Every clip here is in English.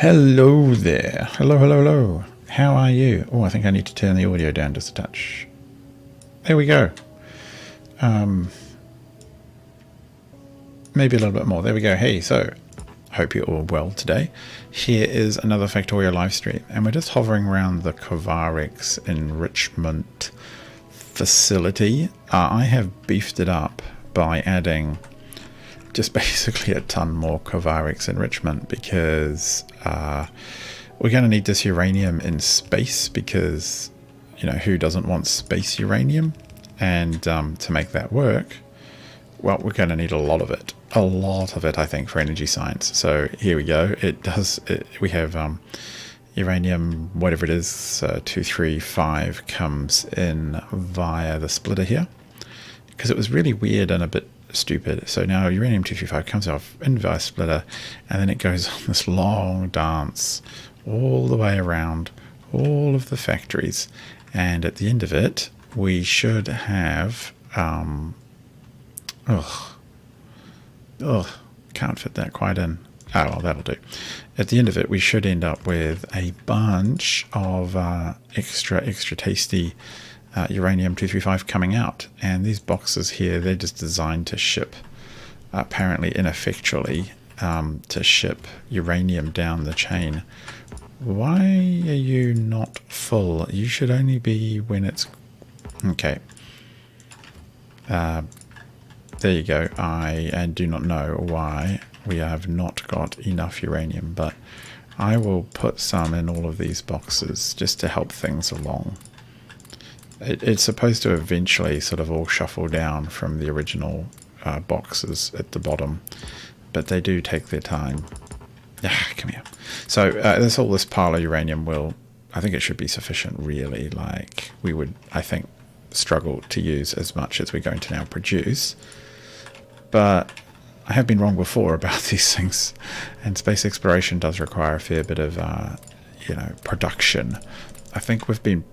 Hello there. Hello, hello, hello. How are you? Oh, I think I need to turn the audio down just a touch. There we go. Maybe a little bit more. There we go. Hey, so hope you're all well today. Here is another Factorio live stream, and we're just hovering around the Kovarix enrichment facility. I have beefed it up by adding just basically a ton more Kovarix enrichment because we're going to need this uranium in space because, you know, who doesn't want space uranium? And to make that work, well, we're going to need a lot of it. A lot of it, I think, for energy science. So here we go. We have uranium, whatever it is, 235 comes in via the splitter here. Because it was really weird and a bit stupid. So now uranium 235 comes off in via splitter, and then it goes on this long dance all the way around all of the factories. And at the end of it, we should have... can't fit that quite in. Oh, well, that'll do. At the end of it, we should end up with a bunch of extra tasty uranium 235 coming out. And these boxes here, they're just designed to ship, apparently ineffectually, to ship uranium down the chain. Why are you not full? You should only be when it's... Okay. There you go. I do not know why we have not got enough uranium, but I will put some in all of these boxes just to help things along. It's supposed to eventually sort of all shuffle down from the original boxes at the bottom, but they do take their time. Come here. So there's all this pile of uranium I think it should be sufficient, really. Like, we would, I think, struggle to use as much as we're going to now produce. But I have been wrong before about these things, and space exploration does require a fair bit of, production. I think we've been...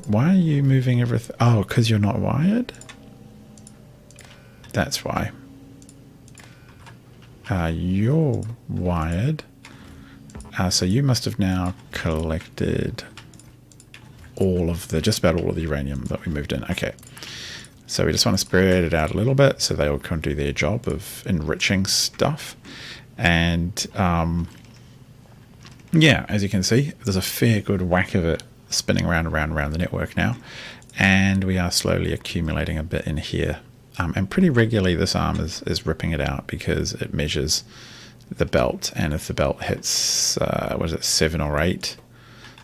Why are you moving everything? Oh, because you're not wired? That's why. You're wired. So you must have now collected just about all of the uranium that we moved in. Okay. So we just want to spread it out a little bit so they all can do their job of enriching stuff. And yeah, as you can see, there's a fair good whack of it spinning around the network now. And we are slowly accumulating a bit in here. And pretty regularly this arm is ripping it out because it measures the belt. And if the belt hits, 7 or 8?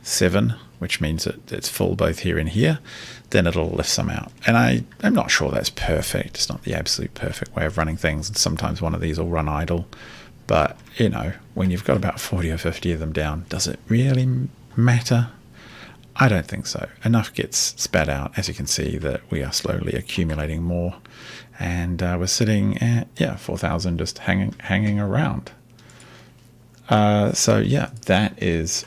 7, which means it's full both here and here, then it'll lift some out. And I'm not sure that's perfect. It's not the absolute perfect way of running things. And sometimes one of these will run idle. But, you know, when you've got about 40 or 50 of them down, does it really matter? I don't think so. Enough gets spat out, as you can see, that we are slowly accumulating more. And we're sitting at, 4,000 just hanging around. So, yeah, that is,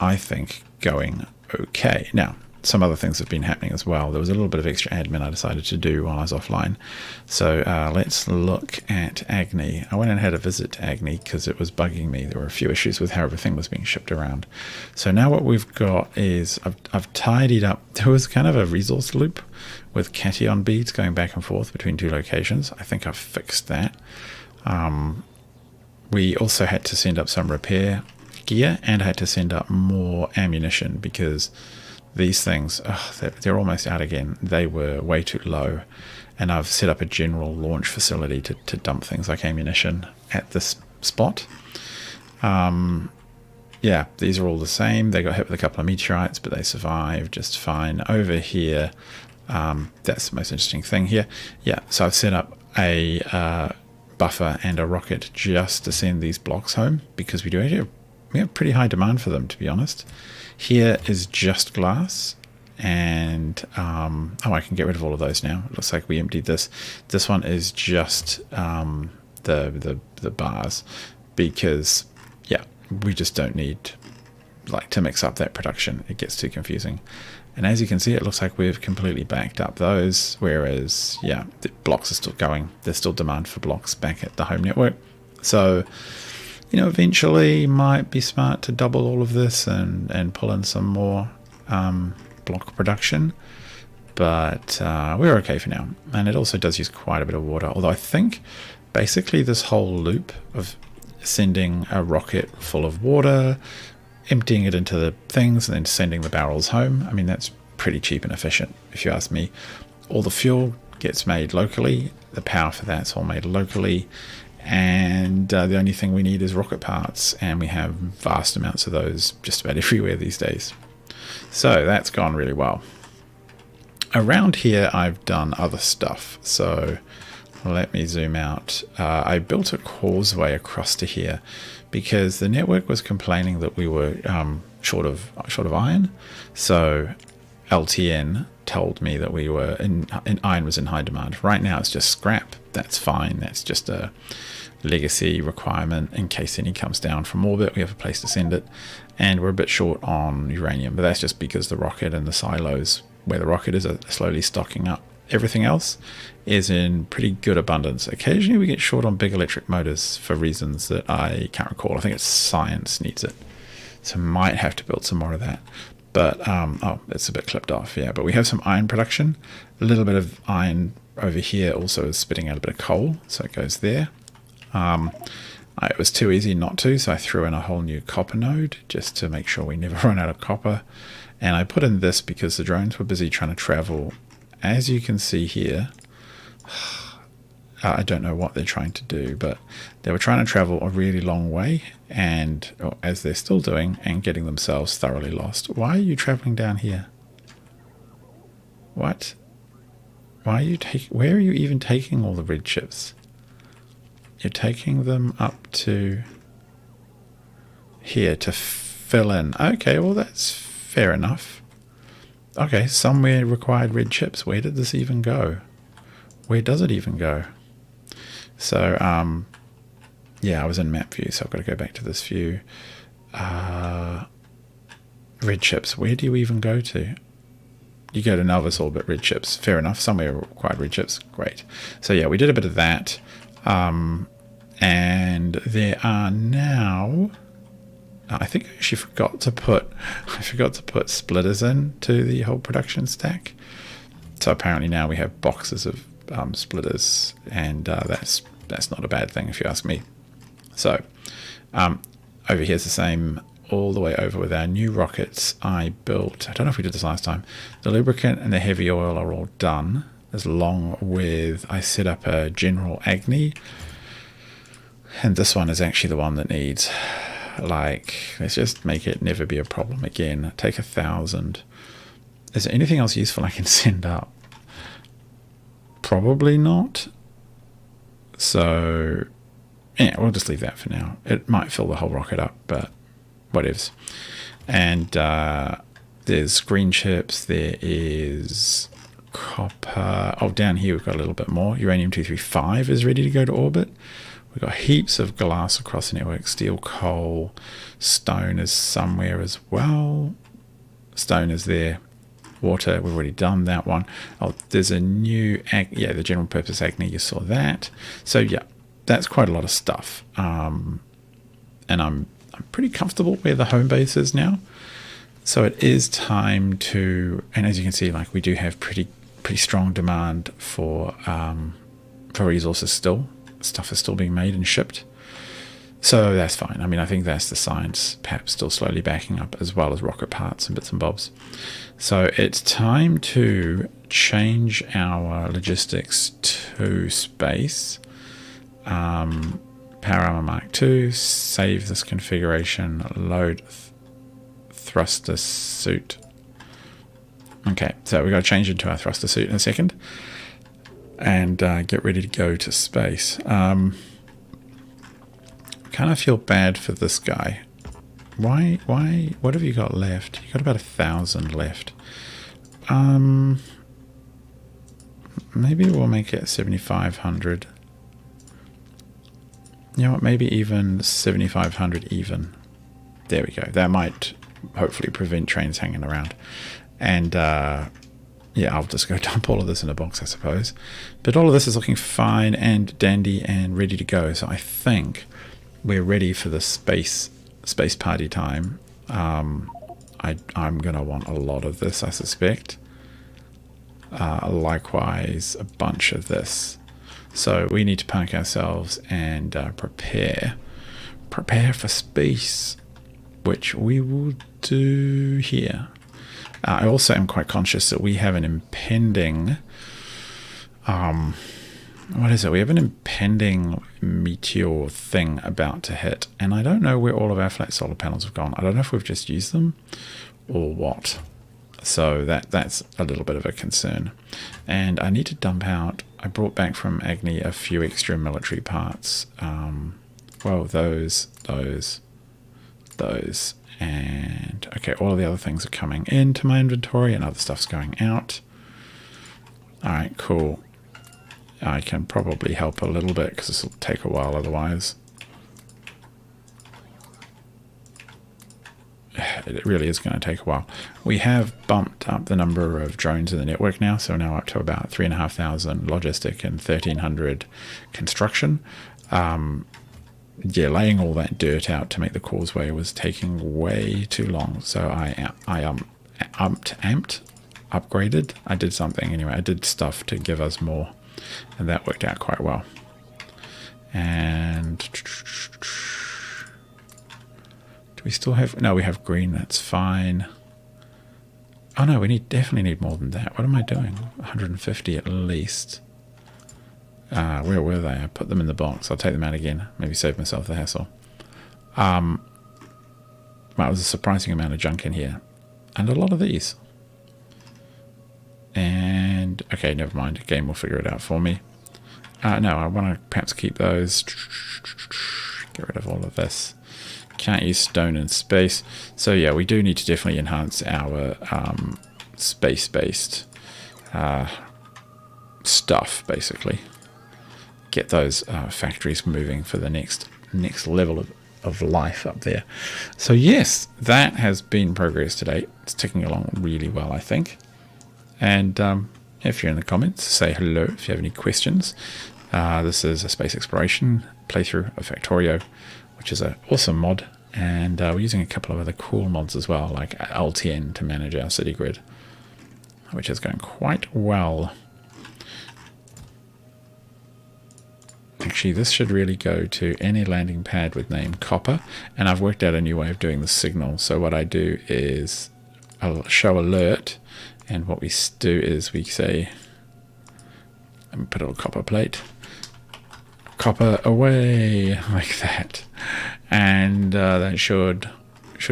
I think, going okay. Now, some other things have been happening as well. There was a little bit of extra admin I decided to do while I was offline. So let's look at Agni. I went and had a visit to Agni because it was bugging me. There were a few issues with how everything was being shipped around. So now what we've got is I've tidied up. There was kind of a resource loop with cation beads going back and forth between two locations. I think I've fixed that. We also had to send up some repair gear and had to send up more ammunition because these things, they're almost out again. They were way too low. And I've set up a general launch facility to dump things like ammunition at this spot. These are all the same. They got hit with a couple of meteorites, but they survived just fine. Over here, that's the most interesting thing here. Yeah, so I've set up a buffer and a rocket just to send these blocks home because we have pretty high demand for them, to be honest. Here is just glass, and I can get rid of all of those now. It looks like we emptied this. This one is just the bars because we just don't need to mix up that production. It gets too confusing. And as you can see, it looks like we've completely backed up those, whereas the blocks are still going. There's still demand for blocks back at the home network. So eventually might be smart to double all of this and pull in some more block production. But we're okay for now. And it also does use quite a bit of water. Although I think basically this whole loop of sending a rocket full of water, emptying it into the things, and then sending the barrels home, I mean, that's pretty cheap and efficient, if you ask me. All the fuel gets made locally. The power for that's all made locally. And the only thing we need is rocket parts. And we have vast amounts of those just about everywhere these days. So that's gone really well. Around here, I've done other stuff. So let me zoom out. I built a causeway across to here because the network was complaining that we were short of iron. So LTN told me that we were in iron was in high demand. Right now, it's just scrap. That's fine. That's just a legacy requirement in case any comes down from orbit. We have a place to send it, and we're a bit short on uranium, but that's just because the rocket and the silos where the rocket is are slowly stocking up. Everything else is in pretty good abundance. Occasionally we get short on big electric motors for reasons that I can't recall. I think it's science needs it, so might have to build some more of that. But oh, it's a bit clipped off, yeah. But we have some iron production. A little bit of iron over here also is spitting out a bit of coal, so it goes there. It was too easy not to, so I threw in a whole new copper node just to make sure we never run out of copper. And I put in this because the drones were busy trying to travel. As you can see here, I don't know what they're trying to do, but they were trying to travel a really long way, and as they're still doing, and getting themselves thoroughly lost. Why are you traveling down here? What? Why are you where are you even taking all the red chips? You're taking them up to here to fill in. Okay, well that's fair enough. Okay, somewhere required red chips. Where did this even go? Where does it even go? So, yeah, I was in map view, so I've got to go back to this view. Red chips, where do you even go to? You go to Nova's orbit, red chips. Fair enough, somewhere required red chips. Great. So yeah, we did a bit of that. And there are now... I think I actually forgot to put splitters in to the whole production stack. So apparently now we have boxes of splitters, and that's not a bad thing if you ask me. So over here's the same all the way over with our new rockets. I built, I don't know if we did this last time, the lubricant and the heavy oil are all done, as long with I set up a general Agni, and this one is actually the one that needs, like, let's just make it never be a problem again. Take 1,000. Is there anything else useful I can send up? Probably not. So yeah, we'll just leave that for now. It might fill the whole rocket up, but whatevs. And there's green chips, there is copper. Oh, down here we've got a little bit more. Uranium-235 is ready to go to orbit. We've got heaps of glass across the network. Steel, coal, stone is somewhere as well. Stone is there. Water, we've already done that one. Oh, there's a new, the general purpose Agni, you saw that. So yeah, that's quite a lot of stuff. And I'm pretty comfortable where the home base is now. So it is time to, and as you can see, like, we do have pretty strong demand for resources still. Stuff is still being made and shipped. So that's fine. I mean, I think that's the science perhaps still slowly backing up, as well as rocket parts and bits and bobs. So it's time to change our logistics to space. Power Armor Mark II, save this configuration, load thruster suit. Okay, so we've got to change into our thruster suit in a second and get ready to go to space. Kind of feel bad for this guy. Why, what have you got left? You got about 1,000 left. Maybe we'll make it 7,500. You know what, maybe even 7,500 even. There we go. That might hopefully prevent trains hanging around. And yeah, I'll just go dump all of this in a box, I suppose. But all of this is looking fine and dandy and ready to go. So I think we're ready for the space party time. I'm going to want a lot of this, I suspect. Likewise, a bunch of this. So we need to park ourselves and prepare for space, which we will do here. I also am quite conscious that we have an impending... what is it? We have an impending meteor thing about to hit, and I don't know where all of our flat solar panels have gone. I don't know if we've just used them or what. So that's a little bit of a concern. And I need to dump out... I brought back from Agni a few extra military parts. Well, those, and... Okay, all of the other things are coming into my inventory and other stuff's going out. Alright, cool. I can probably help a little bit because this will take a while otherwise. It really is going to take a while. We have bumped up the number of drones in the network now, so we're now up to about 3,500 logistic and 1,300 construction. Yeah, laying all that dirt out to make the causeway was taking way too long, so I upgraded. I did something anyway. I did stuff to give us more, and that worked out quite well. And do we still have... No, we have green. That's fine. Oh no, we definitely need more than that. What am I doing? 150 at least. Where were they? I put them in the box. I'll take them out again. Maybe save myself the hassle. Well, there's a surprising amount of junk in here. And a lot of these. And... Okay, never mind. The game will figure it out for me. No, I want to perhaps keep those. Get rid of all of this. Can't use stone in space. So yeah, we do need to definitely enhance our space-based stuff, basically. Get those factories moving for the next level of life up there. So yes, that has been progress today. It's ticking along really well, I think. And if you're in the comments, say hello if you have any questions. This is a space exploration playthrough of Factorio, which is an awesome mod, and we're using a couple of other cool mods as well, like LTN to manage our city grid, which is going quite well. Actually, this should really go to any landing pad with name Copper, and I've worked out a new way of doing the signal. So what I do is I'll show alert, and what we do is we say, let me put a little copper plate, copper away, like that, and that should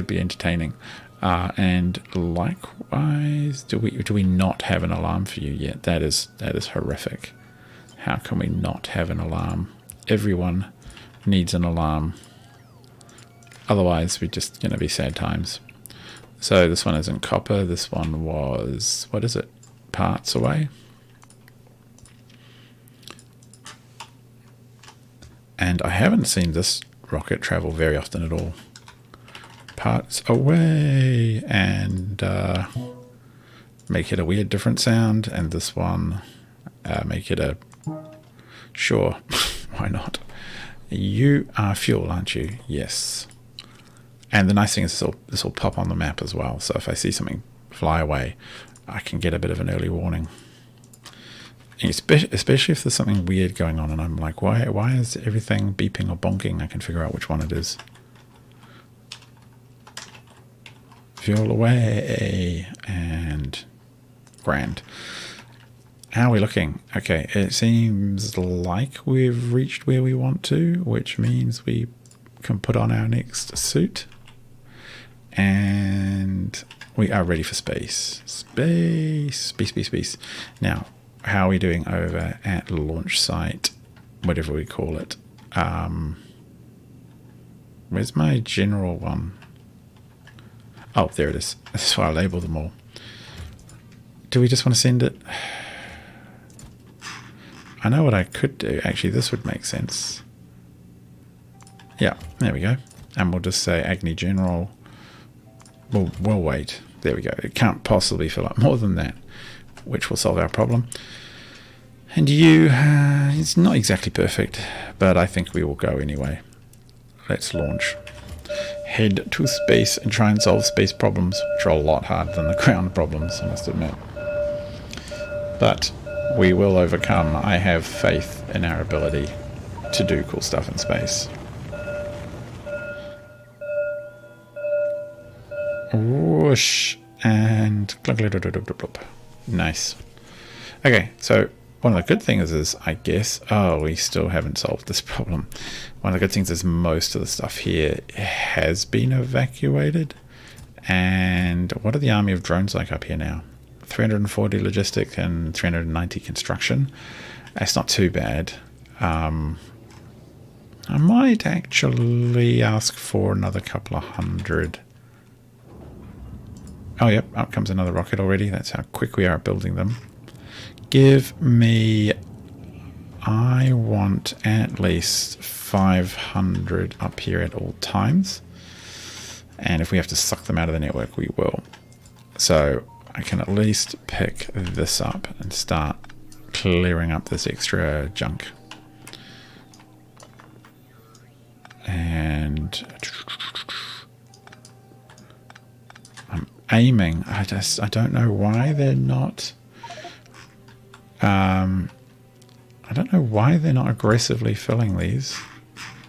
be entertaining. And likewise, do we not have an alarm for you yet? That is horrific. How can we not have an alarm? Everyone needs an alarm. Otherwise, we're just going to be sad times. So this one isn't copper. This one was, what is it? Parts away. And I haven't seen this rocket travel very often at all. Parts away, and make it a weird different sound. And this one, make it a... Sure, why not? You are fuel, aren't you? Yes. And the nice thing is this will pop on the map as well. So if I see something fly away, I can get a bit of an early warning. Especially if there's something weird going on and I'm like, why is everything beeping or bonking? I can figure out which one it is. Fuel away, and grand. How are we looking? Okay, it seems like we've reached where we want to, which means we can put on our next suit. And we are ready for space. Space. Now, how are we doing over at launch site, whatever we call it? Where's my general one? Oh, there it is. That's why I label them all. Do we just want to send it? I know what I could do. Actually, this would make sense. Yeah, there we go. And we'll just say Agni General. We'll wait. There we go. It can't possibly fill up more than that, which will solve our problem. And you, it's not exactly perfect, but I think we will go anyway. let's launch. Head to space and try and solve space problems, which are a lot harder than the ground problems, I must admit. But we will overcome. I have faith in our ability to do cool stuff in space. Whoosh. And nice. Okay, so one of the good things is, I guess, we still haven't solved this problem. One of the good things is most of the stuff here has been evacuated. And what are the army of drones like up here now? 340 logistic and 390 construction. That's not too bad. I might actually ask for another couple of hundred. Oh, yep, up comes another rocket already. That's how quick we are at building them. Give me... I want at least 500 up here at all times. And if we have to suck them out of the network, we will. So I can at least pick this up and start clearing up this extra junk. And... I'm aiming. I don't know why they're not... I don't know why they're not aggressively filling these.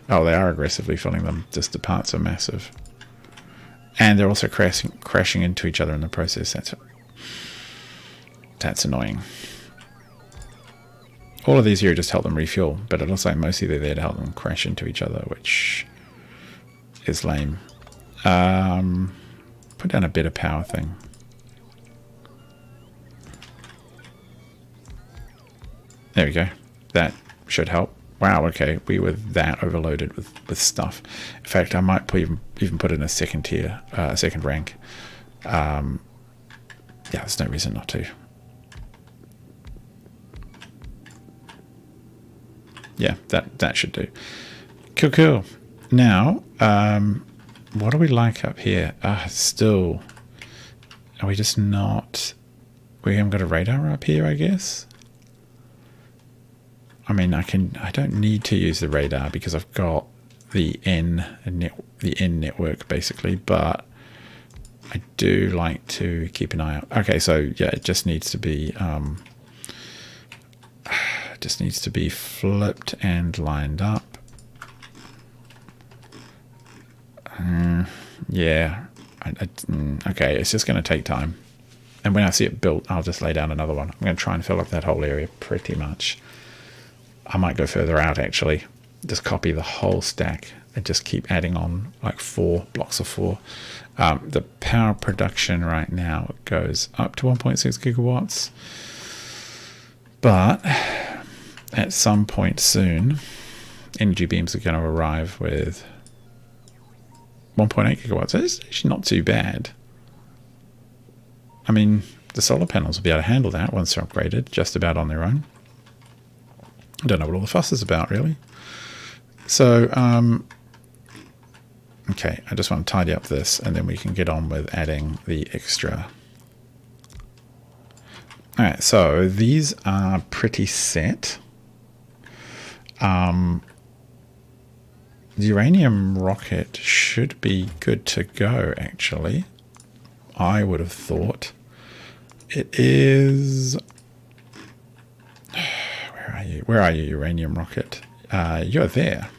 Oh, they are aggressively filling them. Just the parts are massive. And they're also crashing into each other in the process. That's annoying. All of these here just help them refuel, but it looks like mostly they're there to help them crash into each other, which is lame. Put down a better power thing. There we go. That should help. Wow, okay. We were that overloaded with stuff. In fact, I might even put in a second tier, second rank. Yeah, there's no reason not to. Yeah, that should do. Cool, cool. Now, what do we like up here? Still, are we just not... We haven't got a radar up here, I guess? I mean, I don't need to use the radar because I've got the N network basically, but I do like to keep an eye out. Okay, so yeah, it just needs to be flipped and lined up. Yeah, okay, it's just going to take time. And when I see it built, I'll just lay down another one. I'm going to try and fill up that whole area pretty much. I might go further out actually. Just copy the whole stack and just keep adding on like 4 blocks of 4. The power production right now goes up to 1.6 gigawatts. But at some point soon, energy beams are going to arrive with 1.8 gigawatts. It's actually not too bad. I mean, the solar panels will be able to handle that once they're upgraded, just about on their own. I don't know what all the fuss is about, really. So, okay, I just want to tidy up this, and then we can get on with adding the extra. All right, so these are pretty set. The uranium rocket should be good to go, actually. I would have thought. It is... Where are you, uranium rocket? You're there.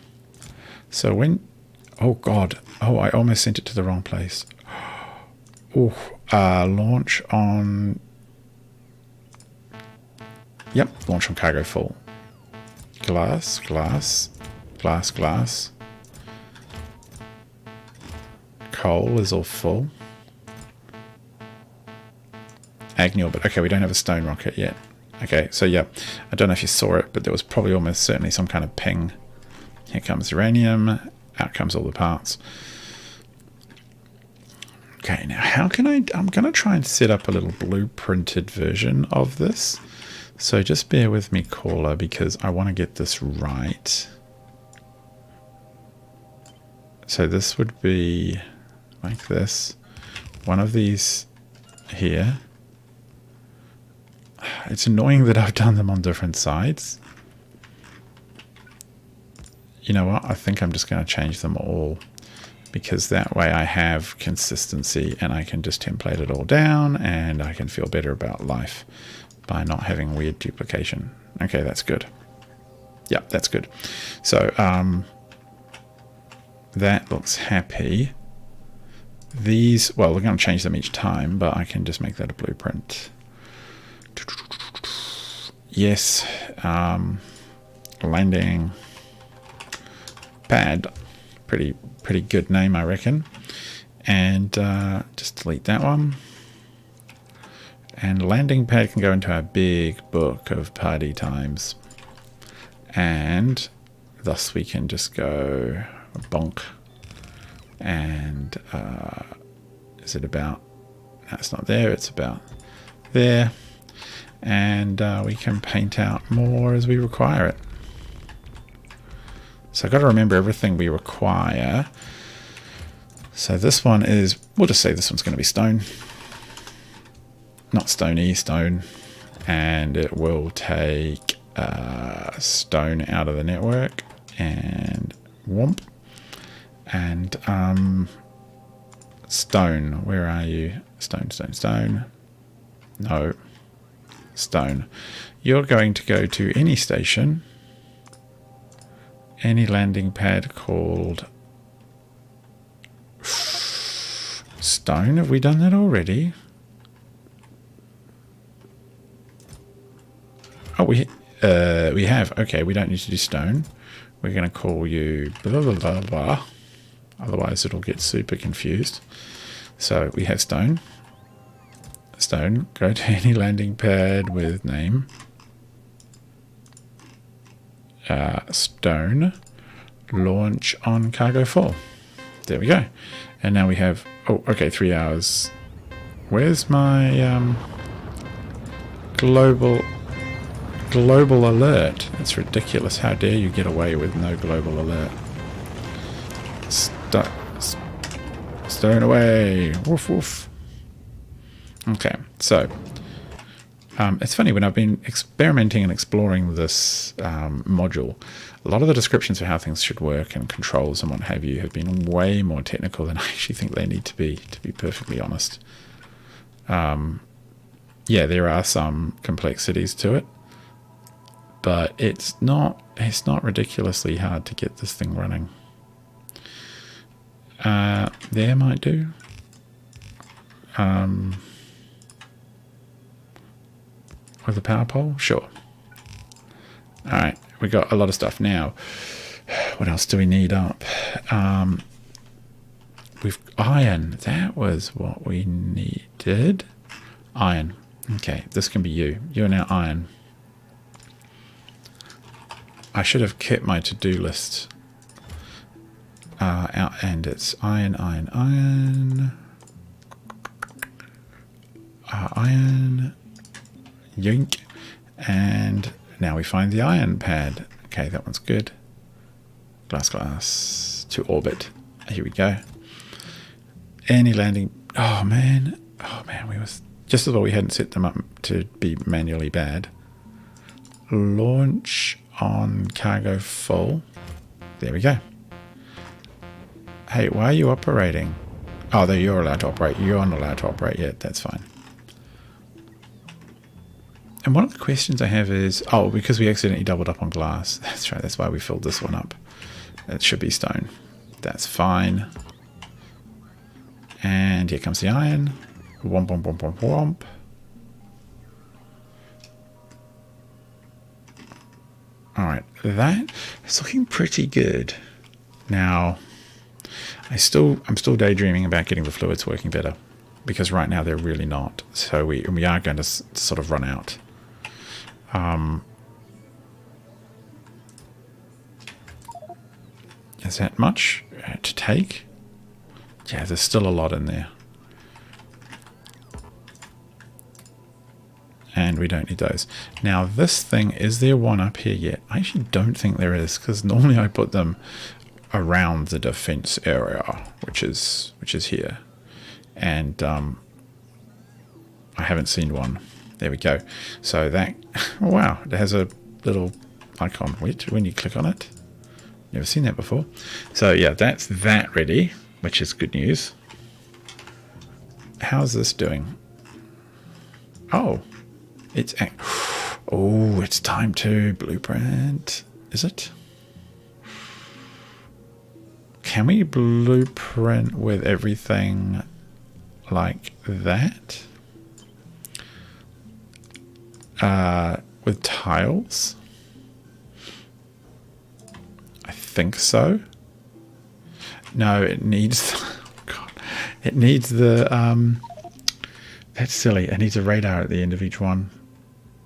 So when... Oh, God. Oh, I almost sent it to the wrong place. Oh, launch on... Yep, launch on cargo full. Glass, glass, glass, glass. Coal is all full. Agni orbit. Okay, we don't have a stone rocket yet. Okay, so yeah, I don't know if you saw it, but there was probably almost certainly some kind of ping. Here comes uranium, out comes all the parts. Okay, now how can I'm going to try and set up a little blueprinted version of this. So just bear with me, caller, because I want to get this right. So this would be like this. One of these here. It's annoying that I've done them on different sides. you know what? I think I'm just going to change them all, because that way I have consistency and I can just template it all down and I can feel better about life by not having weird duplication. Okay, that's good. Yeah, that's good. So that looks happy. These, well, we're going to change them each time, but I can just make that a blueprint. Yes, landing pad, pretty good name, I reckon. And just delete that one. And landing pad can go into our big book of party times. And thus we can just go bonk. And is it about, no, it's not there, it's about there. And we can paint out more as we require it. So I've got to remember everything we require. So this one is, we'll just say this one's going to be stone. Not stony, stone. And it will take stone out of the network. And whomp. And stone, where are you? Stone, stone, stone. No. Stone. You're going to go to any station, any landing pad called stone. Have we done that already? Oh, we have. Okay, we don't need to do stone. We're going to call you blah, blah, blah, blah. Otherwise it'll get super confused. So we have stone. Stone, go to any landing pad with name. Stone, launch on cargo 4. There we go. And now we have, oh, okay, 3 hours. Where's my global alert? It's ridiculous. How dare you get away with no global alert? Stone away. Woof, woof. Okay, so it's funny, when I've been experimenting and exploring this module, a lot of the descriptions for how things should work and controls and what have you have been way more technical than I actually think they need to be perfectly honest. Yeah, there are some complexities to it, but it's not ridiculously hard to get this thing running. There might do. With a power pole? Sure. Alright, we got a lot of stuff now. What else do we need up? We've iron. That was what we needed. Iron. Okay, this can be you. You're now iron. I should have kept my to-do list out, and it's iron, iron, iron. Iron. Yoink. And now we find the iron pad. Okay, that one's good. Glass to orbit. Here we go. Any landing. Oh man, we was just as well we hadn't set them up to be manually bad. Launch on cargo full. There we go. Hey, why are you operating? Oh, there, you're allowed to operate. You're not allowed to operate yet. That's fine. And one of the questions I have is, oh, because we accidentally doubled up on glass. That's right, that's why we filled this one up. It should be stone. That's fine. And here comes the iron. Womp, womp, womp, womp, womp. Alright, that is looking pretty good. Now, I'm still daydreaming about getting the fluids working better, because right now they're really not. So we are going to sort of run out. Is that much to take? Yeah, there's still a lot in there. And we don't need those. Now this thing, is there one up here yet? I actually don't think there is, because normally I put them around the defense area, which is here. And I haven't seen one. There we go. So that, wow, it has a little icon. When you click on it, Never seen that before. So yeah, that's that ready, which is good news. How's this doing? Oh, it's time to blueprint. Is it? Can we blueprint with everything like that? With tiles? I think so. No, it needs... God, it needs the... that's silly. It needs a radar at the end of each one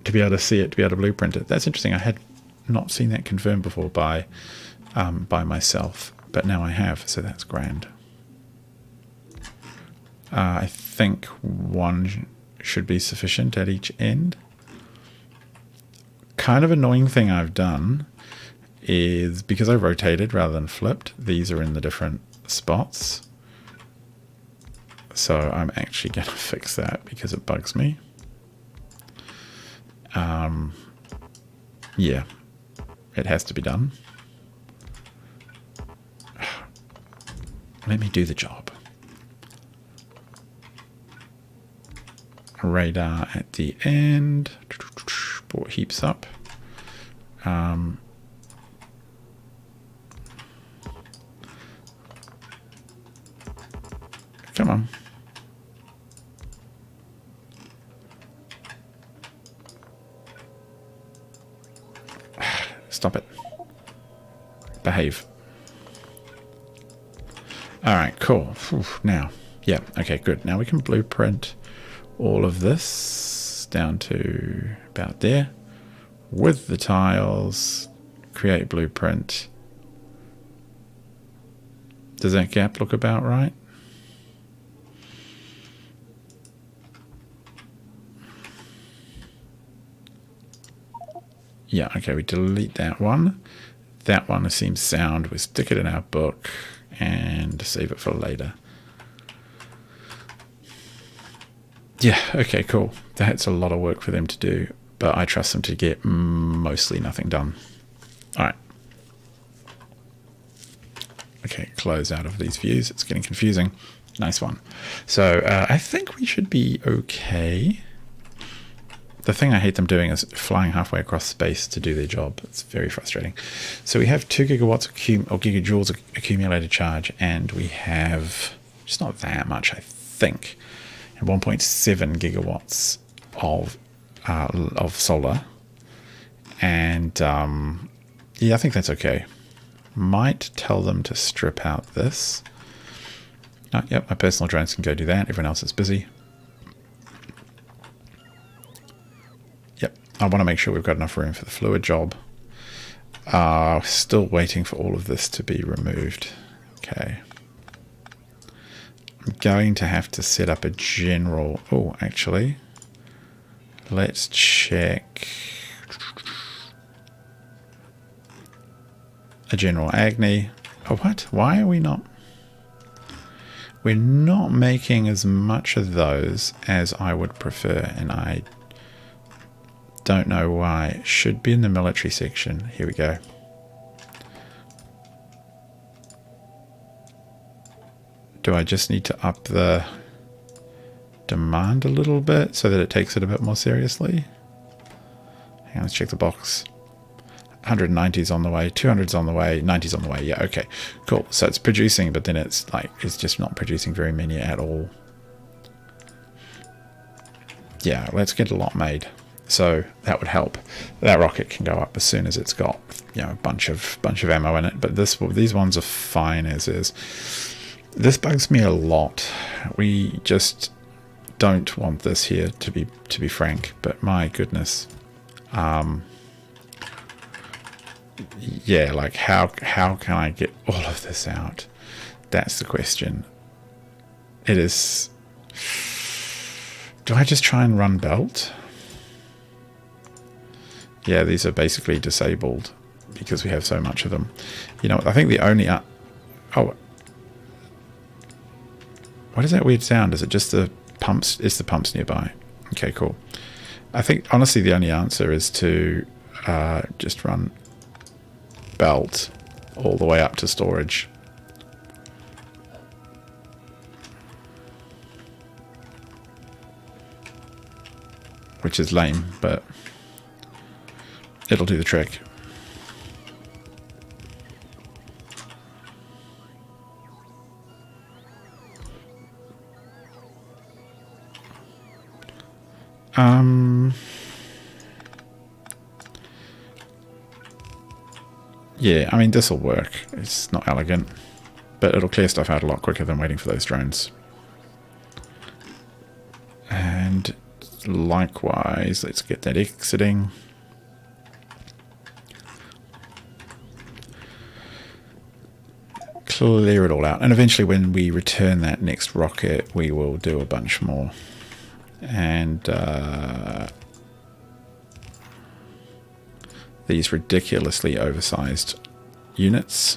to be able to see it, to be able to blueprint it. That's interesting. I had not seen that confirmed before by myself, but now I have, so that's grand. I think one should be sufficient at each end. Kind of annoying thing I've done is, because I rotated rather than flipped, these are in the different spots. So I'm actually going to fix that because it bugs me. Yeah, it has to be done. Let me do the job. Radar at the end. Brought heaps up. Come on. Stop it. Behave. Alright, cool. Now, yeah, okay, good. Now we can blueprint all of this down to about there with the tiles. Create blueprint. Does that gap look about right? Yeah, okay, we delete that one. That one seems sound. We stick it in our book and save it for later. Yeah, okay, cool. That's a lot of work for them to do, but I trust them to get mostly nothing done. All right. Okay, close out of these views. It's getting confusing. Nice one. So I think we should be okay. The thing I hate them doing is flying halfway across space to do their job. It's very frustrating. So we have 2 gigawatts or gigajoules accumulated charge, and we have just not that much, I think, and 1.7 gigawatts of solar. And yeah, I think that's okay. Might tell them to strip out this. Oh, yep, my personal drones can go do that. Everyone else is busy. I want to make sure we've got enough room for the fluid job. Still waiting for all of this to be removed. Okay. I'm going to have to set up a general... Oh, actually, let's check a general Agni. Oh, what? Why are we not... We're not making as much of those as I would prefer, and I don't know why. It should be in the military section. Here we go. Do I just need to up the demand a little bit so that it takes it a bit more seriously? Hang on, let's check the box. 190's on the way, 200's on the way, 90's on the way. Yeah, okay, cool. So it's producing, but then it's just not producing very many at all. Yeah, let's get a lot made. So that would help. That rocket can go up as soon as it's got, you know, a bunch of ammo in it. But these ones are fine as is. This bugs me a lot. We just don't want this here, to be frank. But my goodness, yeah, like how can I get all of this out? That's the question. It is. Do I just try and run belt? Yeah, these are basically disabled because we have so much of them. You know, I think the only... oh. What is that weird sound? Is it just the pumps? It's the pumps nearby. Okay, cool. I think, honestly, the only answer is to just run belt all the way up to storage. Which is lame, but it'll do the trick. Yeah, I mean, this will work. It's not elegant, but it'll clear stuff out a lot quicker than waiting for those drones. And likewise, let's get that exiting. Clear it all out. And eventually when we return that next rocket, we will do a bunch more. And these ridiculously oversized units.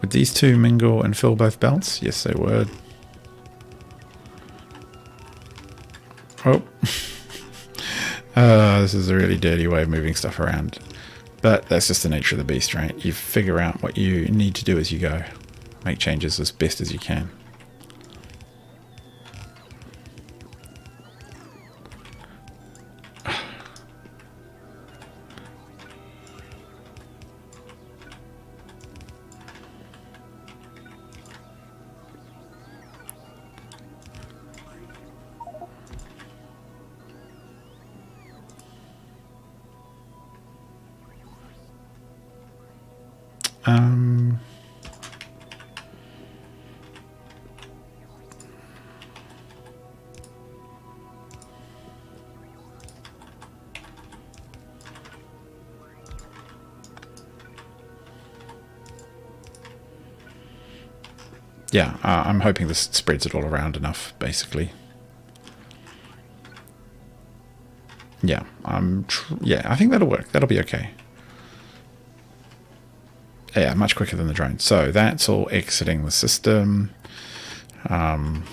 Would these two mingle and fill both belts? Yes, they would. Oh. This is a really dirty way of moving stuff around. But that's just the nature of the beast, right? You figure out what you need to do as you go. Make changes as best as you can. Yeah, I'm hoping this spreads it all around enough, basically. Yeah, I think that'll work. That'll be okay. Yeah, much quicker than the drone. So that's all exiting the system. Might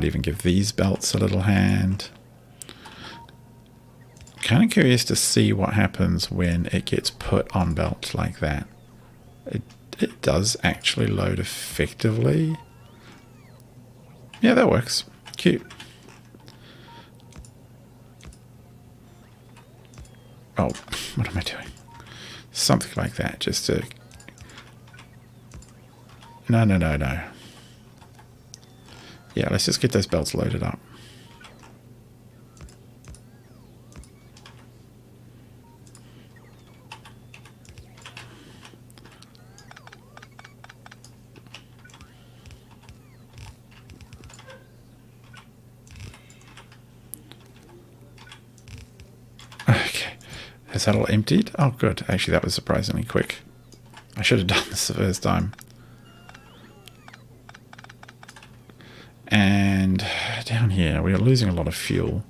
even give these belts a little hand. Kind of curious to see what happens when it gets put on belt like that. It does actually load effectively. Yeah, that works. Cute. Oh, what am I doing? Something like that, just to... No. Yeah, let's just get those belts loaded up. Okay. Has that all emptied? Oh, good. Actually, that was surprisingly quick. I should have done this the first time. And down here, we are losing a lot of fuel.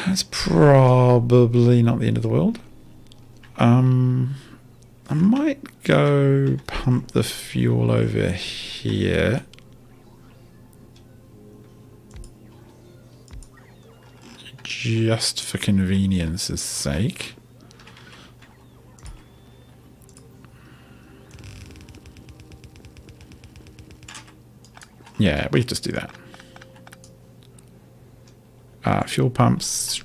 That's probably not the end of the world. I might go pump the fuel over here. Just for convenience's sake. Yeah, we just do that. Fuel pumps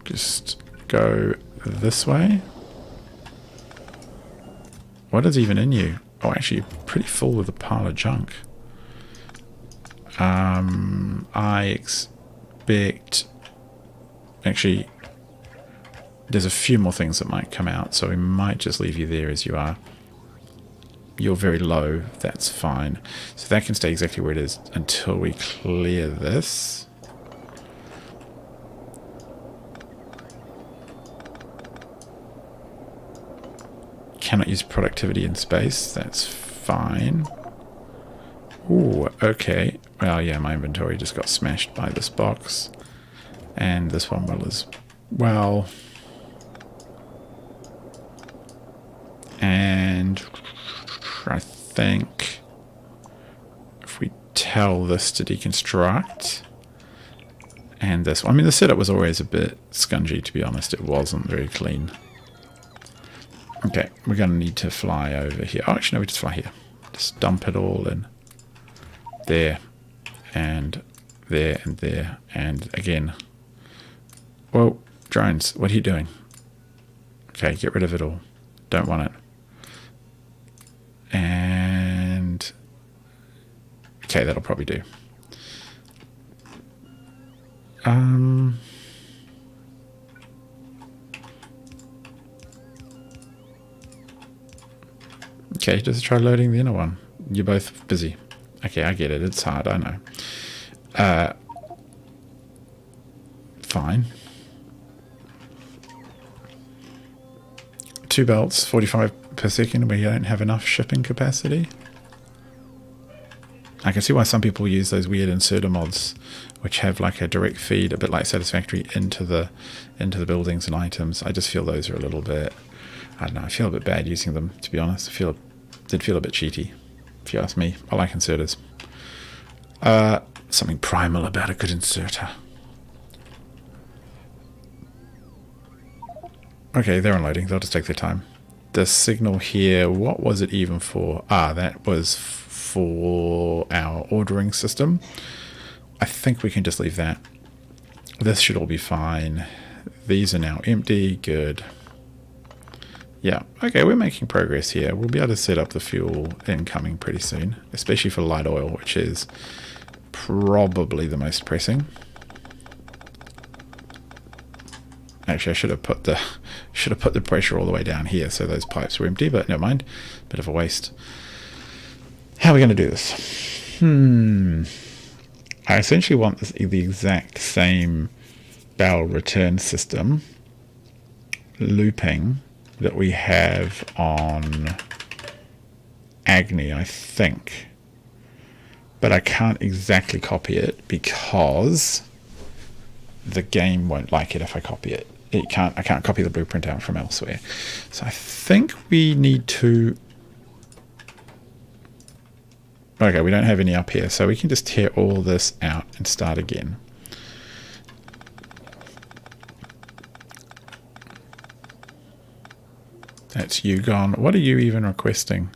just go this way. What is even in you? Oh, actually, you're pretty full with a pile of junk. I expect... Actually, there's a few more things that might come out, so we might just leave you there as you are. You're very low, that's fine. So that can stay exactly where it is until we clear this. Cannot use productivity in space, that's fine. Ooh, okay. Well, yeah, my inventory just got smashed by this box. And this one will as well. And I think if we tell this to deconstruct, and this one, I mean, the setup was always a bit scungy, to be honest. It wasn't very clean. Okay, we're going to need to fly over here. Oh, actually, no, we just fly here. Just dump it all in. There, and there, and there, and again. Whoa, drones, what are you doing? Okay, get rid of it all. Don't want it. And okay, that'll probably do. Okay, just try loading the inner one. You're both busy. Okay, I get it. It's hard, I know. Fine. 2 belts, 45 per second. We don't have enough shipping capacity. I can see why some people use those weird inserter mods, which have like a direct feed, a bit like Satisfactory, into the buildings and items. I just feel those are a little bit, I don't know, I feel a bit bad using them, to be honest. Did feel a bit cheaty, if you ask me. I like inserters. Something primal about a good inserter. Okay, they're unloading. They'll just take their time. The signal here, what was it even for? Ah, that was for our ordering system. I think we can just leave that. This should all be fine. These are now empty. Good. Yeah, okay, we're making progress here. We'll be able to set up the fuel incoming pretty soon, especially for light oil, which is probably the most pressing. Actually, I should have put the pressure all the way down here so those pipes were empty, but never mind. Bit of a waste. How are we going to do this? I essentially want the exact same barrel return system looping that we have on Agni, I think. But I can't exactly copy it because the game won't like it if I copy it. I can't copy the blueprint out from elsewhere. So I think we need to... Okay, we don't have any up here, so we can just tear all this out and start again. That's you gone. What are you even requesting?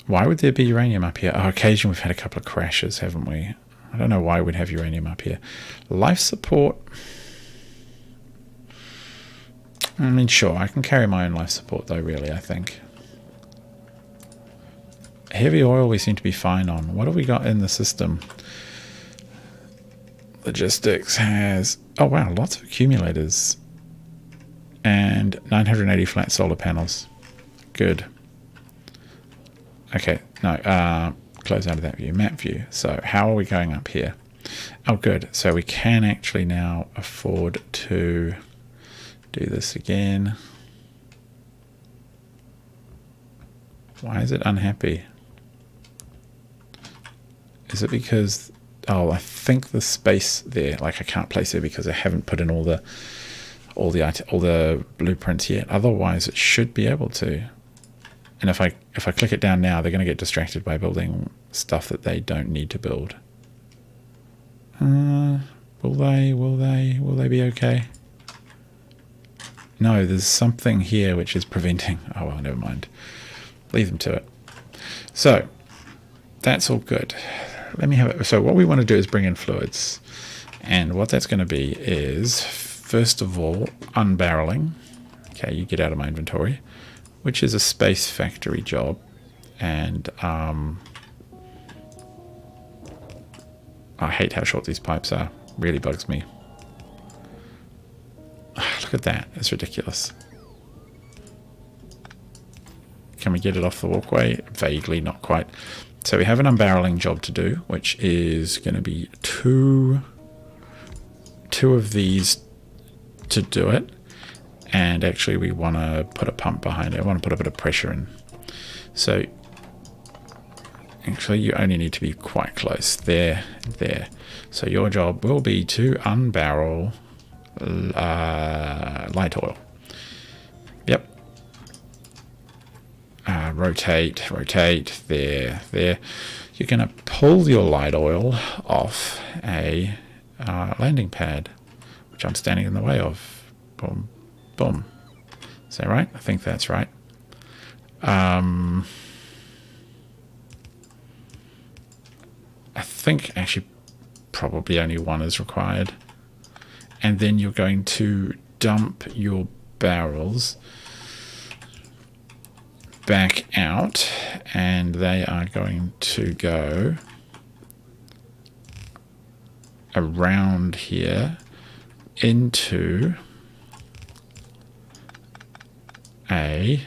Why would there be uranium up here? Oh, occasionally we've had a couple of crashes, haven't we? I don't know why we'd have uranium up here. Life support. I mean, sure, I can carry my own life support though, really, I think. Heavy oil we seem to be fine on. What have we got in the system? Logistics has... Oh, wow, lots of accumulators. And 980 flat solar panels. Good. Okay, no, close out of that view. Map view. So how are we going up here? Oh, good. So we can actually now afford to do this again. Why is it unhappy? Is it because... Oh, I think the space there, like I can't place it because I haven't put in all the blueprints yet. Otherwise, it should be able to. And if I click it down now, they're going to get distracted by building stuff that they don't need to build. Will they be okay? No, there's something here which is preventing. Oh well, never mind. Leave them to it. So that's all good. Let me have it. So what we want to do is bring in fluids, and what that's going to be is, first of all, unbarreling. Okay, you get out of my inventory, which is a space factory job, and I hate how short these pipes are. Really bugs me. Look at that. It's ridiculous. Can we get it off the walkway? Vaguely, not quite. So we have an unbarreling job to do, which is going to be two of these to do it. And actually we want to put a pump behind it. I want to put a bit of pressure in. So Actually, you only need to be quite close. There. So your job will be to unbarrel light oil. Yep. Rotate. There. You're going to pull your light oil off a landing pad, which I'm standing in the way of. Boom. Boom. Is that right? I think that's right. I think actually probably only one is required. And then you're going to dump your barrels back out, and they are going to go around here into a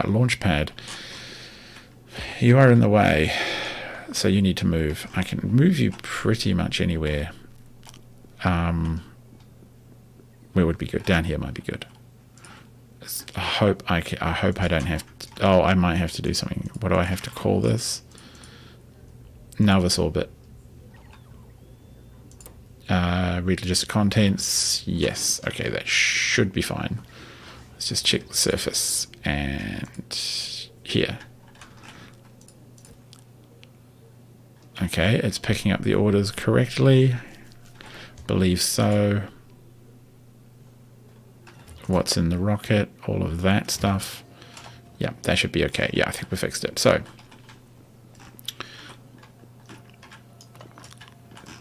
launch pad. You are in the way, so you need to move. I can move you pretty much anywhere. Where would be good? Down here might be good. I hope I don't have to. Oh, I might have to do something. What do I have to call this? Novice orbit. Read logistic contents. Yes. Okay, that should be fine. Let's just check the surface. And here. Okay, it's picking up the orders correctly. Believe so. What's in the rocket? All of that stuff. Yeah, that should be okay. Yeah, I think we fixed it. So,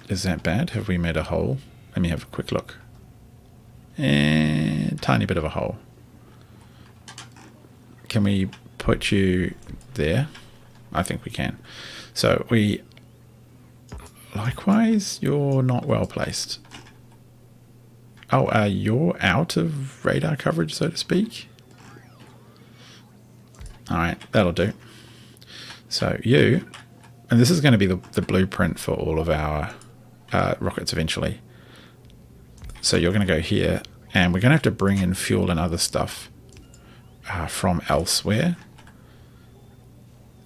is that bad? Have we made a hole? Let me have a quick look. And tiny bit of a hole. Can we put you there? I think we can. So we, likewise, you're not well placed. Oh, you're out of radar coverage, so to speak. All right, that'll do. So you, and this is going to be the blueprint for all of our rockets eventually. So you're going to go here, and we're going to have to bring in fuel and other stuff from elsewhere.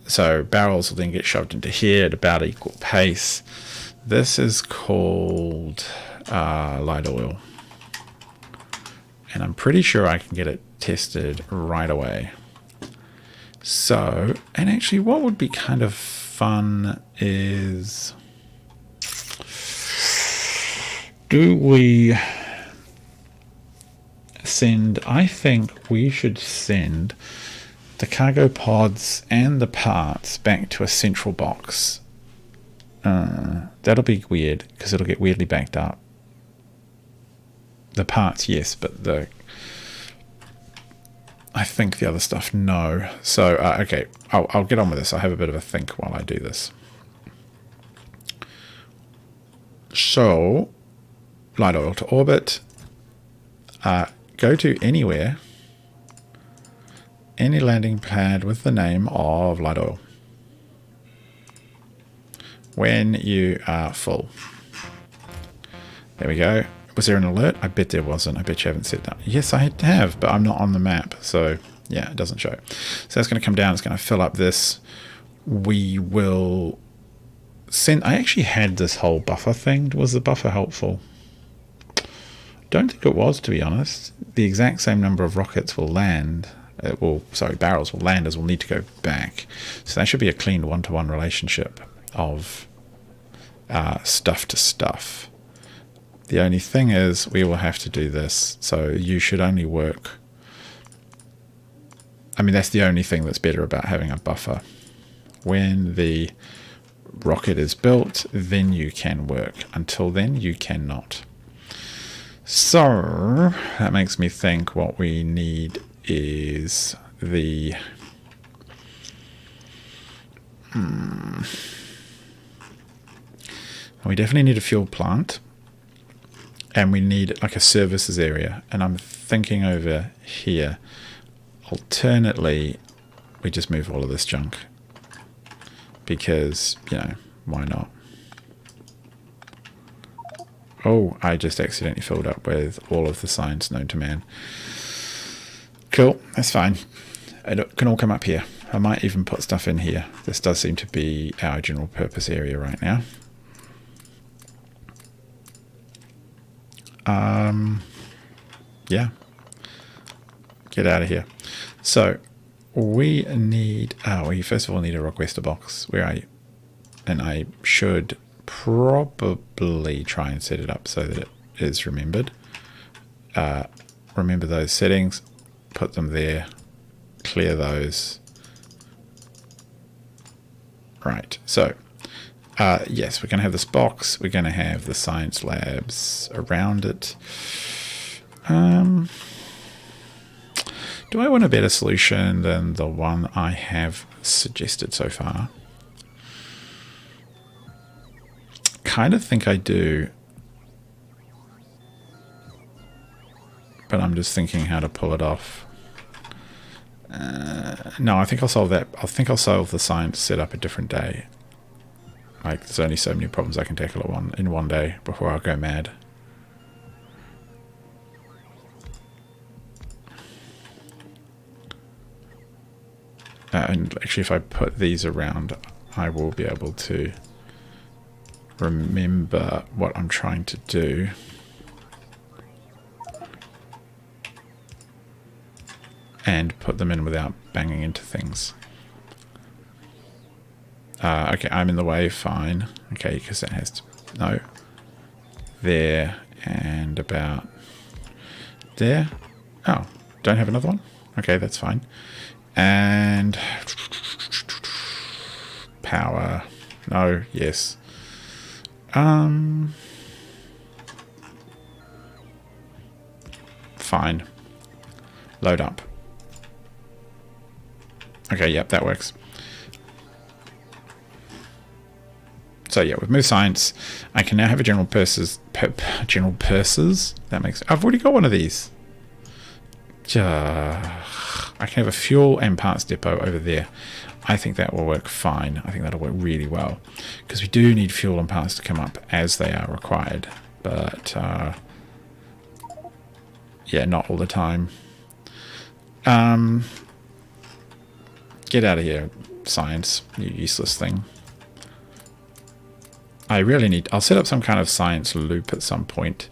So barrels will then get shoved into here at about equal pace. This is called light oil. And I'm pretty sure I can get it tested right away. So, and actually what would be kind of fun is, do we send, I think we should send the cargo pods and the parts back to a central box. That'll be weird because it'll get weirdly backed up. The parts, yes, but I think the other stuff, no. So, okay, I'll get on with this. I'll have a bit of a think while I do this. So, light oil to orbit. Go to anywhere. Any landing pad with the name of light oil. When you are full. There we go. Was there an alert? I bet there wasn't. I bet you haven't set that. Yes, I have, but I'm not on the map. So, yeah, it doesn't show. So that's going to come down. It's going to fill up this. We will send... I actually had this whole buffer thing. Was the buffer helpful? Don't think it was, to be honest. The exact same number of rockets will land. Barrels will land as we'll need to go back. So that should be a clean one-to-one relationship of stuff to stuff. The only thing is we will have to do this, so you should only work. I mean, that's the only thing that's better about having a buffer. When the rocket is built, then you can work. Until then, you cannot. So that makes me think what we need is the... We definitely need a fuel plant. And we need like a services area. And I'm thinking over here. Alternately, we just move all of this junk. Because, you know, why not? Oh, I just accidentally filled up with all of the science known to man. Cool, that's fine. it can all come up here. I might even put stuff in here. This does seem to be our general purpose area right now. Yeah. Get out of here. So we need, we first of all need a requester box. Where are you? And I should probably try and set it up so that it is remembered. Remember those settings, put them there, clear those. Right, so yes, we're going to have this box. We're going to have the science labs around it. Do I want a better solution than the one I have suggested so far? Kind of think I do. But I'm just thinking how to pull it off. No, I think I'll solve that. I think I'll solve the science setup a different day. Like, there's only so many problems I can tackle in one day before I'll go mad. And actually, if I put these around, I will be able to remember what I'm trying to do. And put them in without banging into things. Okay, I'm in the way, fine. Okay, because that has to... No. There, and about there. Oh, don't have another one? Okay, that's fine. And... power. No, yes. Fine. Load up. Okay, yep, that works. So yeah, we've moved science. I can now have a general purses. That makes... I've already got one of these. I can have a fuel and parts depot over there. I think that will work fine. I think that'll work really well. Because we do need fuel and parts to come up as they are required. But, yeah, not all the time. Get out of here, science, you useless thing. I really need... I'll set up some kind of science loop at some point.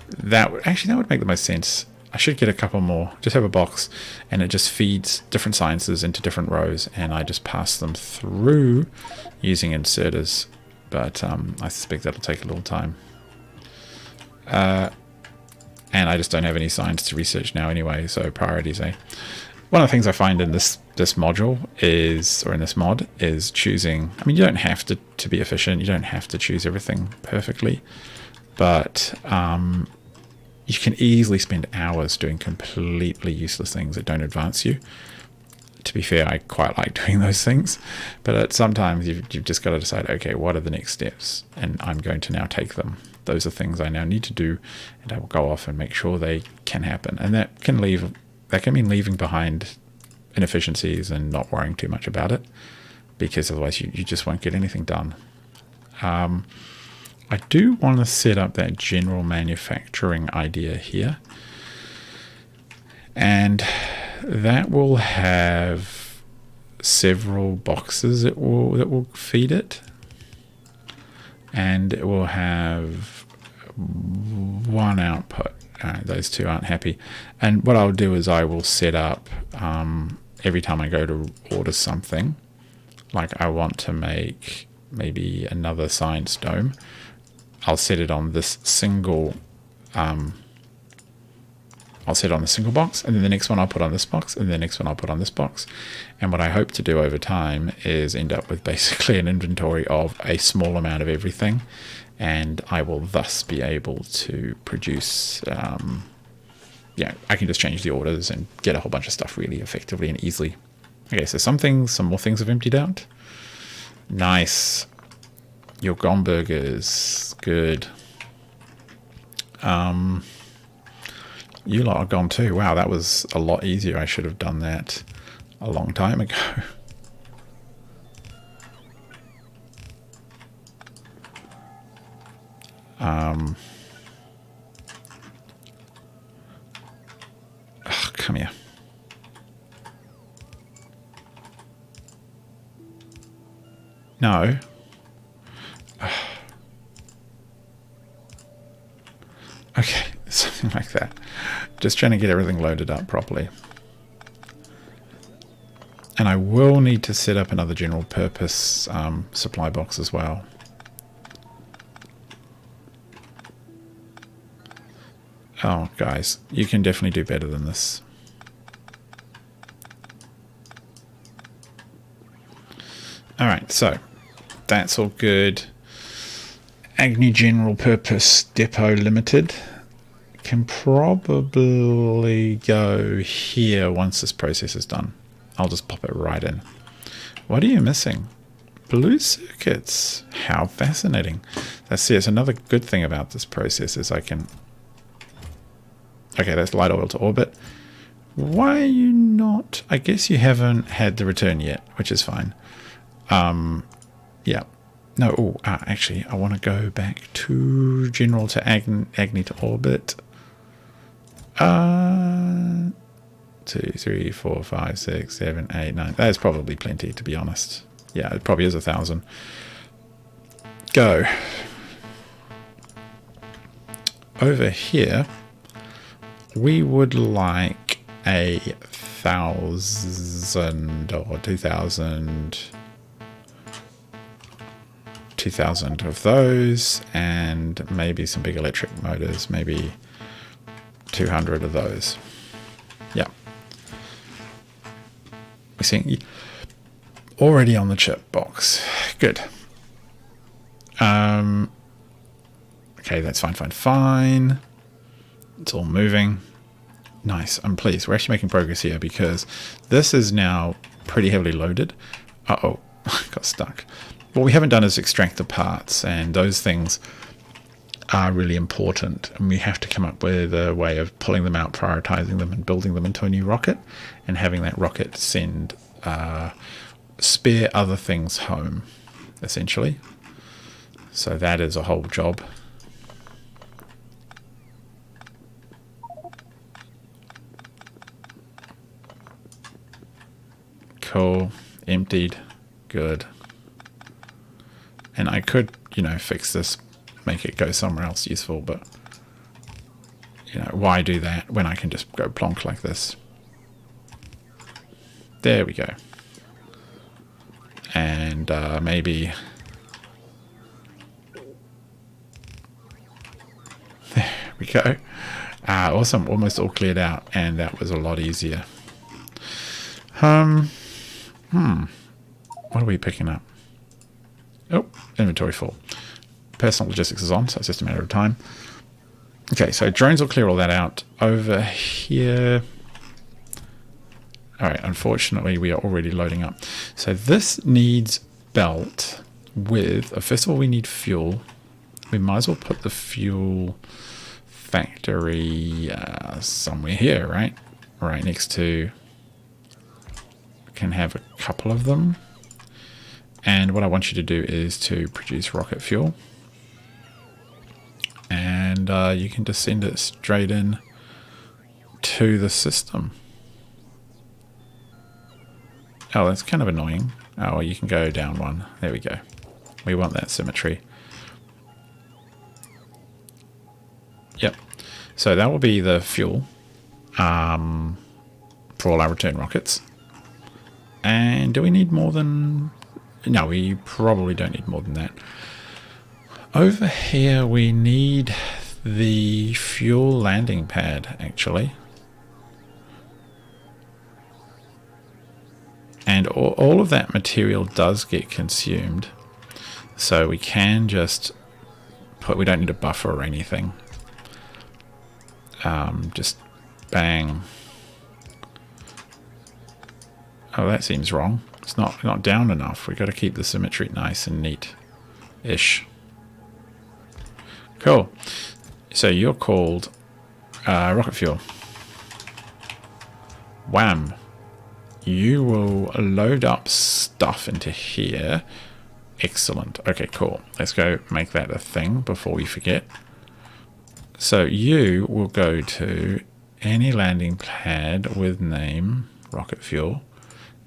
That would make the most sense. I should get a couple more. Just have a box, and it just feeds different sciences into different rows, and I just pass them through using inserters. But I suspect that'll take a little time. And I just don't have any science to research now anyway, so priorities, eh? One of the things I find in this module is, or in this mod, is choosing... I mean, you don't have to be efficient. You don't have to choose everything perfectly. But you can easily spend hours doing completely useless things that don't advance you. To be fair, I quite like doing those things. But sometimes you've just got to decide, okay, what are the next steps? And I'm going to now take them. Those are things I now need to do, and I will go off and make sure they can happen. And that can mean leaving behind inefficiencies and not worrying too much about it, because otherwise you just won't get anything done. I do want to set up that general manufacturing idea here, and that will have several boxes that will feed it, and it will have one output. Those two aren't happy, and what I'll do is I will set up every time I go to order something, like I want to make maybe another science dome, I'll set it on this single I'll set it on the single box, and then the next one I'll put on this box, and the next one I'll put on this box. And what I hope to do over time is end up with basically an inventory of a small amount of everything, and I will thus be able to produce, yeah, I can just change the orders and get a whole bunch of stuff really effectively and easily. Okay, so some more things have emptied out. Nice. Your Gomburgers, good. You lot are gone too. Wow, that was a lot easier. I should have done that a long time ago. Oh, come here. No. Okay, something like that. Just trying to get everything loaded up properly. And I will need to set up another general purpose supply box as well. Oh, guys, you can definitely do better than this. Alright, so that's all good. Agni General Purpose Depot Limited can probably go here once this process is done. I'll just pop it right in. What are you missing? Blue circuits. How fascinating. Let's see, it's another good thing about this process is I can... Okay, that's light oil to orbit. Why are you not... I guess you haven't had the return yet, which is fine. Yeah. No, actually, I want to go back to General to Agni to orbit. 2, 3, 4, 5, 6, 7, 8, 9. That is probably plenty, to be honest. Yeah, it probably is 1,000. Go. Over here, we would like 1,000 or 2,000. 2,000 of those, and maybe some big electric motors, maybe 200 of those. Yeah. We're seeing already on the chip box. Good. Okay, that's fine. It's all moving. Nice. I'm pleased. We're actually making progress here because this is now pretty heavily loaded. Uh-oh. Got stuck. What we haven't done is extract the parts, and those things are really important, and we have to come up with a way of pulling them out, prioritizing them, and building them into a new rocket, and having that rocket send spare other things home, essentially. So that is a whole job. Cool. Emptied. Good. And I could, fix this, make it go somewhere else useful, but, why do that when I can just go plonk like this? There we go. And maybe... There we go. Awesome. Almost all cleared out, and that was a lot easier. What are we picking up? Oh, inventory full. Personal logistics is on, so it's just a matter of time. Okay, so drones will clear all that out. Over here... Alright, unfortunately we are already loading up. So this needs belt with... First of all, we need fuel. We might as well put the fuel factory somewhere here, right? Right next to... We can have a couple of them. And what I want you to do is to produce rocket fuel. And you can just send it straight in to the system. Oh, that's kind of annoying. Oh, well, you can go down one. There we go. We want that symmetry. Yep. So that will be the fuel for all our return rockets. And do we need more than... No, we probably don't need more than that. Over here we need the fuel landing pad, actually. And all of that material does get consumed. So we can just put... We don't need a buffer or anything. Just bang. Oh, that seems wrong. It's not down enough. We've got to keep the symmetry nice and neat-ish. Cool. So you're called rocket fuel. Wham. You will load up stuff into here. Excellent. Okay, cool. Let's go make that a thing before we forget. So you will go to any landing pad with name rocket fuel,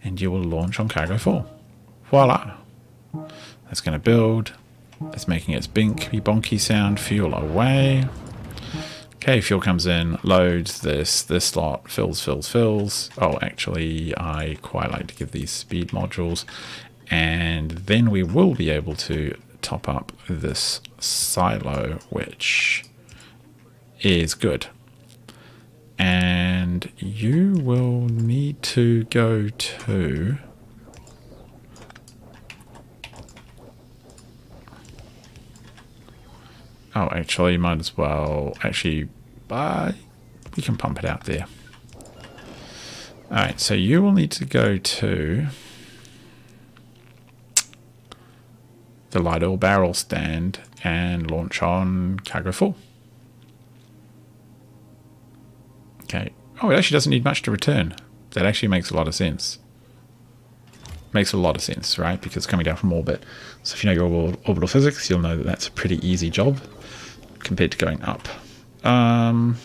and you will launch on cargo 4. Voila. That's going to build. It's making its binky bonky sound. Fuel away. Okay, fuel comes in, loads this slot, fills. Oh, actually, I quite like to give these speed modules. And then we will be able to top up this silo, which is good. And you will need to go to... Oh, actually, might as well... Actually, we can pump it out there. Alright, so you will need to go to the light oil barrel stand and launch on cargo full. Okay. Oh, it actually doesn't need much to return. That actually makes a lot of sense. Makes a lot of sense, right? Because it's coming down from orbit. So if you know your orbital physics, you'll know that that's a pretty easy job compared to going up. I'm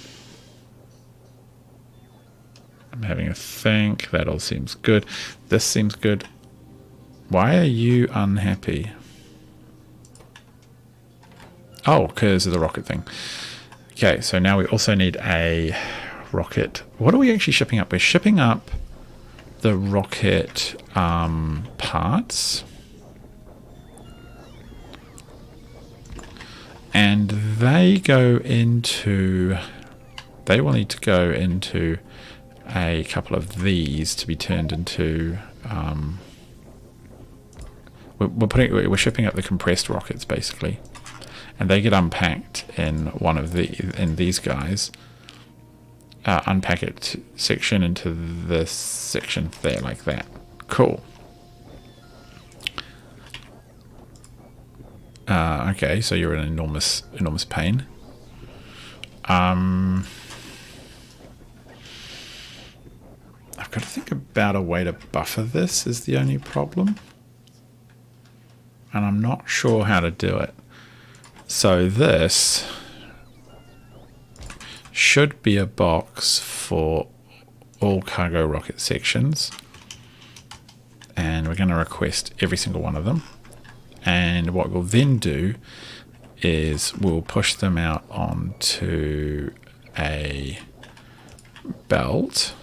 having a think. That all seems good. This seems good. Why are you unhappy? Oh, because of the rocket thing. Okay, so now we also need a rocket. What are we actually shipping up? We're shipping up the rocket parts. And they go into... They will need to go into a couple of these to be turned into... we're shipping up the compressed rockets, basically. And they get unpacked in these guys. Unpack it section into this section there, like that. Cool. Okay, so you're in enormous pain. I've got to think about a way to buffer this is the only problem. And I'm not sure how to do it. So this should be a box for all cargo rocket sections. And we're going to request every single one of them. And what we'll then do is we'll push them out onto a belt.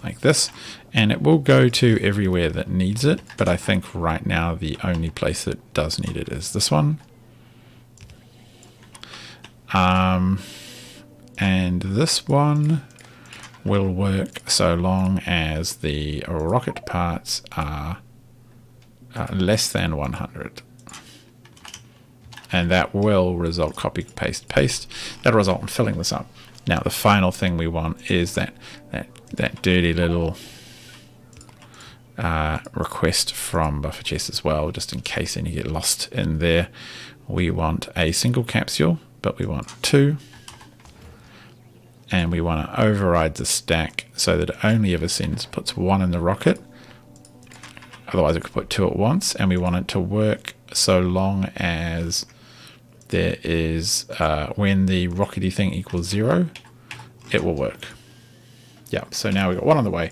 Like this. And it will go to everywhere that needs it. But I think right now the only place that does need it is this one. And this one will work so long as the rocket parts are less than 100. And that will result, copy, paste, paste. That'll result in filling this up. Now the final thing we want is that dirty little request from buffer chest as well, just in case any get lost in there. We want a single capsule, but we want 2. And we want to override the stack so that it only ever puts 1 in the rocket. Otherwise it could put 2 at once. And we want it to work so long as there is, when the rockety thing equals 0, it will work. Yeah, so now we've got 1 on the way.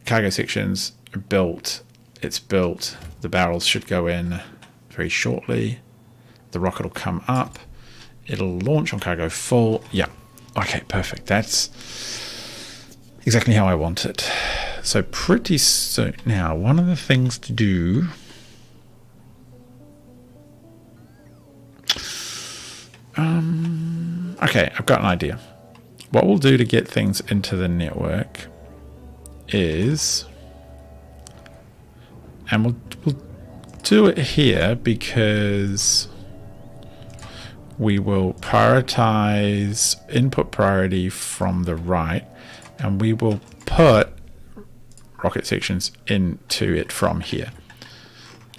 Cargo sections are built. It's built. The barrels should go in very shortly. The rocket will come up. It'll launch on cargo full. Yeah. Okay, perfect. That's exactly how I want it. So pretty soon. Now, one of the things to do... okay, I've got an idea. What we'll do to get things into the network is... And we'll do it here because... we will prioritize input priority from the right, and we will put rocket sections into it from here.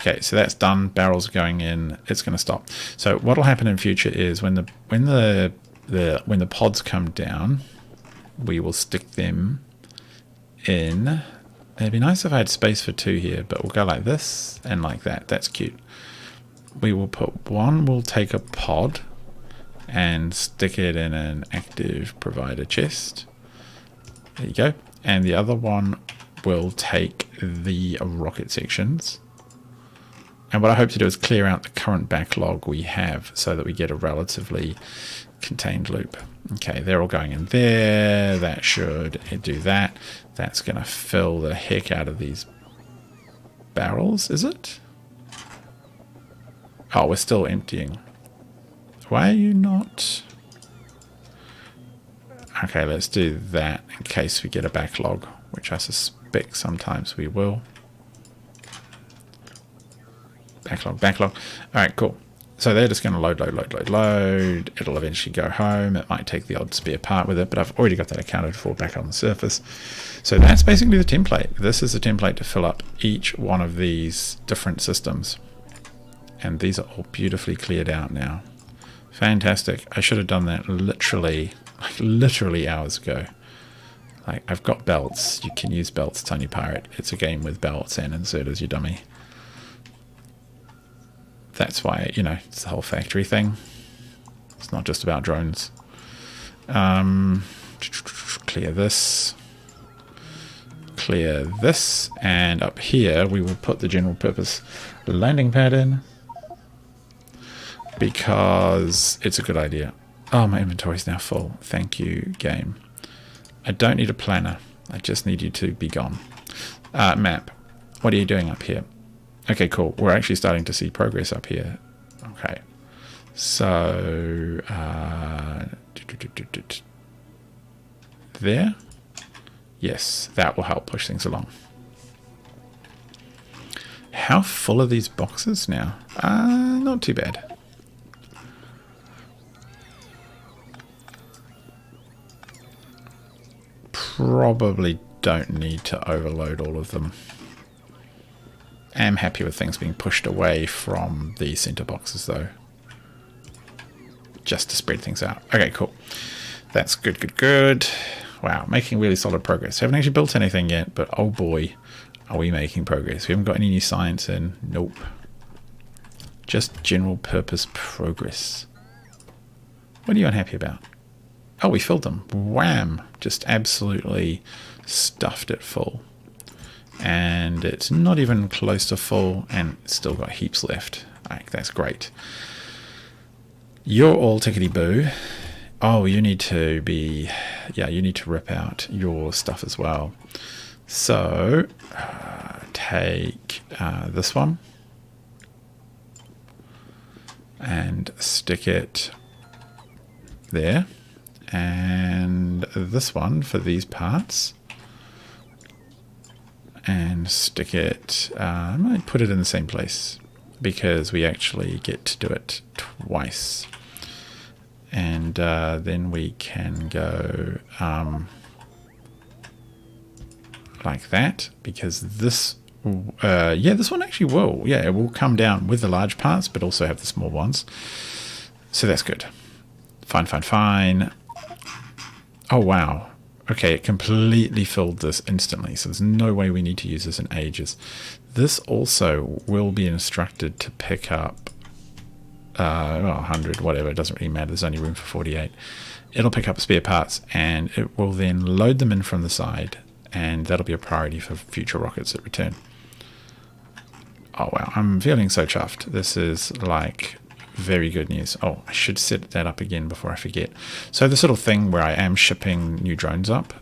Okay, so that's done. Barrels are going in. It's going to stop. So what will happen in future is when the pods come down, we will stick them in. It'd be nice if I had space for 2 here, but we'll go like this and like that. That's cute. We will put 1. We'll take a pod and stick it in an active provider chest. There you go. And the other one will take the rocket sections. And what I hope to do is clear out the current backlog we have so that we get a relatively contained loop. Okay, they're all going in there. That should do that. That's going to fill the heck out of these barrels, is it? Oh, we're still emptying. Why are you not? Okay, let's do that in case we get a backlog, which I suspect sometimes we will. Backlog. Alright, cool. So they're just going to load. It'll eventually go home. It might take the odd spare part with it, but I've already got that accounted for back on the surface. So that's basically the template. This is the template to fill up each one of these different systems. And these are all beautifully cleared out now. Fantastic. I should have done that literally hours ago. Like, I've got belts. You can use belts, Tiny Pirate. It's a game with belts and inserters, you dummy. That's why, you know, it's the whole factory thing. It's not just about drones. Clear this. Clear this. And up here, we will put the general purpose landing pad in. Because it's a good idea. Oh, my inventory is now full. Thank you, game. I don't need a planner. I just need you to be gone. Map. What are you doing up here? Okay, cool. We're actually starting to see progress up here. Okay. So, there? Yes, that will help push things along. How full are these boxes now? Not too bad. Probably don't need to overload all of them. I'm happy with things being pushed away from the center boxes though. Just to spread things out. Okay, cool. That's good. Wow, making really solid progress. Haven't actually built anything yet, but oh boy, are we making progress. We haven't got any new science in. Nope. Just general purpose progress. What are you unhappy about? Oh, we filled them. Wham! Just absolutely stuffed it full. And it's not even close to full, and it's still got heaps left. Like, that's great. You're all tickety-boo. Oh, you need to be... Yeah, you need to rip out your stuff as well. So, take this one. And stick it there. And this one for these parts. And stick it, I might put it in the same place because we actually get to do it twice. And then we can go like that, because this, this one actually will. Yeah, it will come down with the large parts, but also have the small ones. So that's good. Fine. Oh, wow. Okay, it completely filled this instantly, so there's no way we need to use this in ages. This also will be instructed to pick up 100, whatever, it doesn't really matter, there's only room for 48. It'll pick up spare parts, and it will then load them in from the side, and that'll be a priority for future rockets that return. Oh wow, I'm feeling so chuffed. This is like... very good news. Oh, I should set that up again before I forget. So this little thing where I am shipping new drones up,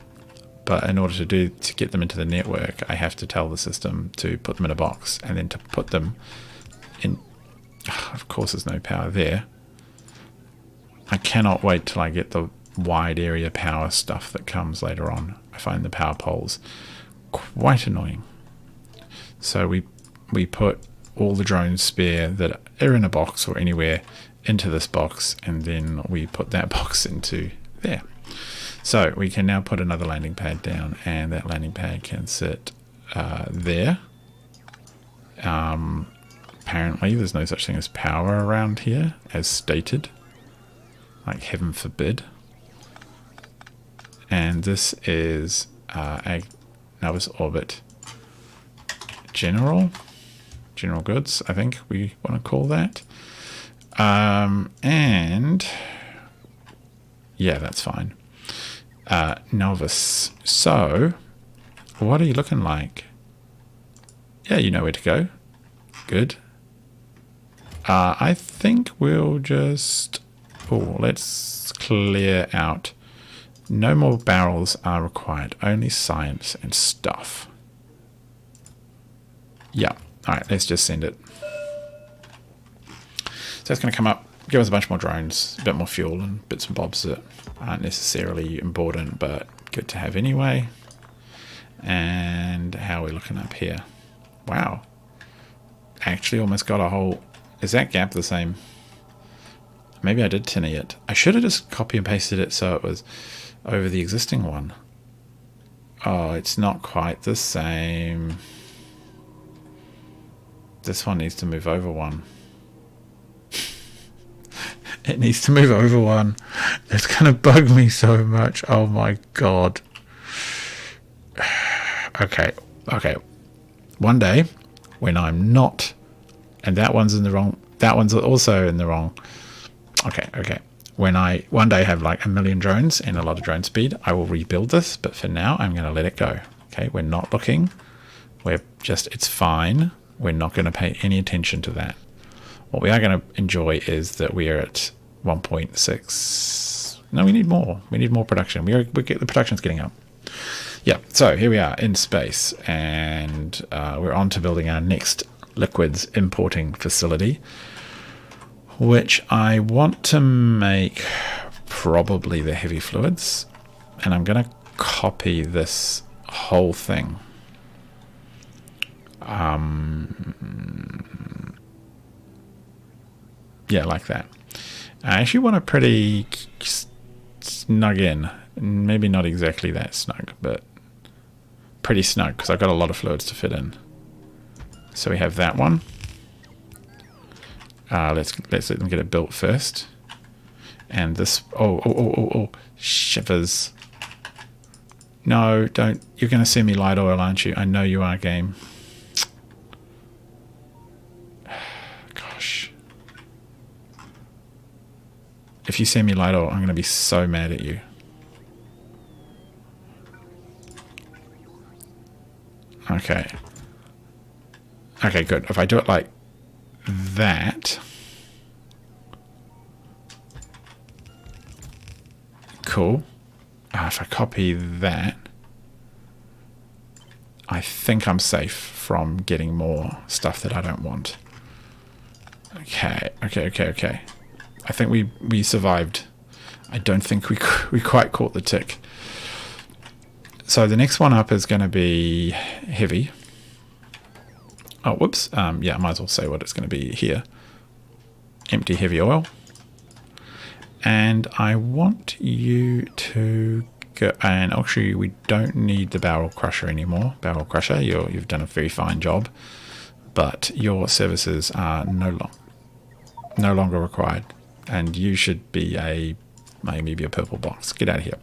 but in order to get them into the network, I have to tell the system to put them in a box and then to put them in. Of course, there's no power there. I cannot wait till I get the wide area power stuff that comes later on. I find the power poles quite annoying. So we put all the drones spare that are in a box or anywhere into this box, and then we put that box into there. So we can now put another landing pad down, and that landing pad can sit there. Apparently there's no such thing as power around here, as stated. Like, heaven forbid. And this is Novus Orbit General Goods, I think we want to call that. And yeah, that's fine. Novice. So, what are you looking like? Yeah, you know where to go. Good. I think we'll just... Oh, let's clear out. No more barrels are required. Only science and stuff. Yeah. Alright, let's just send it. So it's going to come up, give us a bunch more drones, a bit more fuel and bits and bobs that aren't necessarily important, but good to have anyway. And how are we looking up here? Wow. Actually almost got a whole... Is that gap the same? Maybe I did tinny it. I should have just copy and pasted it so it was over the existing one. Oh, it's not quite the same. This one needs to move over one. It needs to move over one. It's going to bug me so much. Oh my god. Okay. One day, when I'm not... And that one's in the wrong... That one's also in the wrong... Okay. When I one day have like 1 million drones and a lot of drone speed, I will rebuild this. But for now, I'm going to let it go. Okay, we're not looking. We're just... It's fine. We're not going to pay any attention to that. What we are going to enjoy is that we are at 1.6. No, we need more. We need more production. The production's getting up. Yeah, so here we are in space, and we're on to building our next liquids importing facility, which I want to make probably the heavy fluids, and I'm going to copy this whole thing. Yeah, like that. I actually want a pretty snug in. Maybe not exactly that snug, but pretty snug because I've got a lot of fluids to fit in. So we have that one. Let's let them get it built first. And this... Oh, shivers. No, don't. You're going to send me light oil, aren't you? I know you are, game. Gosh. If you send me light oil, I'm going to be so mad at you. Okay. Okay, good. If I do it like that... Cool. If I copy that, I think I'm safe from getting more stuff that I don't want. Okay. I think we survived. I don't think we quite caught the tick. So the next one up is going to be heavy. Oh, whoops. Yeah, I might as well say what it's going to be here. Empty heavy oil. And I want you to go... And actually, we don't need the barrel crusher anymore. Barrel crusher, you've done a very fine job. But your services are no longer required. And you should be maybe a purple box. Get out of here.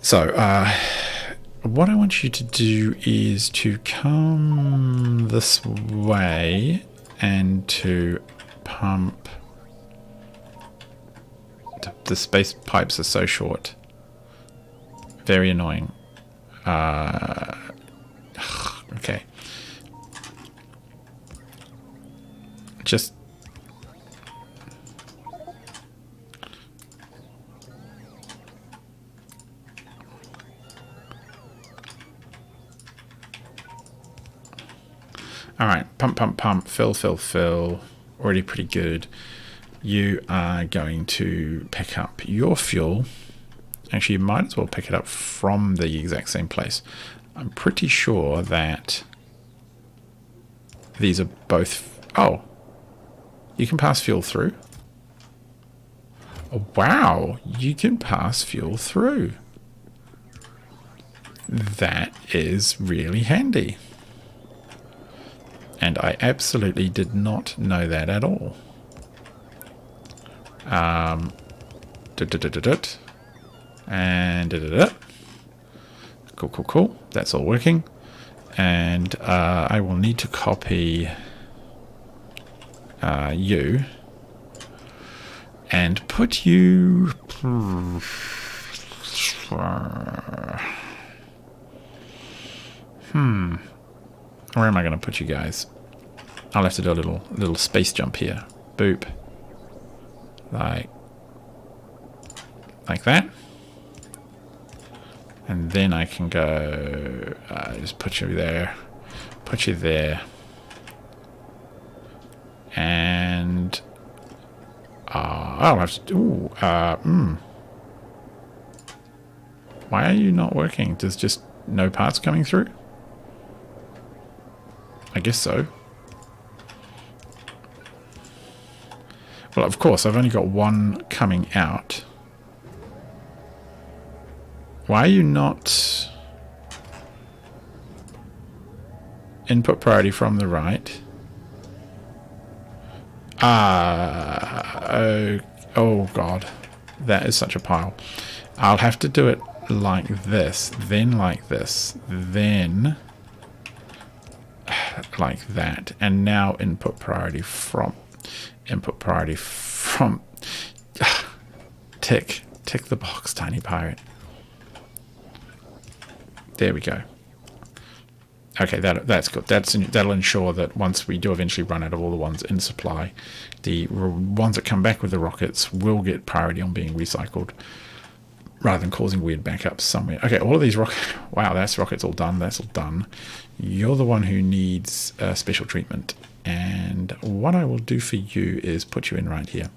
So, what I want you to do is to come this way and to pump... The space pipes are so short. Very annoying. Okay. Just... Alright, pump, fill. Already pretty good. You are going to pick up your fuel. Actually, you might as well pick it up from the exact same place. I'm pretty sure that these are both... Oh, you can pass fuel through. Oh, wow, you can pass fuel through. That is really handy. And I absolutely did not know that at all. And cool. That's all working. And I will need to copy you and put you Where am I going to put you guys? I'll have to do a little space jump here. Boop. Like that. And then I can go... just put you there. Put you there. And... I'll have to... Why are you not working? There's just no parts coming through? I guess so. Well, of course, I've only got one coming out. Why are you not... Input priority from the right? Oh god. That is such a pile. I'll have to do it like this, then like this, then like that, and now input priority from tick the box, tiny pirate. There we go. Okay, that's good. That'll ensure that once we do eventually run out of all the ones in supply, the ones that come back with the rockets will get priority on being recycled, rather than causing weird backups somewhere. Okay, all of these rockets... Wow, that's rockets all done. That's all done. You're the one who needs special treatment. And what I will do for you is put you in right here.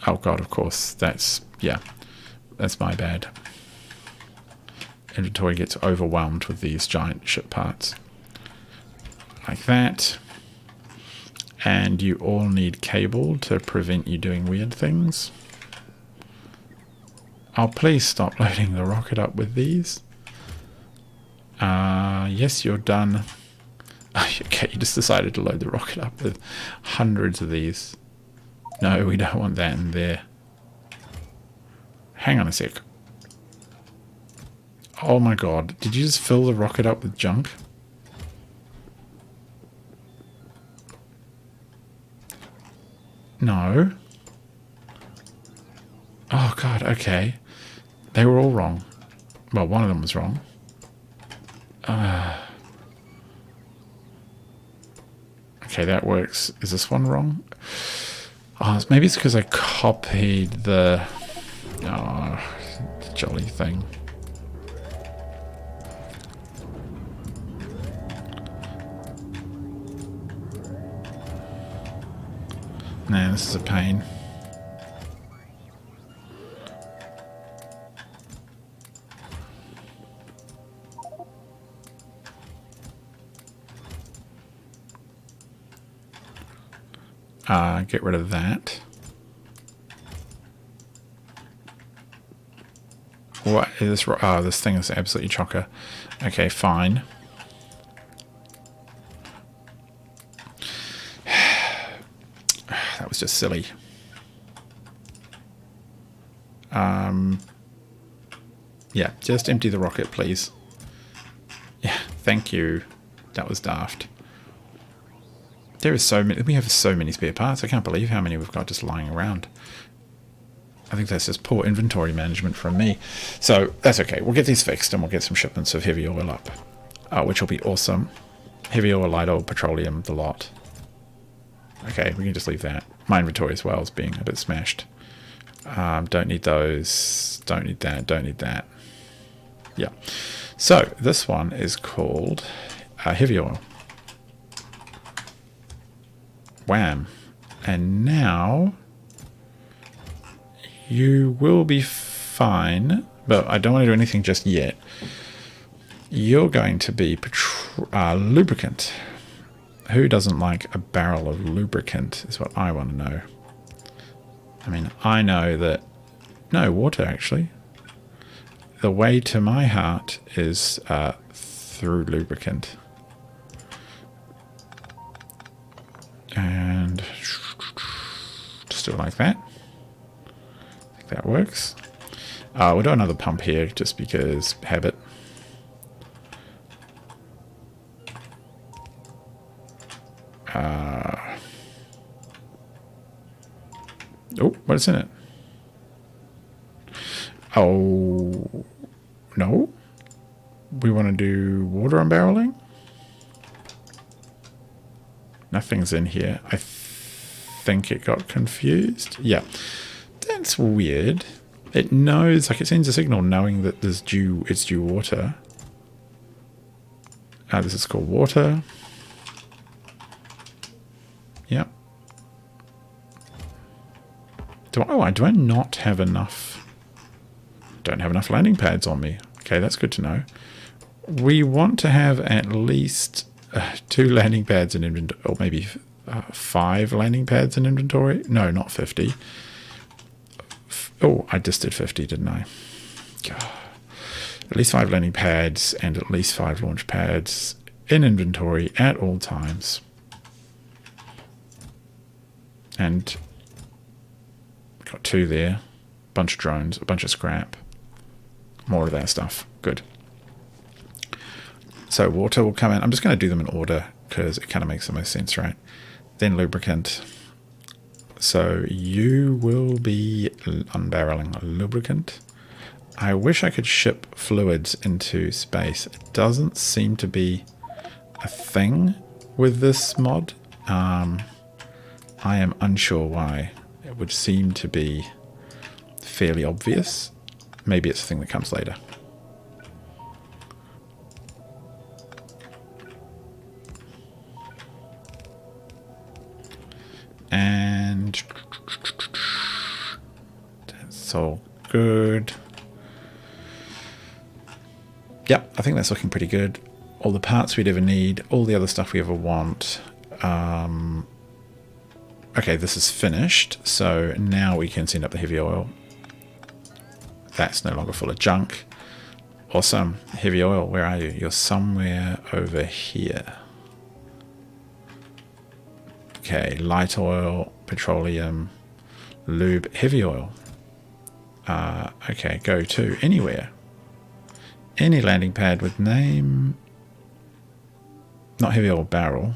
Oh god, of course. That's my bad. Inventory gets overwhelmed with these giant ship parts. Like that. And you all need cable to prevent you doing weird things. Oh, please stop loading the rocket up with these. Yes, you're done. Okay, you just decided to load the rocket up with hundreds of these. No, we don't want that in there. Hang on a sec. Oh my god, did you just fill the rocket up with junk? No. Oh god, okay. They were all wrong. Well, one of them was wrong. Okay, that works. Is this one wrong? Oh, maybe it's because I copied the jolly thing. Man, this is a pain. Get rid of that. What is this? Oh, this thing is absolutely chocker. Okay, fine. That was just silly. Yeah, just empty the rocket, please. Yeah, thank you. That was daft. There is so many. We have so many spare parts. I can't believe how many we've got just lying around. I think that's just poor inventory management from me. So that's okay. We'll get these fixed and we'll get some shipments of heavy oil up, which will be awesome. Heavy oil, light oil, petroleum, the lot. Okay, we can just leave that. My inventory as well is being a bit smashed. Don't need those. Don't need that. Don't need that. Yeah. So this one is called heavy oil. Wham. And now you will be fine, but I don't want to do anything just yet. You're going to be lubricant. Who doesn't like a barrel of lubricant is what I want to know. I mean, I know that... No, water, actually. The way to my heart is through lubricant. And just do it like that. I think that works. We'll do another pump here just because habit. Oh, what is in it? Oh, no. We want to do water unbarreling? Nothing's in here. I think it got confused. Yeah. That's weird. It knows, like it sends a signal knowing that it's due water. This is called water. Yep. Do I not have enough? Don't have enough landing pads on me. Okay, that's good to know. We want to have at least 2 landing pads in inventory, or maybe 5 landing pads in inventory. No, not 50. Oh, I just did 50, didn't I? God. At least 5 landing pads and at least 5 launch pads in inventory at all times. And got 2 there. Bunch of drones, a bunch of scrap. More of that stuff. Good. So water will come in. I'm just going to do them in order because it kind of makes the most sense, right? Then lubricant. So you will be unbarreling lubricant. I wish I could ship fluids into space. It doesn't seem to be a thing with this mod. I am unsure why. It would seem to be fairly obvious. Maybe it's a thing that comes later. And that's all good. Yep, I think that's looking pretty good. All the parts we'd ever need, all the other stuff we ever want. Okay, this is finished, so now we can send up the heavy oil. That's no longer full of junk. Awesome. Heavy oil, where are you? You're somewhere over here. Okay, light oil, petroleum, lube, heavy oil. Okay, go to anywhere. Any landing pad with name. Not heavy oil barrel.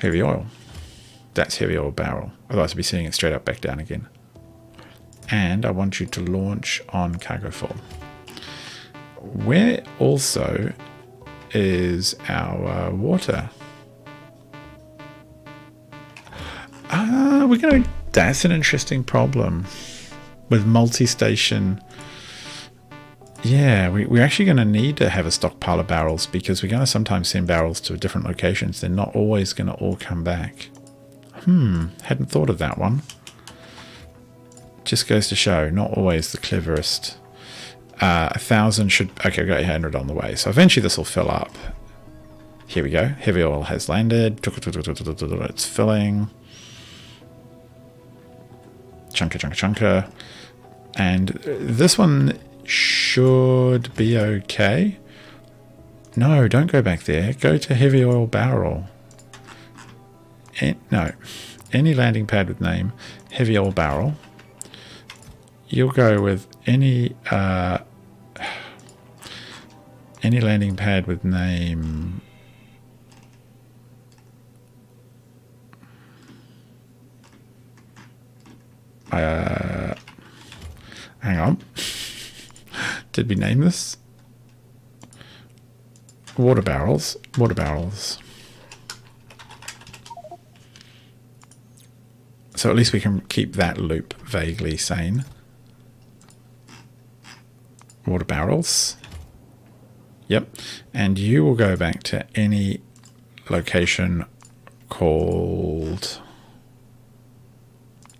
Heavy oil. That's heavy oil barrel. Otherwise I'd be seeing it straight up back down again. And I want you to launch on cargo full. Where also is our water? That's an interesting problem with multi-station. Yeah, we're actually going to need to have a stockpile of barrels because we're going to sometimes send barrels to different locations. They're not always going to all come back. Hadn't thought of that one. Just goes to show, not always the cleverest. 1,000 should... Okay, we've got 800 on the way. So eventually this will fill up. Here we go. Heavy oil has landed. It's filling. Chunker. And this one should be okay. No, don't go back there. Go to heavy oil barrel. No. Any landing pad with name, heavy oil barrel. You'll go with any landing pad with name. Hang on. Did we name this? Water barrels. So at least we can keep that loop vaguely sane. Water barrels. Yep. And you will go back to any location called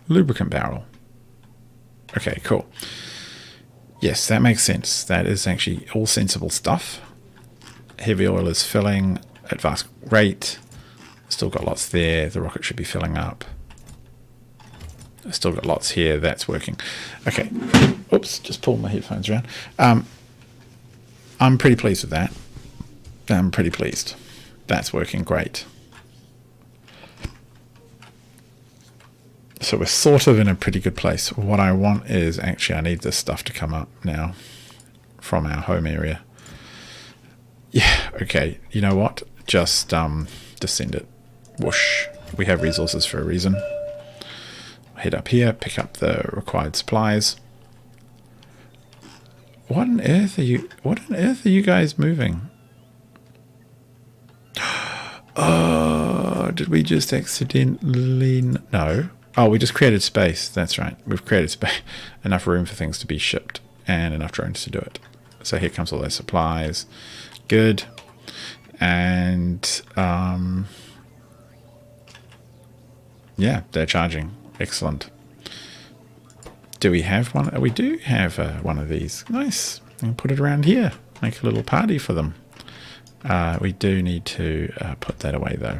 lubricant barrel. Okay, cool. Yes, that makes sense. That is actually all sensible stuff. Heavy oil is filling at fast rate. Still got lots there. The rocket should be filling up. Still got lots here. That's working. Okay. Oops, just pulled my headphones around. I'm pretty pleased with that. I'm pretty pleased. That's working great. So we're sort of in a pretty good place. What I want is actually I need this stuff to come up now from our home area. Yeah, okay. You know what? Just send it. Whoosh. We have resources for a reason. head up here, pick up the required supplies. What on earth are you guys moving? Oh, did we just accidentally... No. Oh, we just created space. That's right. We've created space. Enough room for things to be shipped and enough drones to do it. So here comes all those supplies. Good. And yeah, they're charging. Excellent. Do we have one? We do have one of these. Nice. And put it around here. Make a little party for them. We do need to put that away though.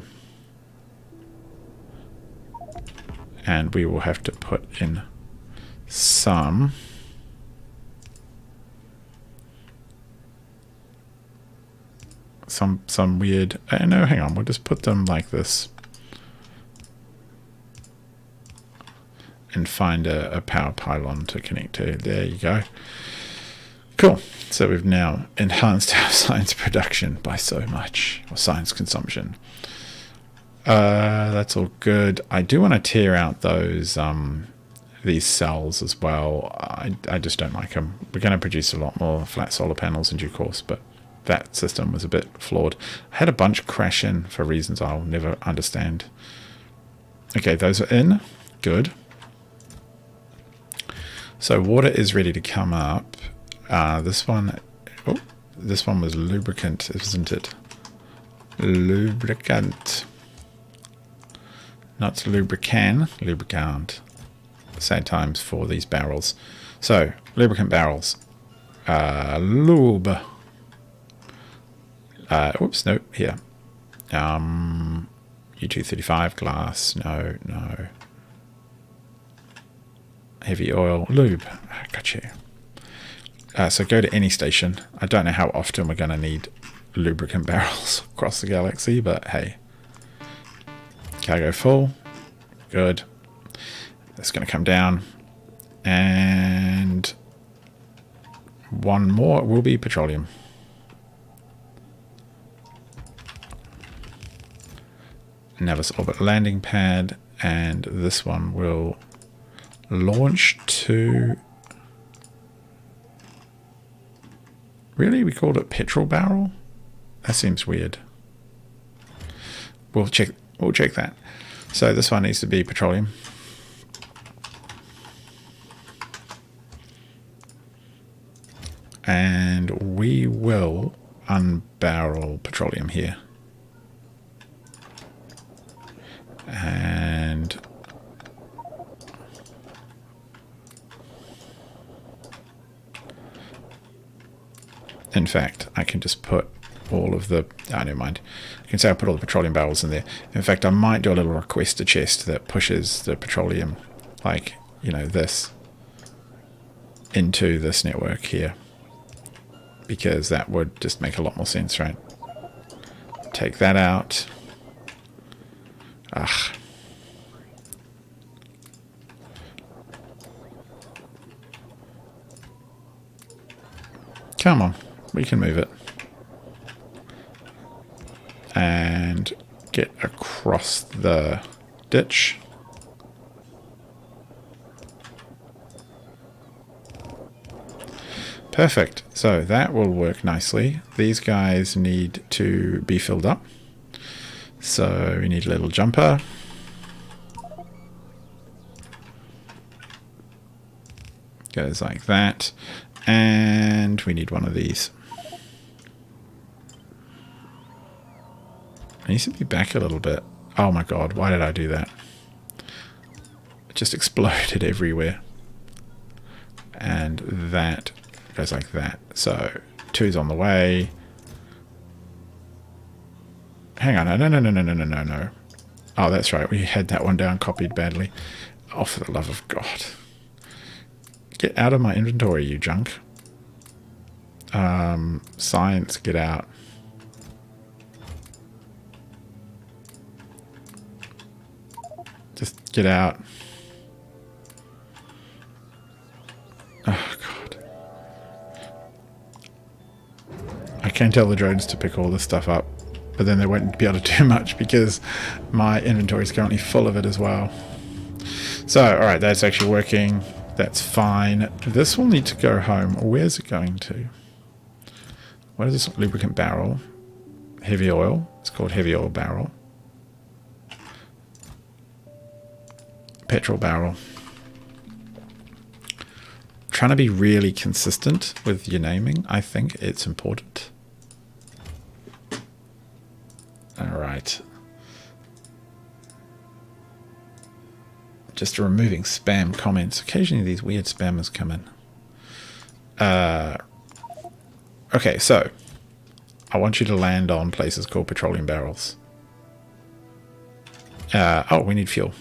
And we will have to put in some weird... no, hang on. We'll just put them like this. And find a power pylon to connect to. There you go. Cool. So we've now enhanced our science production by so much, or science consumption. That's all good. I do want to tear out those these cells as well. I just don't like them. We're going to produce a lot more flat solar panels in due course, but that system was a bit flawed. I had a bunch crash in for reasons I'll never understand. Okay, those are in. Good. So water is ready to come up. This one was lubricant, isn't it? Lubricant. Not lubricant, lubricant. Sad times for these barrels. So, lubricant barrels. Lube. Oops, no, here. U235 glass. No. Heavy oil. Lube. Got you. So go to any station. I don't know how often we're going to need lubricant barrels across the galaxy, but hey. Cargo full. Good. That's going to come down. And one more will be petroleum. Now this orbit landing pad, and this one will launch to... Really? We called it petrol barrel? That seems weird. We'll check that. So this one needs to be petroleum. And we will unbarrel petroleum here. And in fact, I can just put all of the... never mind. I can say I put all the petroleum barrels in there. In fact, I might do a little requester chest that pushes the petroleum, like, you know, this, into this network here. Because that would just make a lot more sense, right? Take that out. Ugh. Come on. We can move it. And get across the ditch. Perfect. So that will work nicely. These guys need to be filled up. So we need a little jumper. Goes like that. And we need one of these. It needs to be back a little bit. Oh my god, why did I do that? It just exploded everywhere. And that goes like that. So, 2's on the way. Hang on, no. Oh, that's right, we had that one down copied badly. Oh, for the love of God. Get out of my inventory, you junk. Science, get out. Just get out. Oh, God. I can tell the drones to pick all this stuff up, but then they won't be able to do much because my inventory is currently full of it as well. So, alright, that's actually working. That's fine. This will need to go home. Where's it going to? What is this? Lubricant barrel. Heavy oil. It's called heavy oil barrel. Petrol barrel. Trying to be really consistent with your naming. I think it's important. Alright. Just removing spam comments. Occasionally these weird spammers come in. Okay, so I want you to land on places called petroleum barrels. Oh, we need fuel.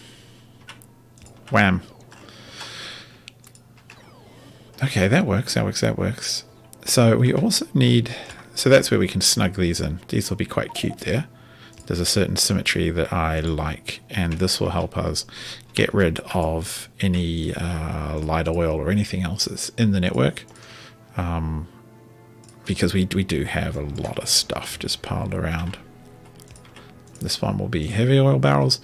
Wham. Okay, that works, that works, that works. So we also need... So that's where we can snug these in. These will be quite cute there. There's a certain symmetry that I like, and this will help us get rid of any light oil or anything else that's in the network. Because we do have a lot of stuff just piled around. This one will be heavy oil barrels,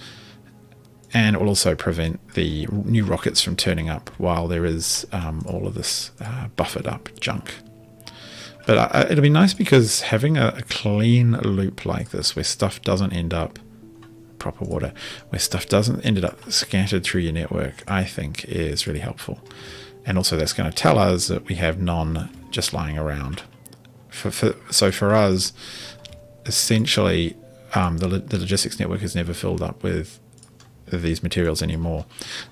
and it will also prevent the new rockets from turning up while there is all of this buffered up junk. But it'll be nice because having a clean loop like this, where stuff doesn't end up, proper water, where stuff doesn't end up scattered through your network, I think is really helpful. And also that's going to tell us that we have none just lying around. So for us, essentially, the logistics network is never filled up with these materials anymore.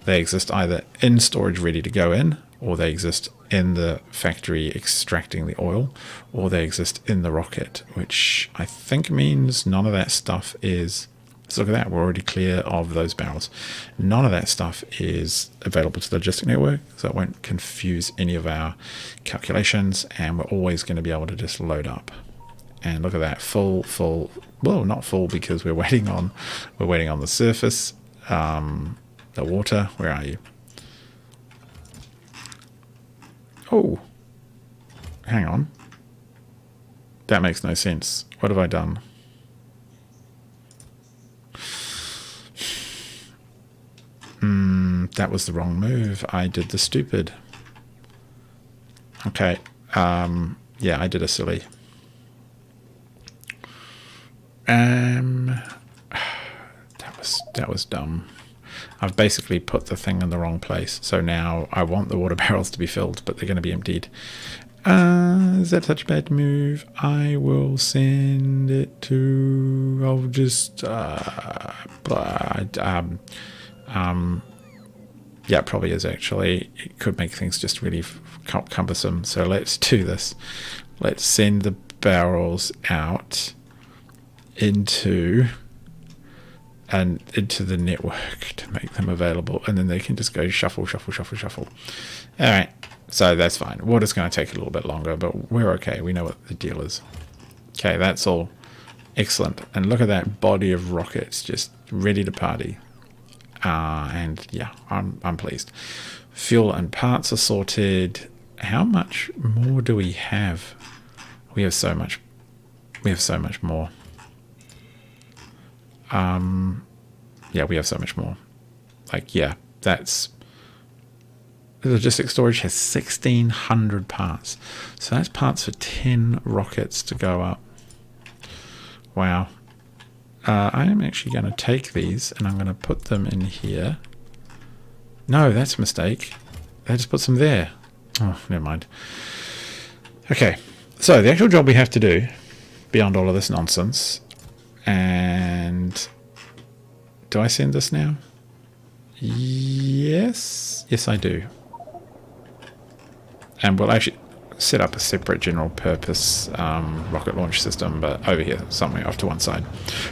They exist either in storage ready to go in, or they exist in the factory extracting the oil, or they exist in the rocket, which I think means none of that stuff is... So look at that, we're already clear of those barrels. None of that stuff is available to the logistic network, so it won't confuse any of our calculations, and we're always going to be able to just load up. And look at that, full, well, not full because we're waiting on the surface, the water. Where are you? Oh, hang on. That makes no sense. What have I done? That was the wrong move. I did the stupid. Okay. Yeah, I did a silly. That was dumb. I've basically put the thing in the wrong place. So now I want the water barrels to be filled, but they're going to be emptied. Is that such a bad move? I will send it to... I'll just... yeah, it probably is actually. It could make things just really cumbersome. So let's do this. Let's send the barrels out into the network to make them available, and then they can just go shuffle, shuffle, shuffle, shuffle. All right, so that's fine. Water's going to take a little bit longer, but we're okay. We know what the deal is. Okay, that's all excellent. And look at that body of rockets just ready to party. And yeah, I'm pleased. Fuel and parts are sorted. How much more do we have? We have so much. We have so much more. Yeah, we have so much more. Like, yeah, that's... The logistics storage has 1,600 parts. So that's parts for 10 rockets to go up. Wow. I am actually going to take these and I'm going to put them in here. No, that's a mistake. I just put some there. Oh, never mind. Okay, so the actual job we have to do, beyond all of this nonsense, and... Do I send this now? Yes. Yes, I do. And we'll actually set up a separate general purpose rocket launch system, but over here, somewhere off to one side.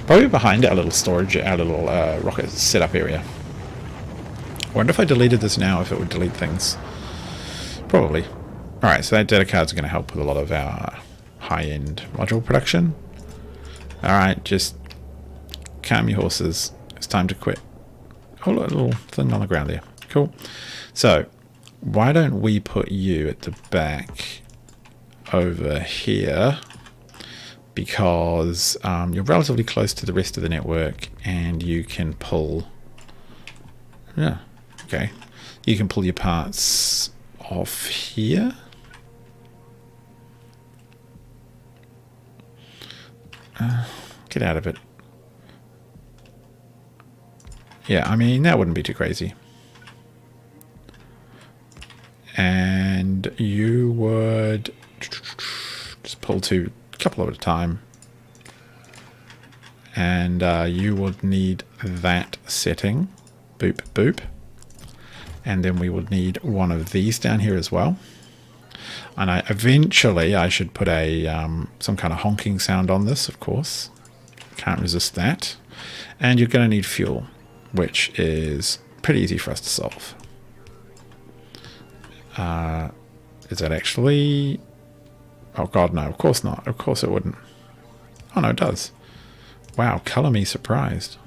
Probably behind our little storage, our little rocket setup area. I wonder if I deleted this now, if it would delete things. Probably. Alright, so that data card's going to help with a lot of our high-end module production. Alright, just calm your horses. It's time to quit. Oh, look, a little thing on the ground there. Cool. So, why don't we put you at the back over here, because you're relatively close to the rest of the network and you can pull, yeah, you Okay. You can pull your parts off here. Get out of it. Yeah, I mean, that wouldn't be too crazy. And you would just pull a couple at a time. And you would need that setting. Boop, boop. And then we would need one of these down here as well. And eventually I should put a some kind of honking sound on this, of course. Can't resist that. And you're going to need fuel, which is pretty easy for us to solve. Is that actually... Oh god, no, of course not. Of course it wouldn't. Oh no, it does. Wow, colour me surprised.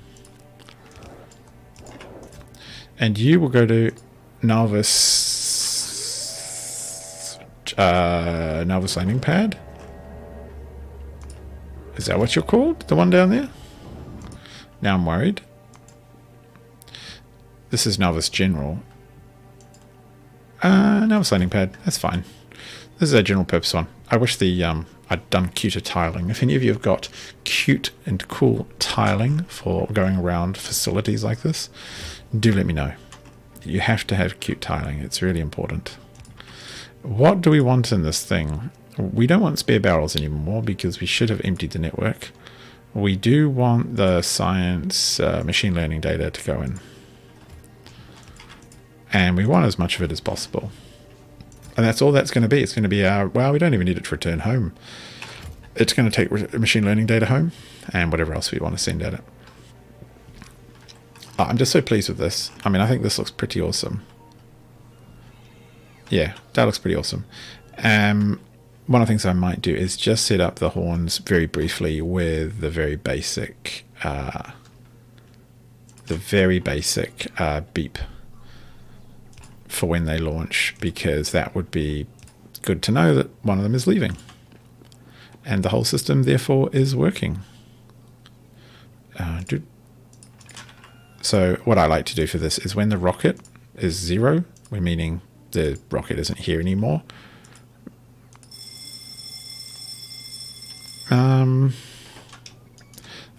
And you will go to Nalvis landing pad? Is that what you're called? The one down there? Now I'm worried. This is Nalvis General. Nalvis landing pad. That's fine. This is a general purpose one. I wish I'd done cuter tiling. If any of you have got cute and cool tiling for going around facilities like this, do let me know. You have to have cute tiling. It's really important. What do we want in this thing? We don't want spare barrels anymore because we should have emptied the network. We do want the science machine learning data to go in. And we want as much of it as possible. And that's all that's going to be. It's going to be our... Well, we don't even need it to return home. It's going to take machine learning data home and whatever else we want to send at it. Oh, I'm just so pleased with this. I mean, I think this looks pretty awesome. Yeah, that looks pretty awesome. One of the things I might do is just set up the horns very briefly with the very basic beep for when they launch, because that would be good to know that one of them is leaving and the whole system therefore is working. So what I like to do for this is when the rocket is 0, meaning the rocket isn't here anymore,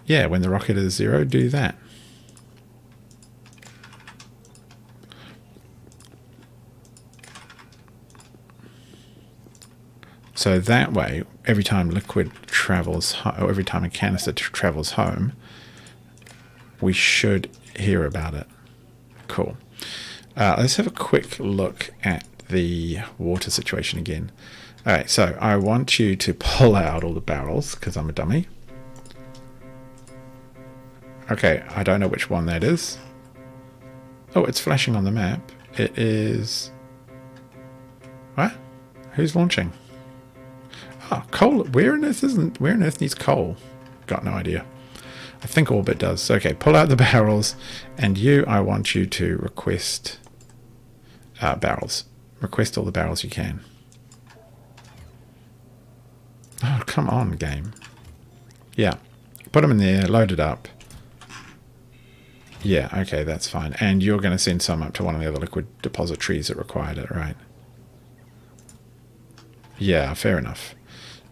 yeah, when the rocket is 0, do that. So that way, every time liquid travels, or every time a canister travels home, we should hear about it. Cool. Let's have a quick look at the water situation again. All right, so I want you to pull out all the barrels because I'm a dummy. Okay, I don't know which one that is. Oh, it's flashing on the map. It is... What? Who's launching? Oh, coal. Where on earth needs coal? Got no idea. I think Orbit does. Okay, pull out the barrels, and I want you to request barrels. Request all the barrels you can. Oh, come on, game. Yeah, put them in there, load it up. Yeah, okay, that's fine. And you're going to send some up to one of the other liquid depositories that required it, right? Yeah, fair enough.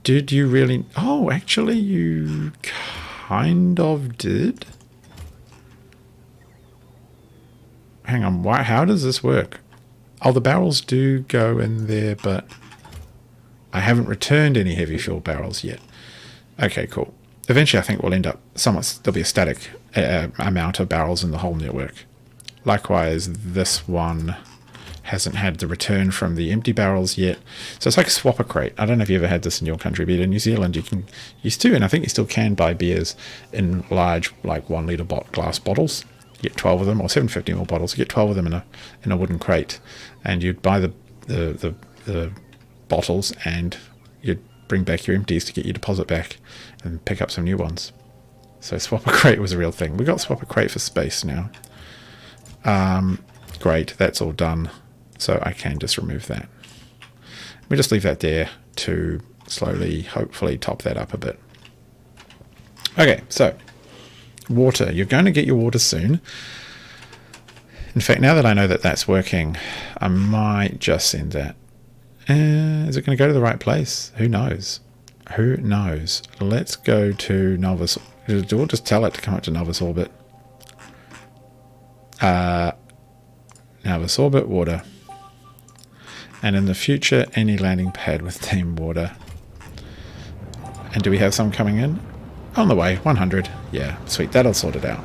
Did you really... Oh, actually, you kind of did. Hang on, how does this work? Oh, the barrels do go in there, but I haven't returned any heavy fuel barrels yet. Okay, cool. Eventually, I think we'll end up there'll be a static amount of barrels in the whole network. Likewise, this one hasn't had the return from the empty barrels yet. So it's like swap a crate. I don't know if you ever had this in your country, but in New Zealand you used to, and I think you still can buy beers in large, like 1 litre glass bottles. You get 12 of them, or 750ml bottles. You get 12 of them in a wooden crate, and you'd buy the bottles, and you'd bring back your empties to get your deposit back, and pick up some new ones. So swap a crate was a real thing. We got swap a crate for space now. Great, that's all done. So I can just remove that. We just leave that there to slowly, hopefully, top that up a bit. Okay, so water. You're going to get your water soon. In fact, now that I know that that's working, I might just send that. Is it going to go to the right place? Who knows? Who knows? Let's go to Novus. We'll just tell it to come up to Novus orbit. Novus orbit, water. And in the future, any landing pad with team water. And do we have some coming in? On the way, 100. Yeah, sweet. That'll sort it out.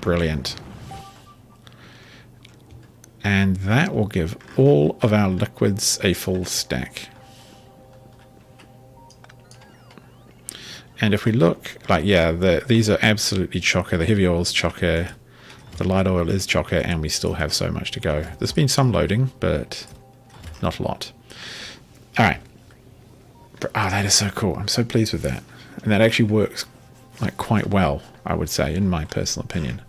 Brilliant. And that will give all of our liquids a full stack. And if we look, like, yeah, these are absolutely chocker. The heavy oil is chocker. The light oil is chocker, and we still have so much to go. There's been some loading, but not a lot. All right. Oh, that is so cool. I'm so pleased with that. And that actually works like quite well, I would say, in my personal opinion.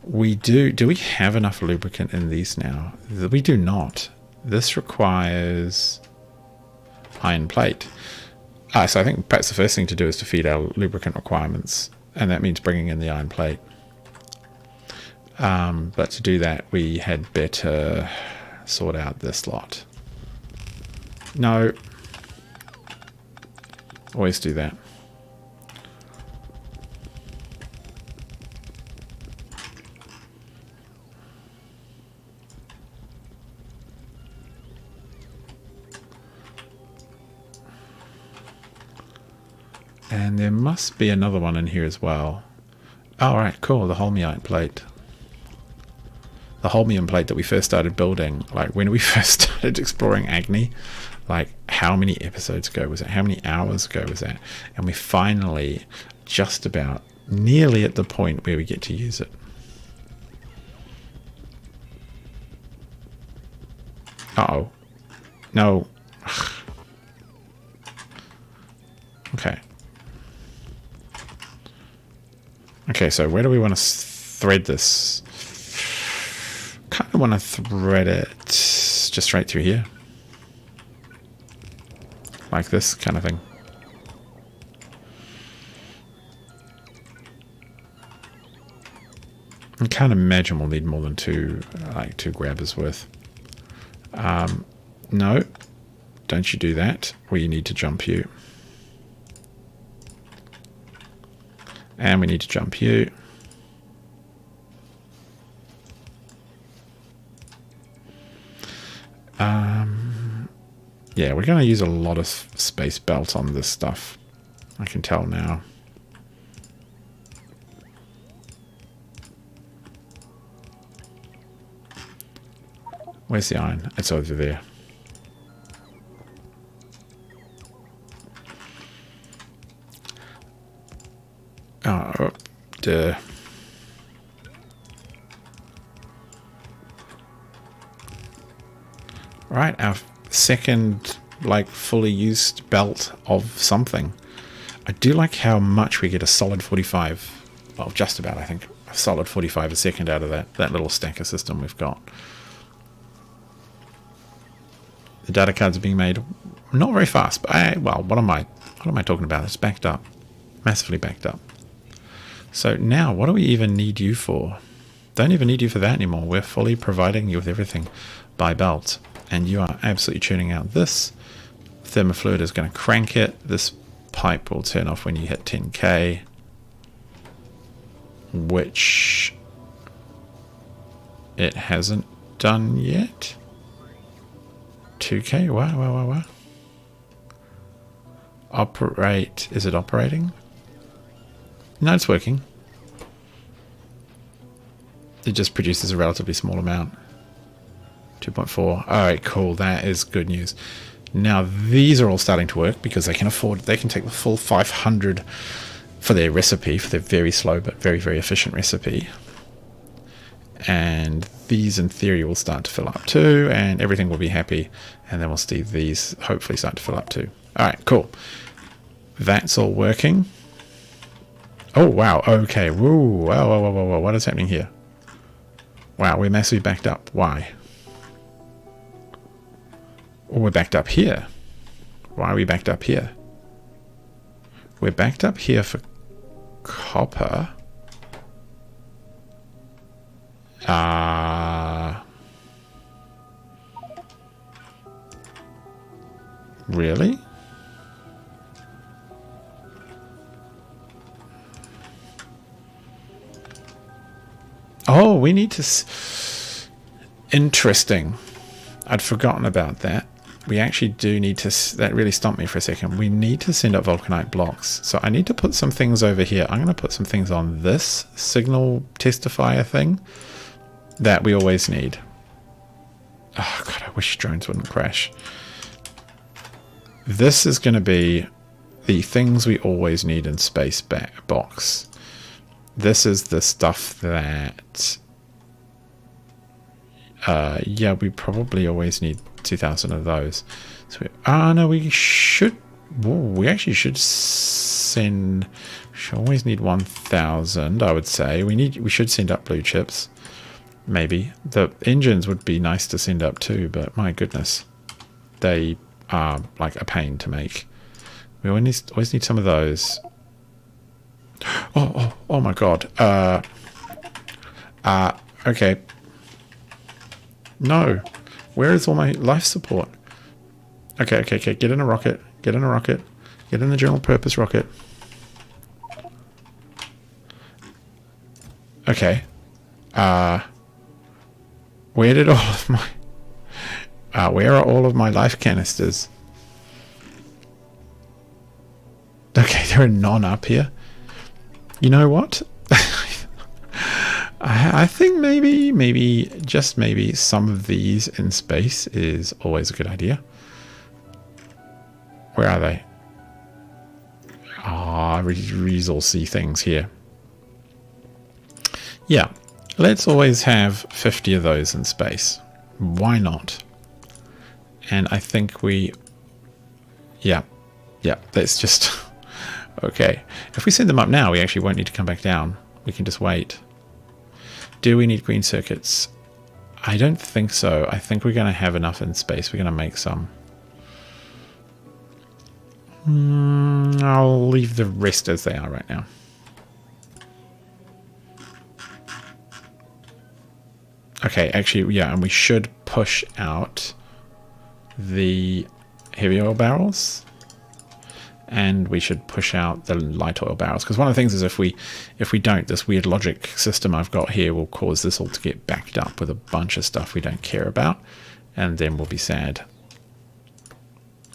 We do we have enough lubricant in these now? We do not. This requires iron plate. So I think perhaps the first thing to do is to feed our lubricant requirements, and that means bringing in the iron plate. But to do that, we had better sort out this lot. No. Always do that. And there must be another one in here as well. Oh, alright, cool, the holmium plate. The holmium plate that we first started building, like when we first started exploring Agni, like how many episodes ago was it? How many hours ago was that? And we're finally just about nearly at the point where we get to use it. Uh-oh. No. Okay. Okay, so where do we want to thread this? Kind of want to thread it just straight through here. Like this kind of thing. I can't imagine we'll need more than two grabbers worth. No, don't you do that. We need to jump you. And we need to jump you. Yeah, we're going to use a lot of space belt on this stuff. I can tell now. Where's the iron? It's over there. Oh, duh. Right, our second, like, fully used belt of something. I do like how much we get a solid 45, well, just about, I think, a solid 45 a second out of that little stacker system we've got. The data cards are being made not very fast, but well, what am I talking about? It's backed up, massively backed up. So now, what do we even need you for? Don't even need you for that anymore. We're fully providing you with everything by belt. And you are absolutely tuning out this. Thermofluid is going to crank it. This pipe will turn off when you hit 10k. Which it hasn't done yet. 2k? Wow. Operate. Is it operating? No, it's working. It just produces a relatively small amount. 2.4. Alright, cool. That is good news. Now, these are all starting to work because they can take the full 500 for their recipe, for their very slow but very, very efficient recipe. And these, in theory, will start to fill up too, and everything will be happy. And then we'll see these hopefully start to fill up too. Alright, cool. That's all working. Oh, wow. Okay. Woo. Whoa. What is happening here? Wow, we're massively backed up. Why? Oh, we're backed up here. Why are we backed up here? We're backed up here for copper. Really? Oh, we need to... Interesting. I'd forgotten about that. We actually do need to... That really stumped me for a second. We need to send up vulcanite blocks. So I need to put some things over here. I'm going to put some things on this signal testifier thing that we always need. Oh, God, I wish drones wouldn't crash. This is going to be the things we always need in space box. This is the stuff that... yeah, we probably always need 2,000 of those. So no, we should... we actually should send... We should always need 1,000, I would say. We should send up blue chips. Maybe. The engines would be nice to send up too, but my goodness. They are like a pain to make. We always need some of those. Oh my god. Okay. No. Where is all my life support? Okay. Get in a rocket. Get in a rocket. Get in the general purpose rocket. Okay. Where did all of my... where are all of my life canisters? Okay, there are none up here. You know what? I think maybe, just maybe, some of these in space is always a good idea. Where are they? Resourcey things here. Yeah, let's always have 50 of those in space. Why not? And I think we... Yeah, let's just... Okay. If we send them up now, we actually won't need to come back down. We can just wait. Do we need green circuits? I don't think so. I think we're going to have enough in space. We're going to make some. I'll leave the rest as they are right now. Okay, actually, yeah, and we should push out the heavy oil barrels. And we should push out the light oil barrels, because one of the things is if we don't, this weird logic system I've got here will cause this all to get backed up with a bunch of stuff we don't care about, and then we'll be sad.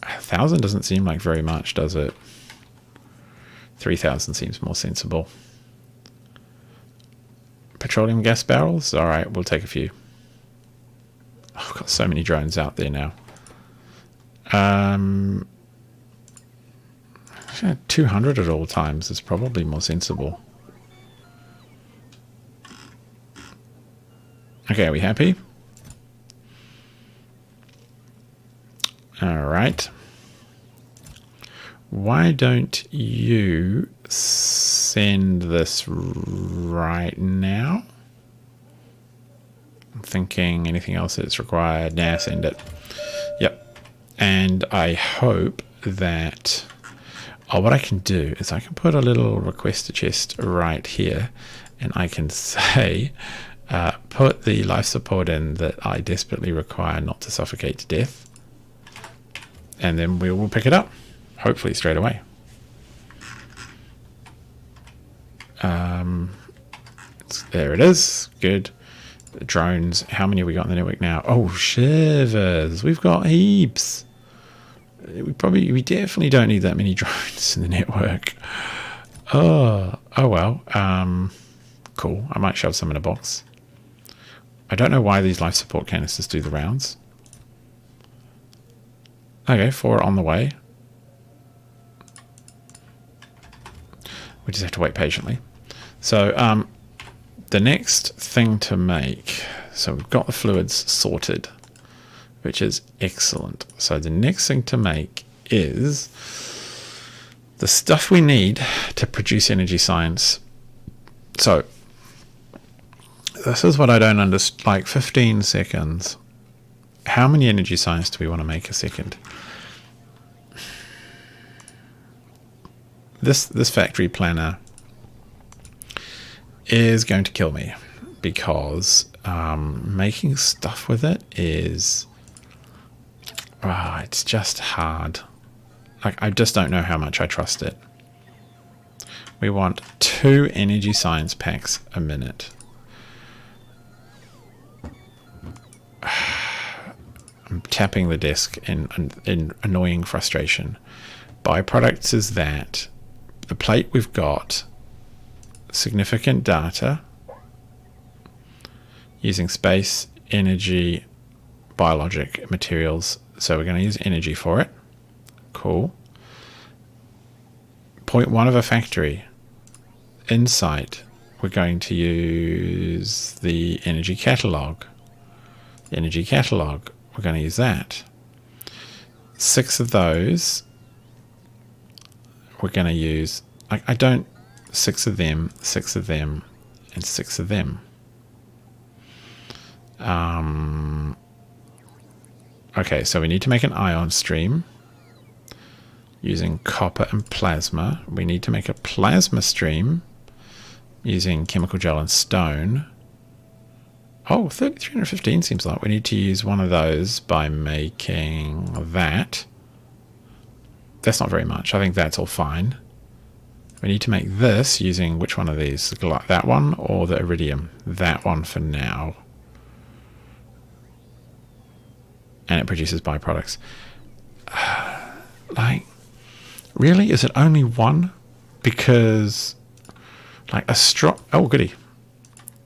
1,000 doesn't seem like very much, does it? 3,000 seems more sensible. Petroleum gas barrels? All right, we'll take a few. Oh, I've got so many drones out there now. 200 at all times is probably more sensible. Okay, are we happy? All right. Why don't you send this right now? I'm thinking anything else that's required. Nah, send it. Yep. And I hope that... Oh, what I can do is I can put a little requester chest right here, and I can say, put the life support in that I desperately require not to suffocate to death. And then we will pick it up, hopefully straight away. There it is. Good. The drones. How many have we got in the network now? Oh, shivers. We've got heaps. We definitely don't need that many drones in the network. Oh well. Cool. I might shove some in a box. I don't know why these life support canisters do the rounds. Okay, 4 on the way. We just have to wait patiently. So the next thing to make, so we've got the fluids sorted, which is excellent. So the next thing to make is the stuff we need to produce energy science. So this is what I don't understand. Like 15 seconds. How many energy science do we want to make a second? This factory planner is going to kill me because making stuff with it is... it's just hard. Like, I just don't know how much I trust it. We want 2 energy science packs a minute. I'm tapping the desk in annoying frustration. Byproducts is that the plate we've got significant data using space, energy, biologic materials. So we're going to use energy for it. Cool. Point 1 of a factory. Insight. We're going to use the energy catalog. Energy catalog. We're going to use that. 6 of those. We're going to use... I don't... 6 of them, 6 of them, and 6 of them. Okay, so we need to make an ion stream using copper and plasma. We need to make a plasma stream using chemical gel and stone. Oh, 315 seems like we need to use one of those by making that. That's not very much. I think that's all fine. We need to make this using which one of these? That one or the iridium? That one for now. And it produces byproducts. Like, really? Is it only one? Because, like, a straw... Oh, goody.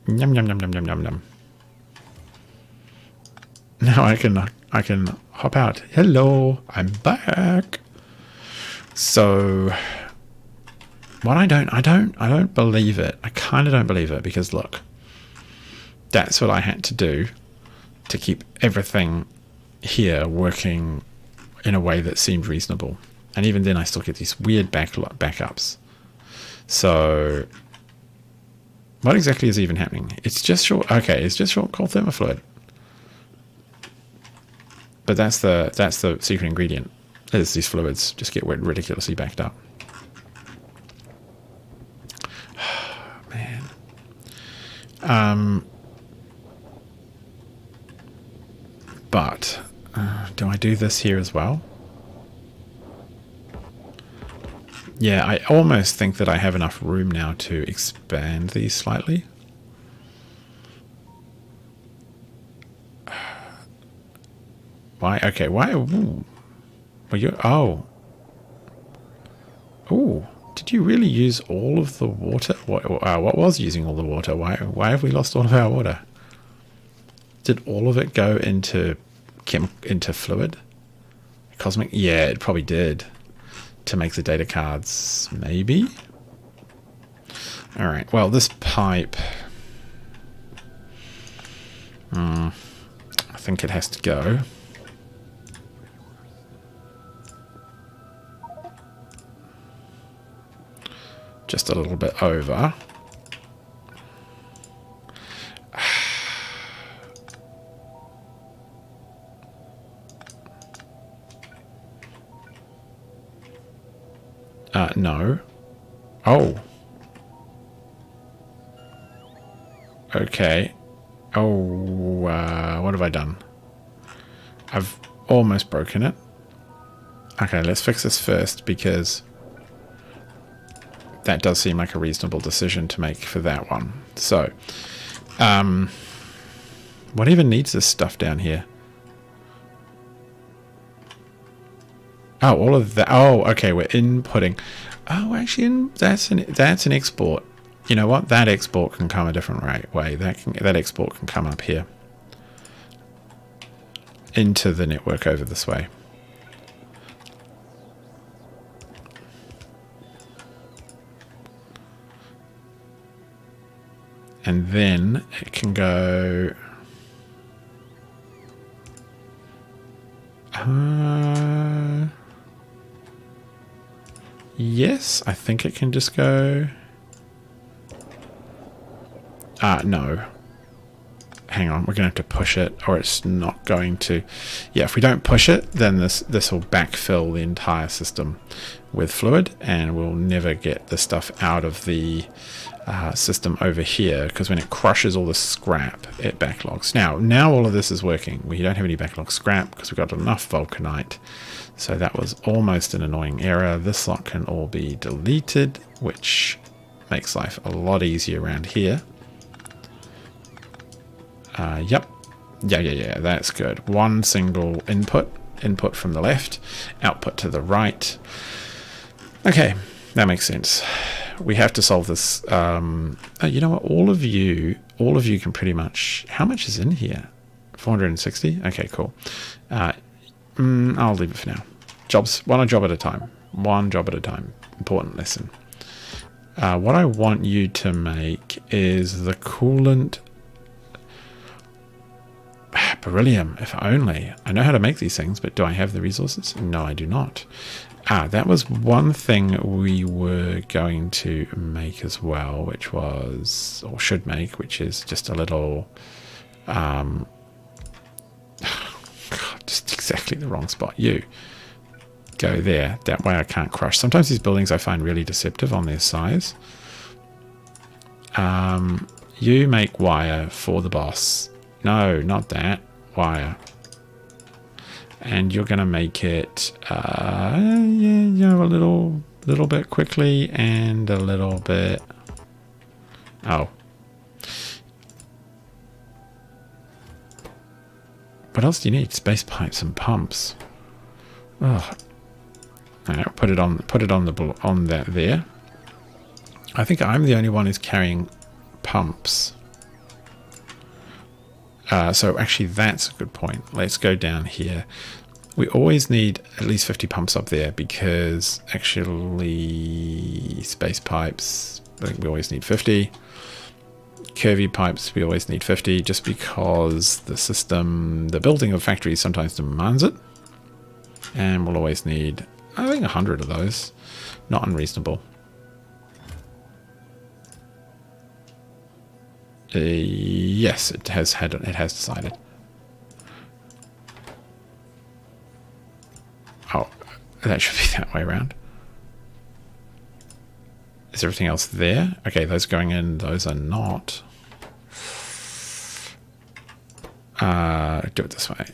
Yum, yum, yum, yum, yum, yum, yum. Now I can hop out. Hello, I'm back. So, what I don't believe it. I kind of don't believe it because, look, that's what I had to do to keep everything here working in a way that seemed reasonable. And even then I still get these weird backups. So what exactly is even happening? It's just short. Okay, it's just short cold thermofluid. But that's the secret ingredient. Is these fluids just get ridiculously backed up. Man. But do I do this here as well? Yeah, I almost think that I have enough room now to expand these slightly. Why? Okay, why? Ooh. Well, you... Oh. Ooh. Did you really use all of the water? What was using all the water? Why have we lost all of our water? Did all of it go into fluid? Cosmic? Yeah, it probably did. To make the data cards, maybe? Alright, well, this pipe... I think it has to go. Just a little bit over. No. Oh. Okay. Oh, what have I done? I've almost broken it. Okay, let's fix this first because that does seem like a reasonable decision to make for that one. So, what even needs this stuff down here? Oh, all of that. Oh, okay, we're inputting. Oh, actually, that's an export. You know what? That export can come a different way. That export can come up here into the network over this way. And then it can go... yes, I think it can just go... no. hang on, we're going to have to push it, or it's not going to. Yeah, if we don't push it, then this will backfill the entire system with fluid, and we'll never get the stuff out of the system over here, because when it crushes all the scrap, it backlogs. Now all of this is working. We don't have any backlog scrap because we've got enough vulcanite. So that was almost an annoying error. This lot can all be deleted, which makes life a lot easier around here. Yep. Yeah, that's good. One single input from the left, output to the right. Okay, that makes sense. We have to solve this. You know what? All of you can pretty much. How much is in here? 460. Okay, cool. I'll leave it for now. One job at a time. One job at a time. Important lesson. What I want you to make is the coolant. Beryllium, if only. I know how to make these things, but do I have the resources? No, I do not. That was one thing we were going to make as well, which was, or should make, which is just a little, just exactly the wrong spot. You go there. That way I can't crush. Sometimes these buildings I find really deceptive on their size. You make wire for the boss. No, not that. Wire. And you're going to make it, a little bit quickly and a little bit. Oh. What else do you need? Space pipes and pumps. Oh. Alright, put it on that there. I think I'm the only one who's carrying pumps. So actually that's a good point. Let's go down here. We always need at least 50 pumps up there, because actually space pipes, I think we always need 50. Curvy pipes, we always need 50, just because the building of factories sometimes demands it. And we'll always need, I think, 100 of those. Not unreasonable. Yes, it has decided. Oh, that should be that way around. Is everything else there? Okay, those going in, those are not. Do it this way.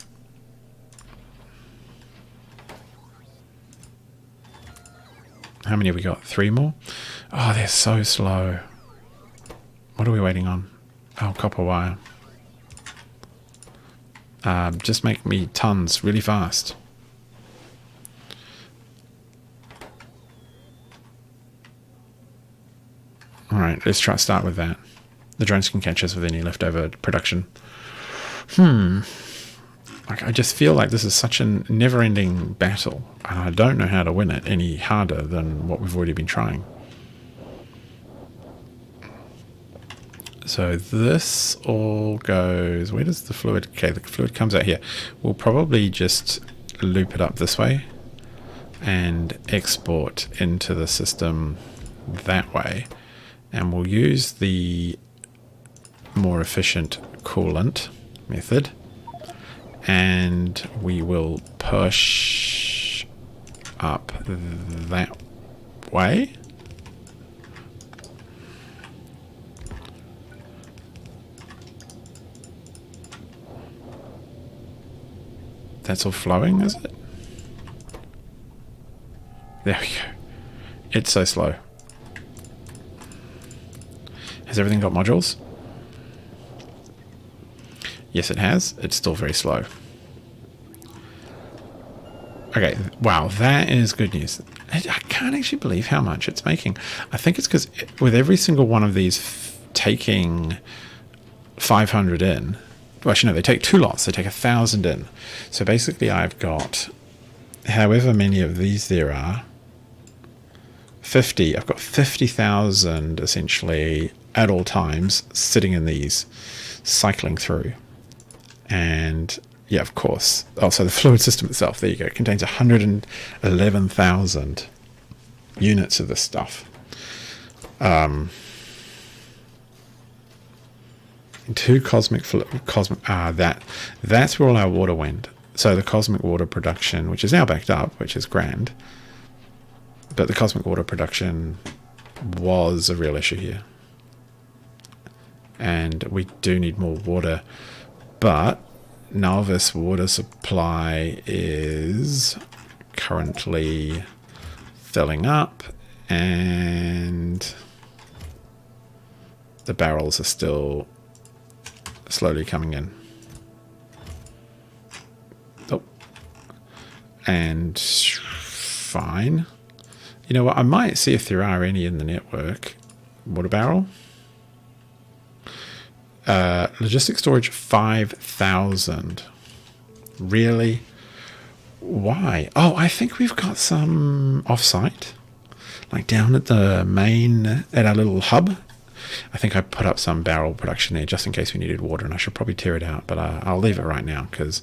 How many have we got? 3 more? Oh, they're so slow. What are we waiting on? Oh, copper wire. Just make me tons really fast. Alright, let's start with that. The drones can catch us with any leftover production. I just feel like this is such a never-ending battle, and I don't know how to win it any harder than what we've already been trying. So this all goes... Where does the fluid... Okay, the fluid comes out here. We'll probably just loop it up this way and export into the system that way. And we'll use the more efficient coolant method. And we will push up that way. That's all flowing, is it? There we go. It's so slow. Has everything got modules? Yes, it has. It's still very slow. Okay, wow, that is good news. I can't actually believe how much it's making. I think it's because with every single one of these taking 500 in, well, actually, no, they take 2 lots. They take 1,000 in. So basically, I've got however many of these there are. 50. I've got 50,000 essentially at all times sitting in these, cycling through. And yeah, of course. Oh, so the fluid system itself, there you go, contains 111,000 units of this stuff. Two cosmic that's where all our water went. So the cosmic water production, which is now backed up, which is grand, but the cosmic water production was a real issue here, and we do need more water. But Nalvis water supply is currently filling up, and the barrels are still slowly coming in. Oh, and fine. You know what? I might see if there are any in the network. Water barrel. Logistic storage 5,000. Really? Why? Oh, I think we've got some offsite, like down at the main, at our little hub. I think I put up some barrel production there just in case we needed water, and I should probably tear it out, but I'll leave it right now because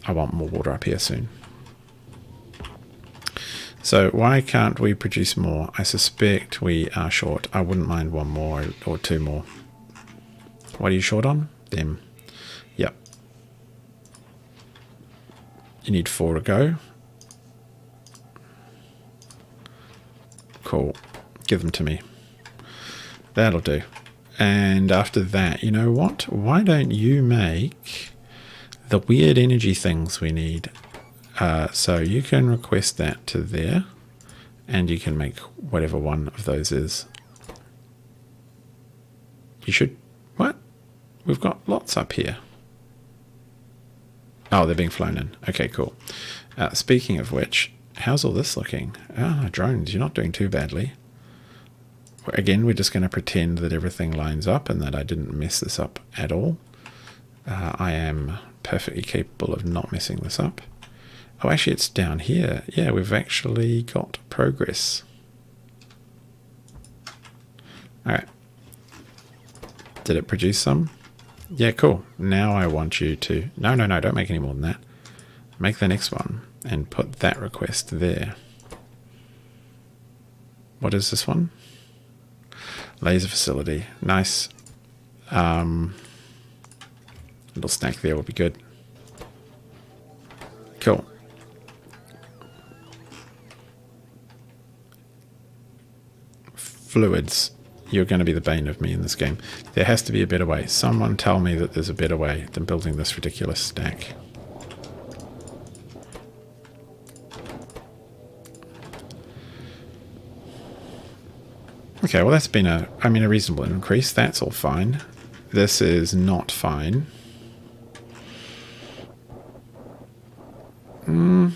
I want more water up here soon. So why can't we produce more? I suspect we are short. I wouldn't mind one more or two more. What are you short on? Them. Yep. You need 4 to go. Cool. Give them to me. That'll do. And after that, you know what? Why don't you make the weird energy things we need? So you can request that to there, and you can make whatever one of those is. You should... What? We've got lots up here. Oh, they're being flown in. Okay, cool. Speaking of which, how's all this looking? Ah, drones, you're not doing too badly. Again, we're just going to pretend that everything lines up and that I didn't mess this up at all. I am perfectly capable of not messing this up. Oh, actually, it's down here. Yeah, we've actually got progress. All right. Did it produce some? Yeah, cool. Now I want you to... No, don't make any more than that. Make the next one and put that request there. What is this one? Laser facility. Nice. Little snack there will be good. Cool. Fluids. You're going to be the bane of me in this game. There has to be a better way. Someone tell me that there's a better way than building this ridiculous stack. Okay, well that's been a reasonable increase. That's all fine. This is not fine. The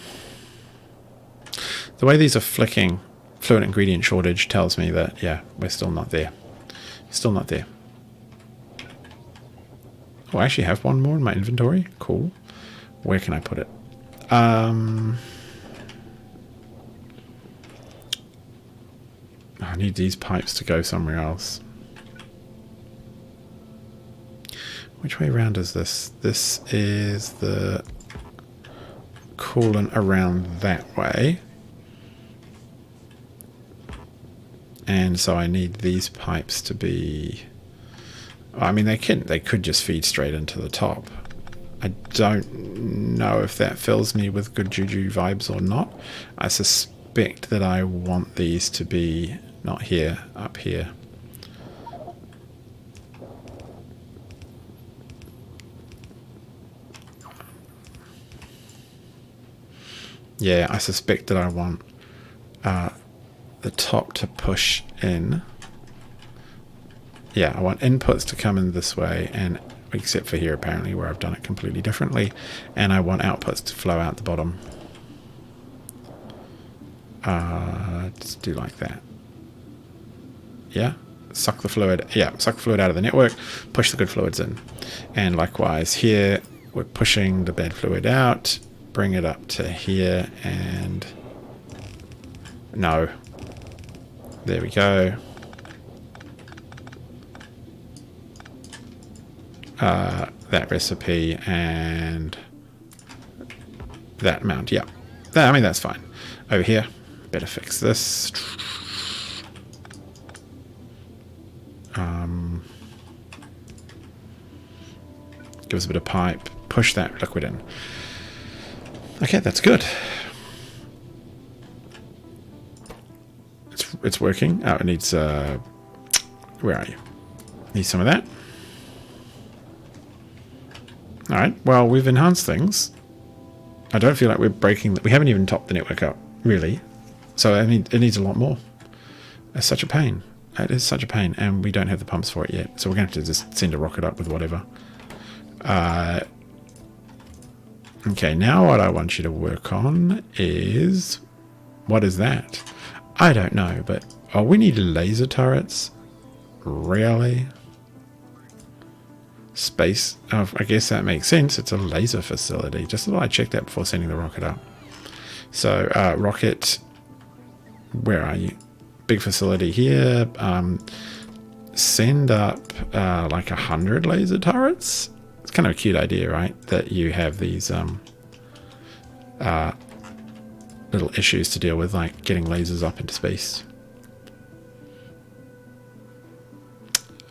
way these are flicking, fluid ingredient shortage tells me that, yeah, we're still not there. Still not there. Oh, I actually have one more in my inventory. Cool. Where can I put it? I need these pipes to go somewhere else. Which way around is this? This is the coolant around that way. And so I need these pipes to be... I mean, they could just feed straight into the top. I don't know if that fills me with good juju vibes or not. I suspect that I want these to be not here, up here. Yeah, I suspect that I want the top to push in. Yeah, I want inputs to come in this way, and except for here apparently where I've done it completely differently, and I want outputs to flow out the bottom. Just do like that. Yeah, suck the fluid. Yeah, suck the fluid out of the network, push the good fluids in. And likewise here, we're pushing the bad fluid out, bring it up to here, and no. There we go. That recipe and that amount. Yeah, I mean, that's fine. Over here, better fix this. Give us a bit of pipe. Push that liquid in. Okay, that's good. It's working. Oh, it needs... where are you? Need some of that. Alright, well, we've enhanced things. I don't feel like we're breaking... We haven't even topped the network up, really. So it needs a lot more. It's such a pain. It is such a pain, and we don't have the pumps for it yet. So we're going to have to just send a rocket up with whatever. Okay, now what I want you to work on is... What is that? I don't know, but... Oh, we need laser turrets? Really? Space? Oh, I guess that makes sense. It's a laser facility. Just thought I'd check that before sending the rocket up. So, rocket... Where are you? Big facility here. Send up like 100 laser turrets. It's kind of a cute idea, right? That you have these little issues to deal with, like getting lasers up into space.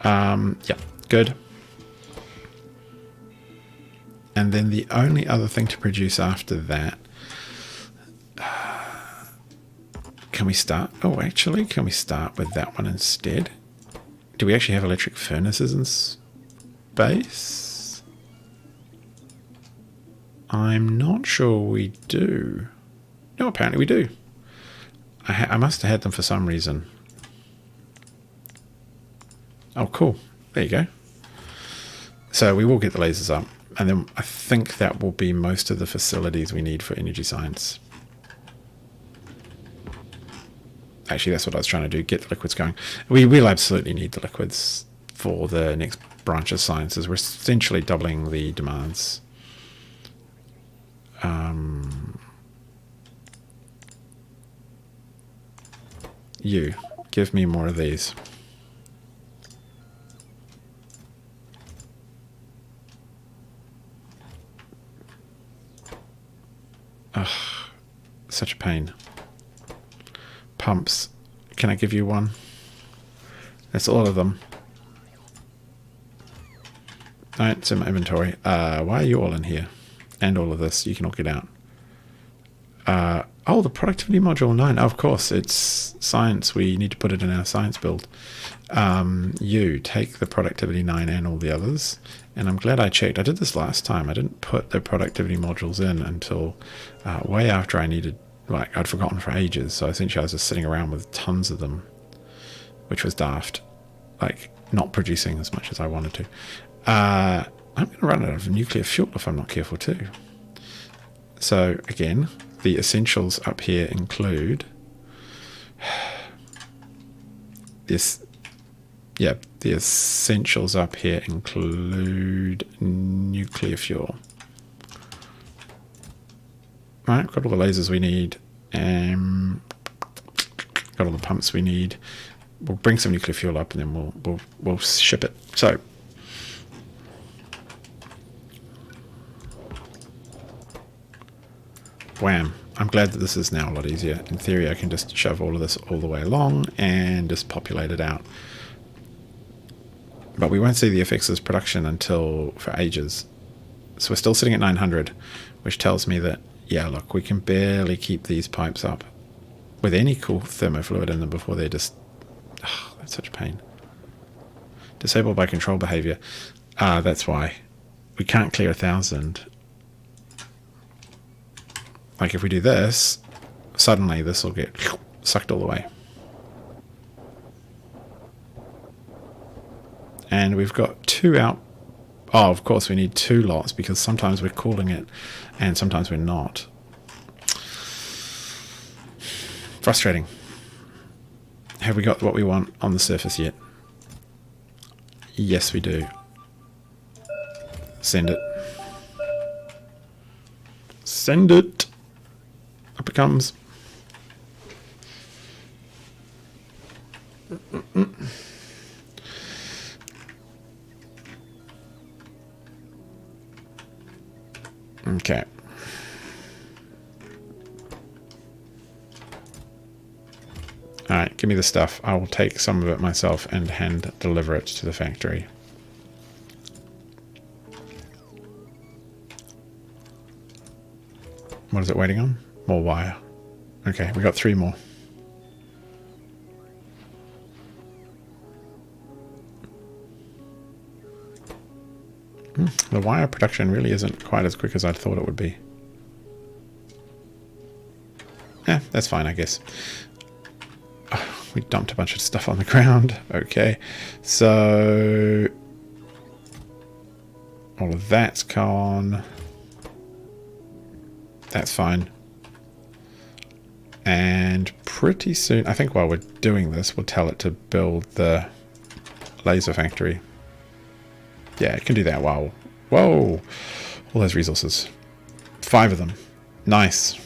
Yeah, good. And then the only other thing to produce after that... Can we start? Oh, actually, can we start with that one instead? Do we actually have electric furnaces in space? I'm not sure we do. No, apparently we do. I must have had them for some reason. Oh, cool. There you go. So we will get the lasers up. And then I think that will be most of the facilities we need for energy science. Actually, that's what I was trying to do, get the liquids going. We will absolutely need the liquids for the next branch of sciences. We're essentially doubling the demands. You, give me more of these. Ugh, such a pain. Pumps. Can I give you one? That's all of them. Alright, it's in my inventory. Why are you all in here? And all of this. You can all get out. Oh, the productivity module 9. Oh, of course, it's science. We need to put it in our science build. You take the productivity 9 and all the others. And I'm glad I checked. I did this last time. I didn't put the productivity modules in until way after I needed... Like, I'd forgotten for ages, so essentially I was just sitting around with tons of them, which was daft. Like, not producing as much as I wanted to. I'm going to run out of nuclear fuel if I'm not careful too. So, again, the essentials up here include... this... Yeah, the essentials up here include nuclear fuel. Right, got all the lasers we need. Got all the pumps we need. We'll bring some nuclear fuel up and then we'll ship it. So, wham! I'm glad that this is now a lot easier. In theory, I can just shove all of this all the way along and just populate it out. But we won't see the effects of this production until for ages. So we're still sitting at 900, which tells me that, yeah, look, we can barely keep these pipes up with any cool thermofluid in them before they're just... Oh, that's such a pain. Disabled by control behavior. That's why. We can't clear 1,000. Like if we do this, suddenly this will get sucked all the way. And we've got 2 out. Oh, of course we need 2 lots because sometimes we're cooling it and sometimes we're not. Frustrating. Have we got what we want on the surface yet? Yes, we do. Send it. Send it. Up it comes. Okay. Alright, give me the stuff. I will take some of it myself and hand deliver it to the factory. What is it waiting on? More wire. Okay, we got 3 more. The wire production really isn't quite as quick as I thought it would be. Yeah, that's fine, I guess. Oh, we dumped a bunch of stuff on the ground. Okay, so all of that's gone. That's fine. And pretty soon, I think while we're doing this, we'll tell it to build the laser factory. Yeah, it can do that. Wow. Whoa. All those resources. 5 of them. Nice.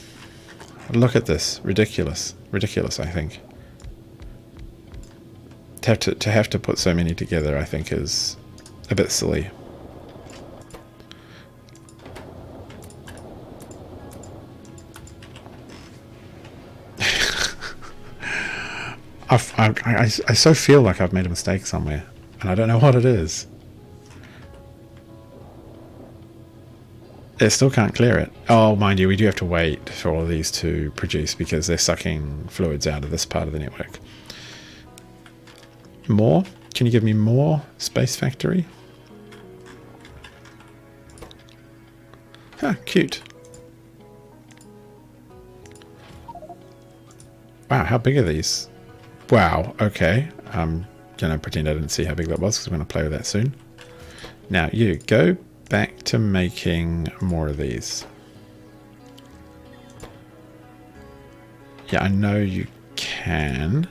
Look at this. Ridiculous. Ridiculous, I think. To have to put so many together, I think, is a bit silly. I so feel like I've made a mistake somewhere, and I don't know what it is. It still can't clear it. Oh, mind you, we do have to wait for all of these to produce because they're sucking fluids out of this part of the network. More? Can you give me more space factory? Huh, cute. Wow, how big are these? Wow, okay. I'm going to pretend I didn't see how big that was because I'm going to play with that soon. Now, you go back to making more of these. Yeah, I know you can.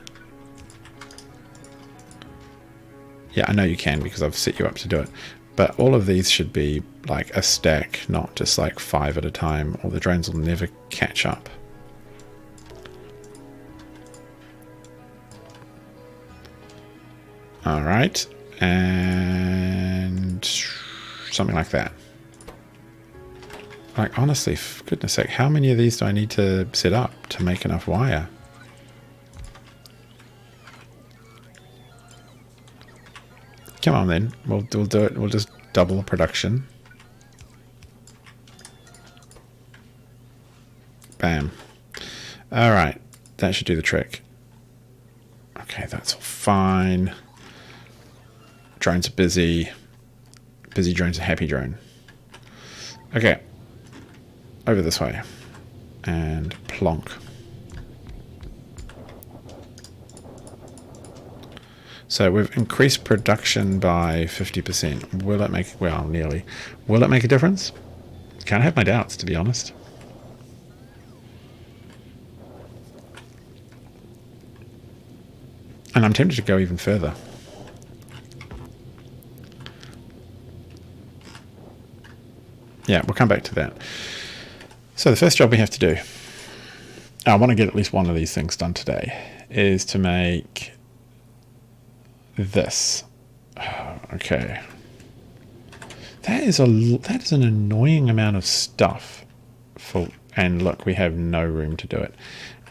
Yeah, I know you can because I've set you up to do it. But all of these should be like a stack, not just like 5 at a time, or the drones will never catch up. All right, and something like that. Like, honestly, for goodness sake, how many of these do I need to set up to make enough wire? Come on then, we'll do it. We'll just double the production. Bam. All right, that should do the trick. Okay, that's all fine. Drones are busy. Busy drone's a happy drone. Okay. Over this way. And plonk. So we've increased production by 50%. Will it make, well, nearly. Will it make a difference? Can't have my doubts, to be honest. And I'm tempted to go even further. Yeah, we'll come back to that. So the first job we have to do, I want to get at least one of these things done today, is to make this. Okay. That is an annoying amount of stuff. And look, we have no room to do it.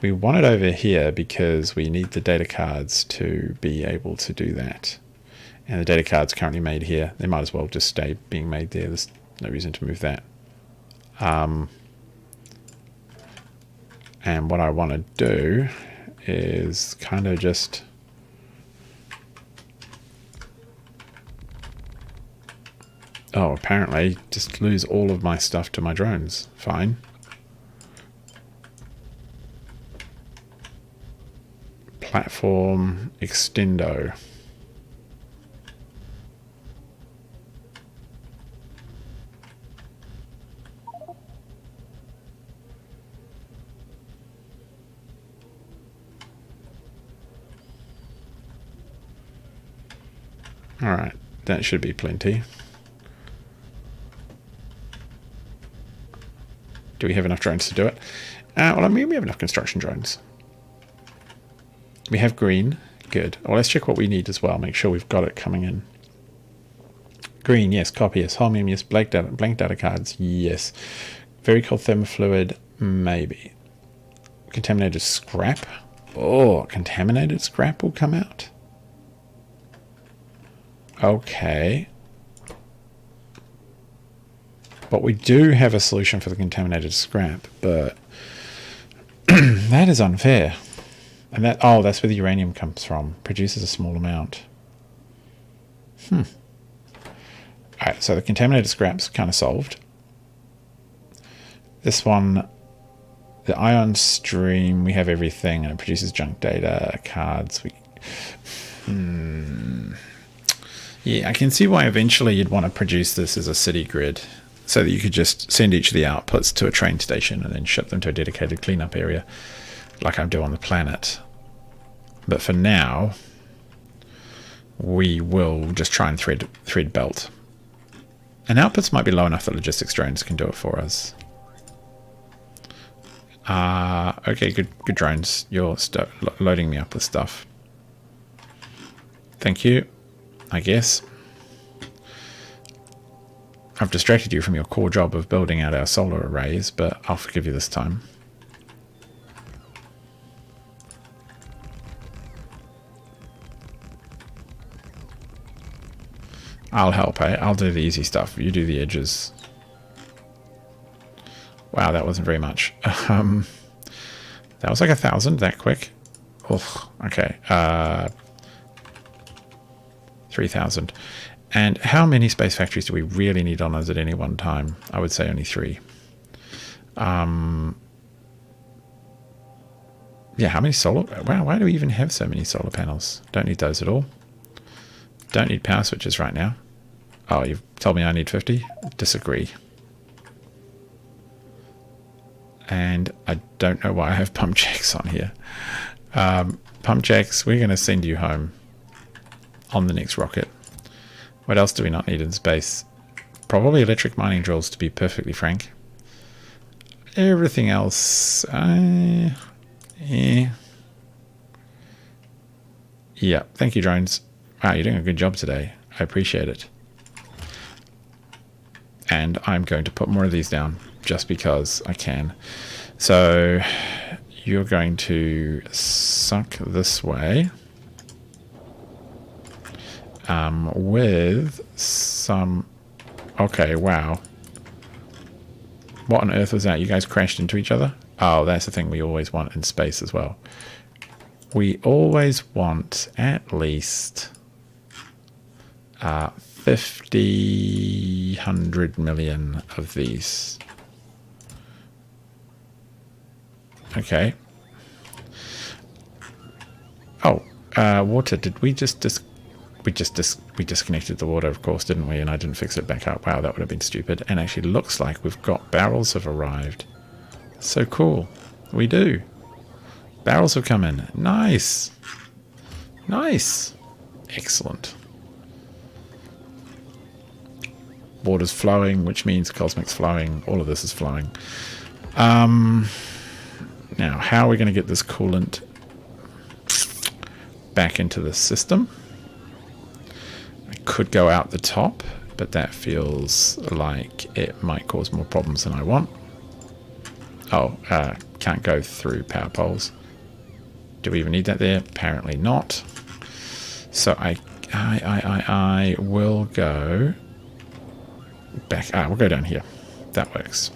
We want it over here because we need the data cards to be able to do that. And the data card's currently made here. They might as well just stay being made there. There's no reason to move that. And what I want to do is kind of just apparently just lose all of my stuff to my drones. Fine. Platform extendo. All right, that should be plenty. Do we have enough drones to do it? Well, I mean, we have enough construction drones. We have green. Good. Well, let's check what we need as well. Make sure we've got it coming in. Green, yes. Copy, yes. Holmium, yes. Blank data cards, yes. Very cold thermofluid, maybe. Contaminated scrap. Oh, contaminated scrap will come out. Okay. But we do have a solution for the contaminated scrap, but that is unfair. And that, oh, that's where the uranium comes from. Produces a small amount. Alright, so the contaminated scrap's kind of solved. This one, the ion stream, we have everything, and it produces junk data, cards. Yeah, I can see why eventually you'd want to produce this as a city grid, so that you could just send each of the outputs to a train station and then ship them to a dedicated cleanup area, like I do on the planet. But for now, we will just try and thread belt. And outputs might be low enough that logistics drones can do it for us. Okay, good drones. You're loading me up with stuff. Thank you, I guess. I've distracted you from your core job of building out our solar arrays, but I'll forgive you this time. I'll help, eh? I'll do the easy stuff. You do the edges. Wow, that wasn't very much. That was like 1,000 that quick. Oh, okay. 3,000. And how many space factories do we really need on us at any one time? I would say only 3. Yeah, how many solar... Wow, why do we even have so many solar panels? Don't need those at all. Don't need power switches right now. Oh, you've told me I need 50? Disagree. And I don't know why I have pump jacks on here. Pump jacks, we're going to send you home on the next rocket. What else do we not need in space? Probably electric mining drills, to be perfectly frank. Everything else... yeah, thank you, drones. Wow, you're doing a good job today. I appreciate it. And I'm going to put more of these down just because I can. So you're going to suck this way with some... Okay, wow. What on earth was that? You guys crashed into each other? Oh, that's the thing we always want in space as well. We always want at least 100 million of these. Okay. Oh, water. Did we just we disconnected the water, of course, didn't we? And I didn't fix it back up. Wow, that would have been stupid. And actually looks like we've got barrels have arrived. So cool. We do. Barrels have come in. Nice. Nice. Excellent. Water's flowing, which means cosmic's flowing. All of this is flowing. Now, how are we going to get this coolant back into the system? I could go out the top, but that feels like it might cause more problems than I want. Oh, can't go through power poles. Do we even need that there? Apparently not. So I will go back. We'll go down here. That works.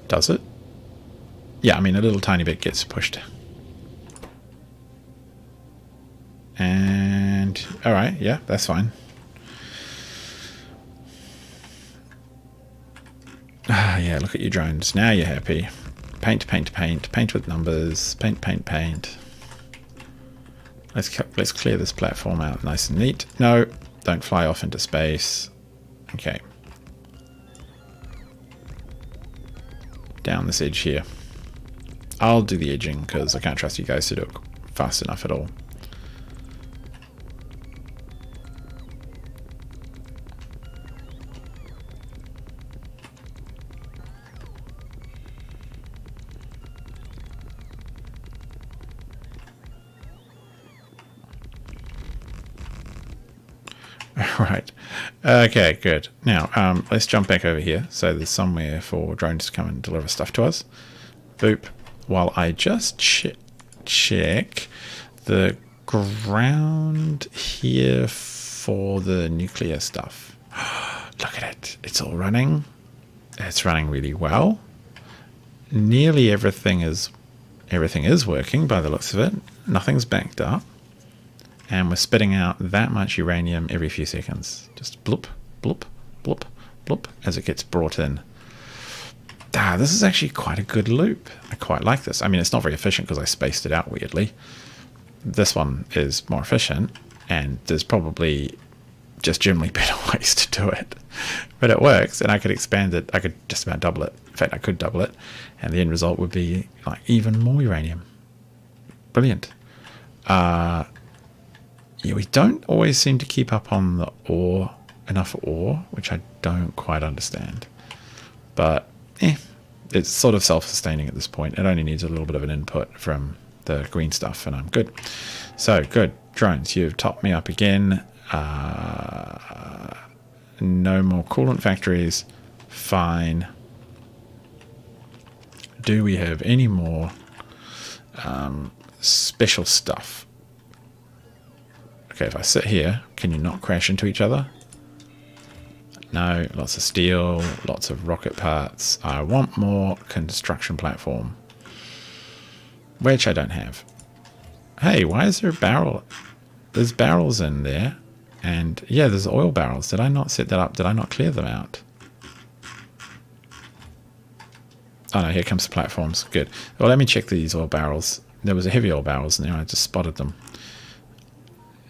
Does it? Yeah, I mean, a little tiny bit gets pushed. And, alright, yeah, that's fine. Yeah, look at you drones. Now you're happy. Paint, paint, paint. Paint with numbers. Paint, paint, paint. Let's clear this platform out nice and neat. No, don't fly off into space. Okay. Down this edge here. I'll do the edging because I can't trust you guys to do it fast enough at all. Right. Okay, good. Now, let's jump back over here. So there's somewhere for drones to come and deliver stuff to us. Boop. While I just check the ground here for the nuclear stuff. Look at it. It's all running. It's running really well. Nearly everything is working by the looks of it. Nothing's backed up. And we're spitting out that much uranium every few seconds. Just bloop, bloop, bloop, bloop as it gets brought in. This is actually quite a good loop. I quite like this. I mean, it's not very efficient because I spaced it out weirdly. This one is more efficient, and there's probably just generally better ways to do it. But it works, and I could expand it. I could just about double it. In fact, I could double it, and the end result would be like even more uranium. Brilliant. Yeah, we don't always seem to keep up on the enough ore, which I don't quite understand. But it's sort of self-sustaining at this point. It only needs a little bit of an input from the green stuff, and I'm good. So, good. Drones, you've topped me up again. No more coolant factories. Fine. Do we have any more special stuff? Okay, if I sit here, can you not crash into each other? No, lots of steel, lots of rocket parts. I want more construction platform, which I don't have. Hey, why is there a barrel? There's barrels in there, and yeah, there's oil barrels. Did I not set that up? Did I not clear them out? Oh no, here comes the platforms. Good. Well, let me check these oil barrels. There was a heavy oil barrels in there. I just spotted them.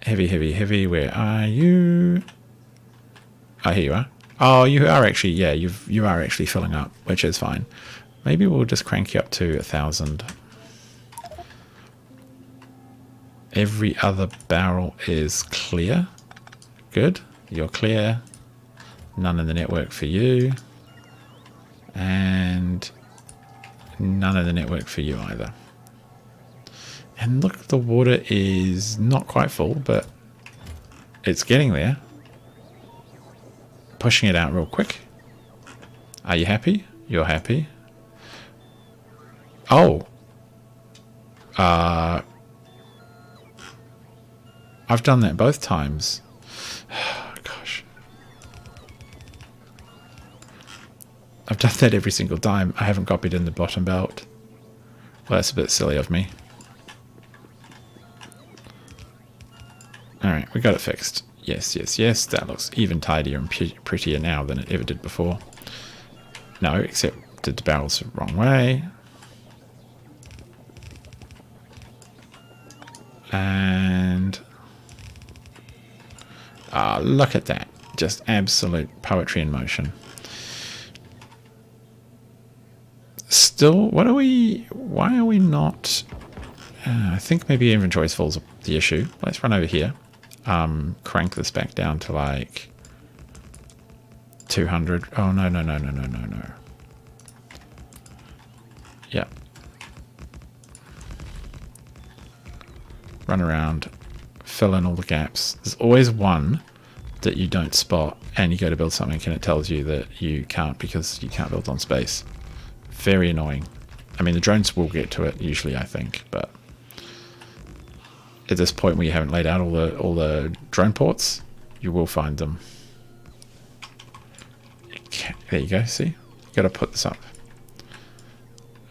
Heavy, heavy, heavy. Where are you? Oh, here you are. Oh, you are actually, yeah, you are actually filling up, which is fine. Maybe we'll just crank you up to 1,000. Every other barrel is clear. Good. You're clear. None in the network for you. And none in the network for you either. And look, the water is not quite full, but it's getting there. Pushing it out real quick. Are you happy? You're happy. Oh. I've done that both times. Gosh. I've done that every single time. I haven't copied in the bottom belt. Well, that's a bit silly of me. Alright, we got it fixed. Yes, yes, yes. That looks even tidier and prettier now than it ever did before. No, except did the barrels the wrong way. And look at that. Just absolute poetry in motion. Still, why are we not... I think maybe inventory is full is the issue. Let's run over here. Crank this back down to like 200. Oh, no. Yeah. Run around, fill in all the gaps. There's always one that you don't spot, and you go to build something and it tells you that you can't because you can't build on space. Very annoying. I mean, the drones will get to it usually, I think, but at this point where you haven't laid out all the drone ports, you will find them. There you go, see? You got to put this up.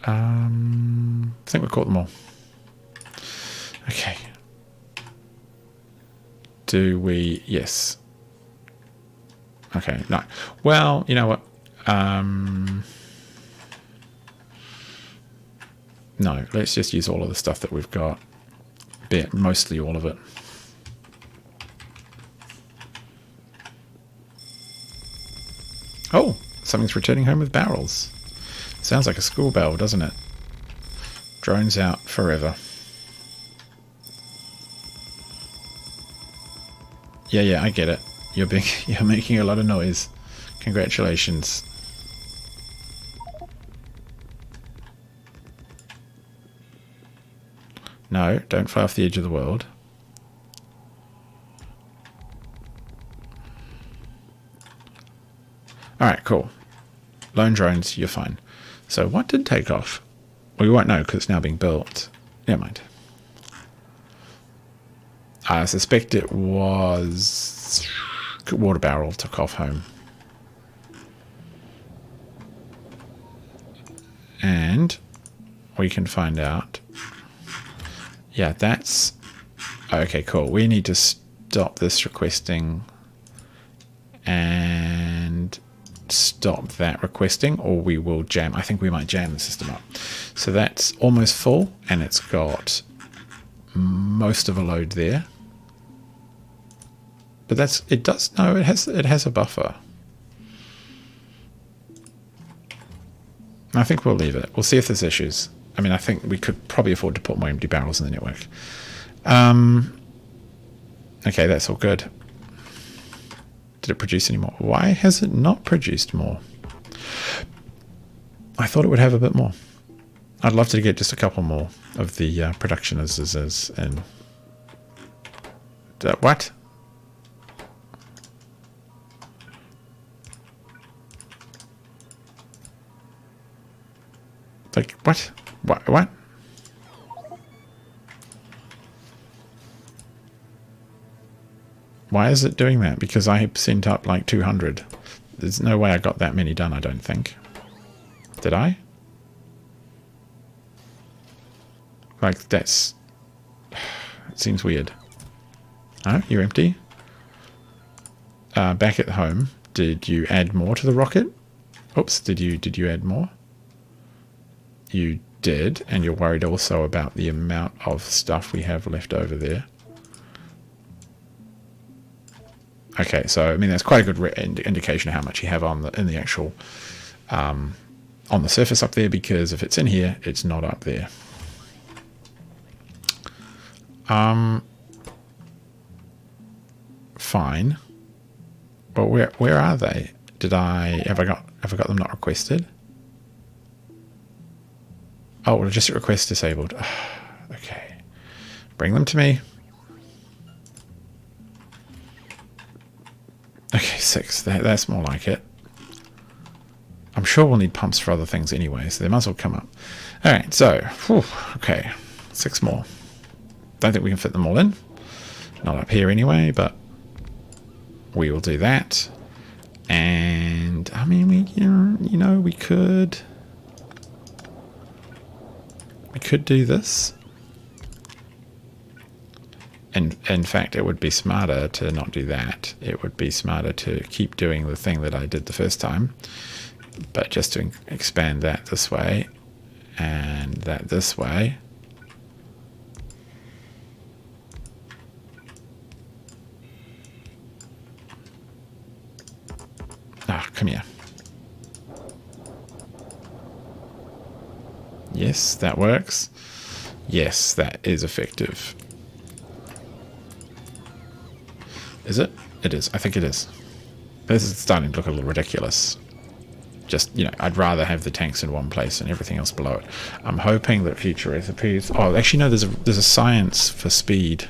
I think we caught them all. Okay. Do we... Yes. Okay, no. Well, you know what? No, let's just use all of the stuff that we've got. Mostly all of it. Oh, something's returning home with barrels. Sounds like a school bell, doesn't it? Drones out forever. Yeah, I get it. You're making a lot of noise. Congratulations. No, don't fly off the edge of the world. Alright, cool. Lone drones, you're fine. So what did take off? Well, you won't know because it's now being built. Never mind. I suspect it was water barrel took off home. And we can find out. Yeah, that's... Okay, cool. We need to stop this requesting and stop that requesting, or we will jam. I think we might jam the system up. So that's almost full, and it's got most of a load there. But that's... It does... No, it has a buffer. I think we'll leave it. We'll see if there's issues. I mean, I think we could probably afford to put more empty barrels in the network. Okay, that's all good. Did it produce any more? Why has it not produced more? I thought it would have a bit more. I'd love to get just a couple more of the production is and... what? Like, what? What? Why is it doing that? Because I sent up like 200. There's no way I got that many done, I don't think. Did I? Like, that's... It seems weird. Oh, you're empty? Back at home, did you add more to the rocket? Oops, did you add more? You did, and you're worried also about the amount of stuff we have left over there. Okay, so I mean that's quite a good indication of how much you have on in the actual on the surface up there, because if it's in here, it's not up there. Fine. But where are they? Have I got them not requested? Oh, well, just request disabled. Okay. Bring them to me. Okay, 6. That's more like it. I'm sure we'll need pumps for other things anyway, so they might as well come up. Alright, so, whew, okay. 6 more. Don't think we can fit them all in. Not up here anyway, but we will do that. And, I mean, we could... I could do this. And in fact, it would be smarter to not do that. It would be smarter to keep doing the thing that I did the first time, but just to expand that this way and that this way. Ah, come here. Yes, that works. Yes, that is effective. Is it? It is. I think it is. This is starting to look a little ridiculous. Just, I'd rather have the tanks in one place and everything else below it. I'm hoping that future recipes... Oh, actually, no, there's a science for speed.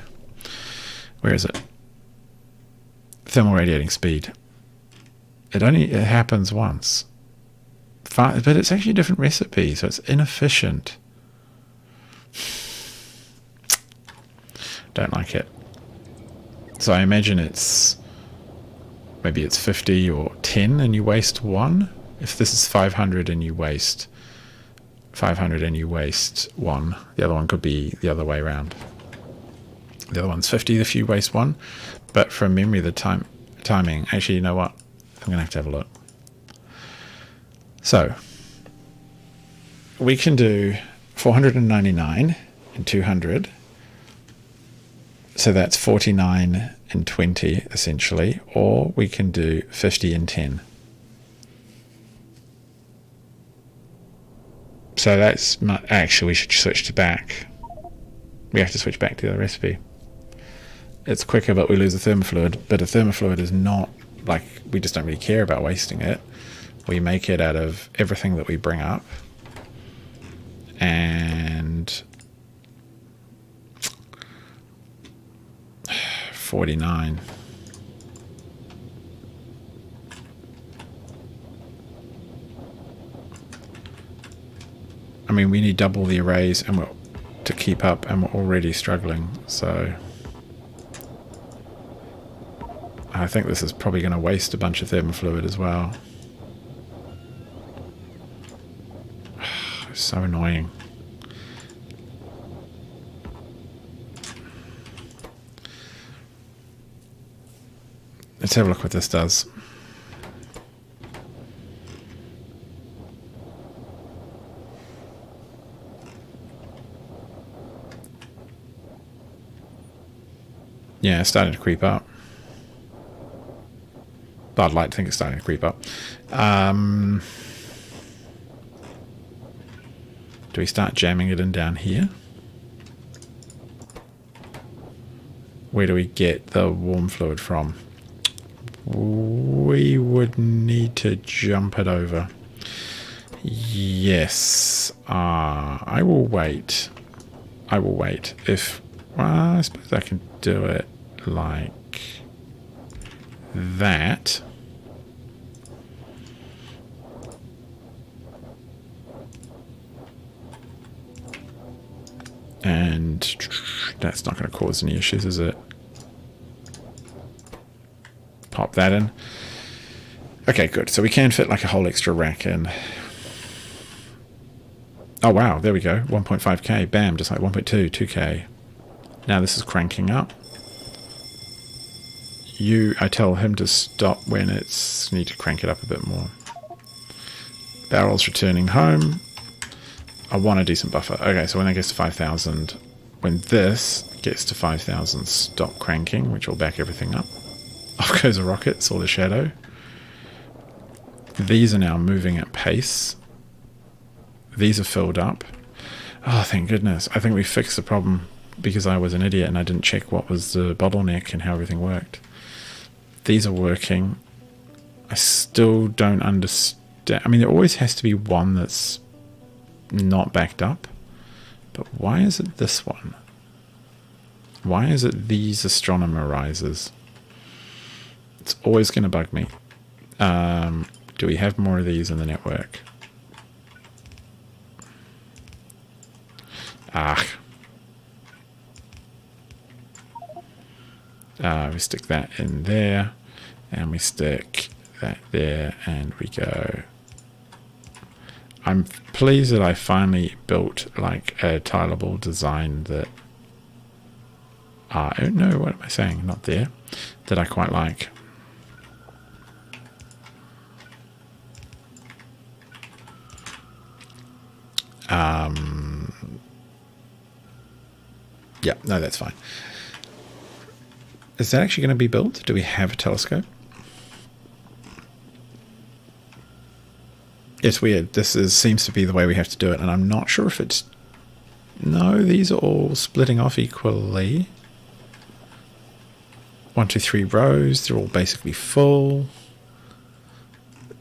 Where is it? Thermal radiating speed. It happens once. But it's actually a different recipe, so it's inefficient. Don't like it. So I imagine maybe it's 50 or 10 and you waste 1. If this is 500 and you waste 500 and you waste 1, the other one could be the other way around. The other one's 50 if you waste 1. But from memory, the timing... Actually, you know what? I'm going to have a look. So, we can do 499 and 200. So that's 49 and 20, essentially. Or we can do 50 and 10. So that's... Actually, we should switch to back. We have to switch back to the recipe. It's quicker, but we lose the thermofluid. But a thermofluid is not... Like, we just don't really care about wasting it. We make it out of everything that we bring up. And 49. I mean, we need double the arrays and to keep up, and we're already struggling, so... I think this is probably going to waste a bunch of thermal fluid as well. So annoying. Let's have a look what this does. Yeah, it's starting to creep up. But I'd like to think it's starting to creep up. Do we start jamming it in down here? Where do we get the warm fluid from? We would need to jump it over. Yes. I will wait. I will wait. If... well, I suppose I can do it like that. And that's not going to cause any issues, is it? Pop that in. Okay, good. So we can fit like a whole extra rack in. Oh, wow. There we go. 1.5k. Bam. Just like 1.2, 2k. Now this is cranking up. I tell him to stop when it's... need to crank it up a bit more. Barrels returning home. I want a decent buffer. Okay, so when that gets to 5,000, when this gets to 5,000, stop cranking, which will back everything up. Off goes a rocket, saw the shadow. These are now moving at pace. These are filled up. Oh, thank goodness. I think we fixed the problem because I was an idiot and I didn't check what was the bottleneck and how everything worked. These are working. I still don't understand. I mean, there always has to be one that's not backed up. But why is it this one? Why is it these astronomer risers? It's always going to bug me. Do we have more of these in the network? We stick that in there, and we stick that there, and we go. I'm pleased that I finally built like a tileable design that... no, what am I saying? Not there. That I quite like. Yeah, no, that's fine. Is that actually going to be built? Do we have a telescope? It's weird. This seems to be the way we have to do it, and I'm not sure if it's... no, these are all splitting off equally. 1, 2, 3 rows. They're all basically full.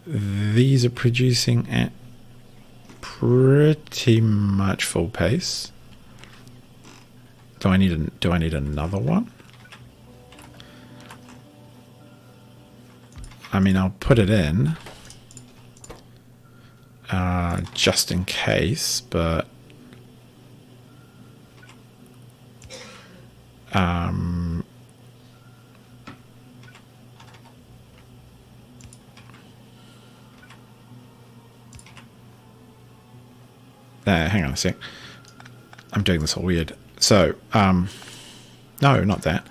These are producing at pretty much full pace. Do I need another one? I mean, I'll put it in just in case, but hang on a sec. I'm doing this all weird. So, no, not that.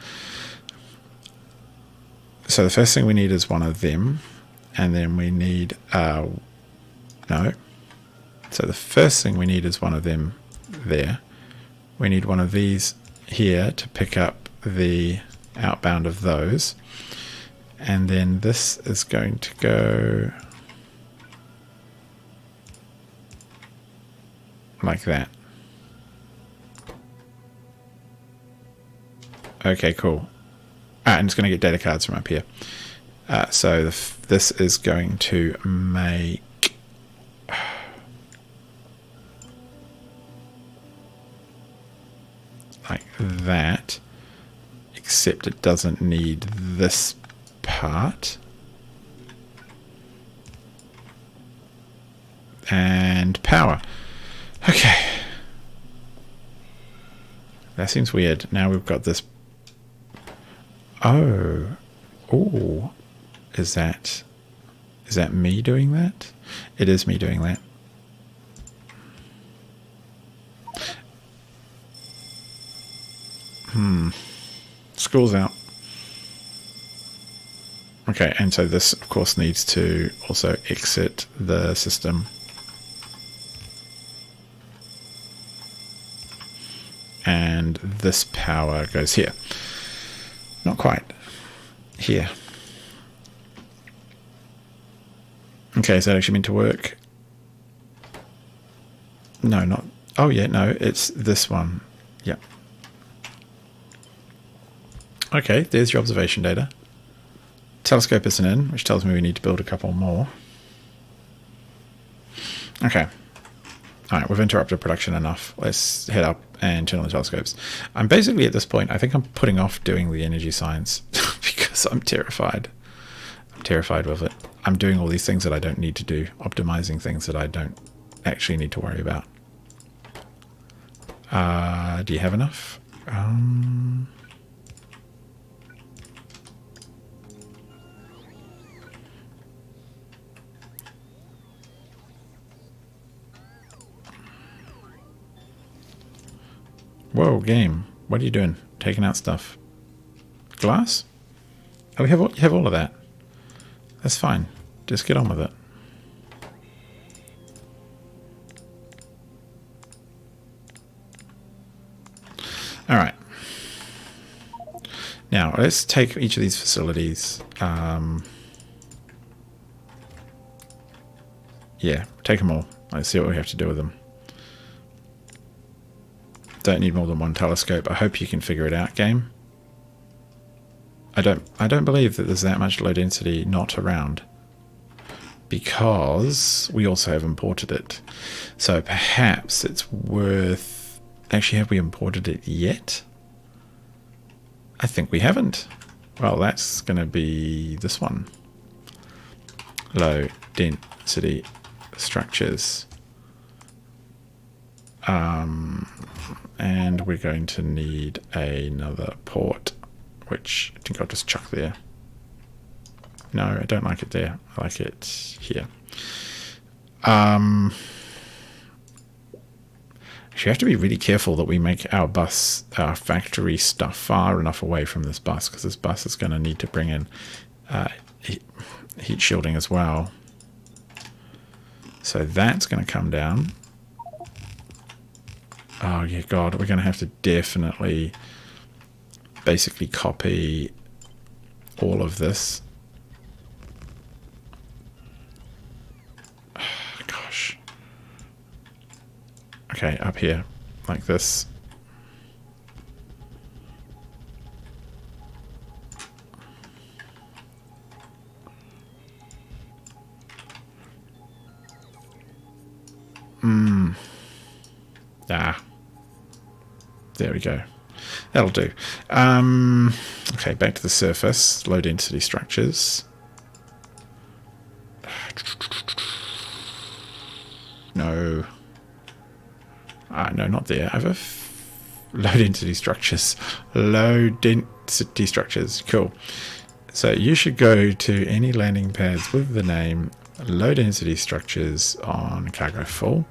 So the first thing we need is one of them, and then we need, no. So the first thing we need is one of them there. We need one of these here to pick up the outbound of those. And then this is going to go like that. Okay, cool. And it's going to get data cards from up here. So this is going to make like that, except it doesn't need this part. And power. Okay. That seems weird. Now we've got this. Oh. Oh, is that me doing that? It is me doing that. School's out. Okay, and so this, of course, needs to also exit the system. And this power goes here. Not quite. Here. Okay, is that actually meant to work? No, not... Oh, yeah, no, it's this one. Yep. Okay, there's your observation data. Telescope isn't in, which tells me we need to build a couple more. Okay. Alright, we've interrupted production enough. Let's head up and turn on the telescopes. I'm basically, at this point, I think I'm putting off doing the energy science because I'm terrified. I'm terrified with it. I'm doing all these things that I don't need to do, optimizing things that I don't actually need to worry about. Do you have enough? Whoa, game. What are you doing? Taking out stuff. Glass? Oh, you have all of that. That's fine. Just get on with it. Alright. Now, let's take each of these facilities. Yeah, take them all. Let's see what we have to do with them. Don't need more than one telescope. I hope you can figure it out, game. I don't believe that there's that much low density not around, because we also have imported it. So perhaps it's worth... Actually, have we imported it yet? I think we haven't. Well, that's going to be this one. Low density structures. And we're going to need another port, which I think I'll just chuck there. No, I don't like it there. I like it here. Actually, you have to be really careful that we make our bus, our factory stuff far enough away from this bus, because this bus is going to need to bring in heat shielding as well. So that's going to come down. Oh, yeah, God, we're going to have to definitely basically copy all of this. Gosh. Okay, up here, like this. There we go. That'll do. Okay, back to the surface. Low density structures. No. No, not there. I have low density structures. Low density structures. Cool. So you should go to any landing pads with the name low density structures on cargo full.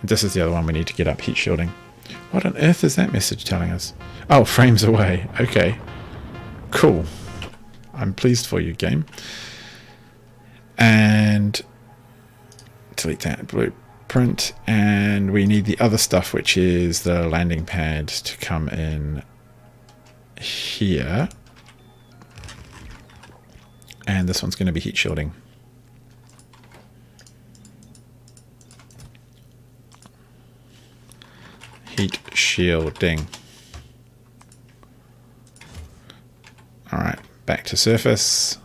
And this is the other one we need to get up, heat shielding. What on earth is that message telling us? Oh, frames away. Okay. Cool. I'm pleased for you, game. And delete that blueprint. And we need the other stuff, which is the landing pad, to come in here. And this one's going to be heat shielding. Heat shielding. Alright, back to surface.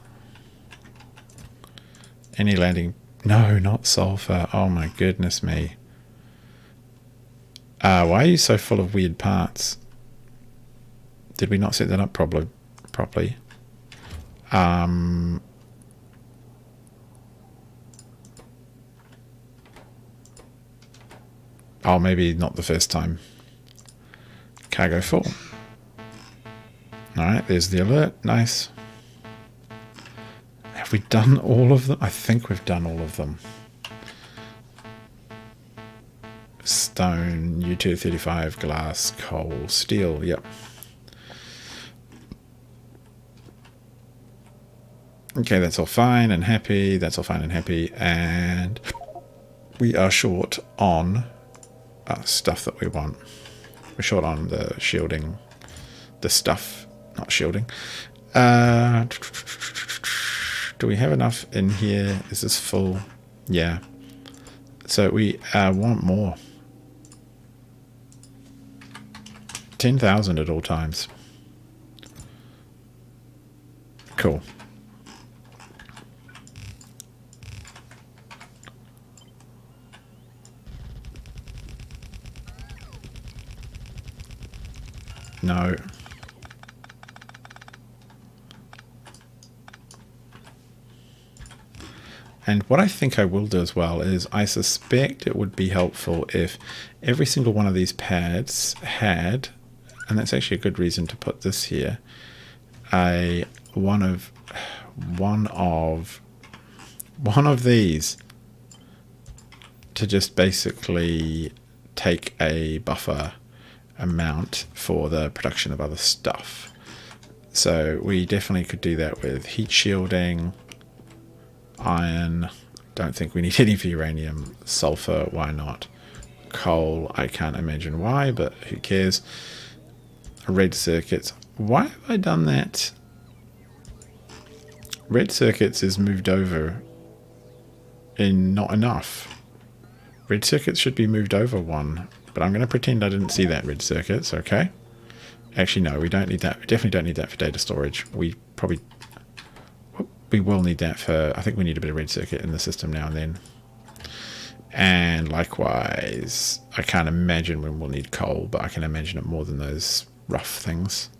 Any landing... No, not sulfur. Oh my goodness me. Why are you so full of weird parts? Did we not set that up properly? Oh, maybe not the first time. Cargo full. Alright, there's the alert. Nice. Have we done all of them? I think we've done all of them. Stone, U-235, glass, coal, steel, yep. Okay, that's all fine and happy. That's all fine and happy. And we are short on stuff that we want. We're short on the shielding. The stuff, not shielding. Do we have enough in here? Is this full? Yeah. So we want more. 10,000 at all times. Cool. No. And what I think I will do as well is I suspect it would be helpful if every single one of these pads had, and that's actually a good reason to put this here, one of these to just basically take a buffer amount for the production of other stuff. So we definitely could do that with heat shielding, iron, don't think we need any for uranium, sulfur, why not, coal, I can't imagine why, but who cares, red circuits, why have I done that? Red circuits is moved over in not enough. Red circuits should be moved over one, but I'm going to pretend I didn't see that red circuits, okay? Actually, no, we don't need that. We definitely don't need that for data storage. We will need that for, I think we need a bit of red circuit in the system now and then. And likewise, I can't imagine when we'll need coal, but I can imagine it more than those rough things.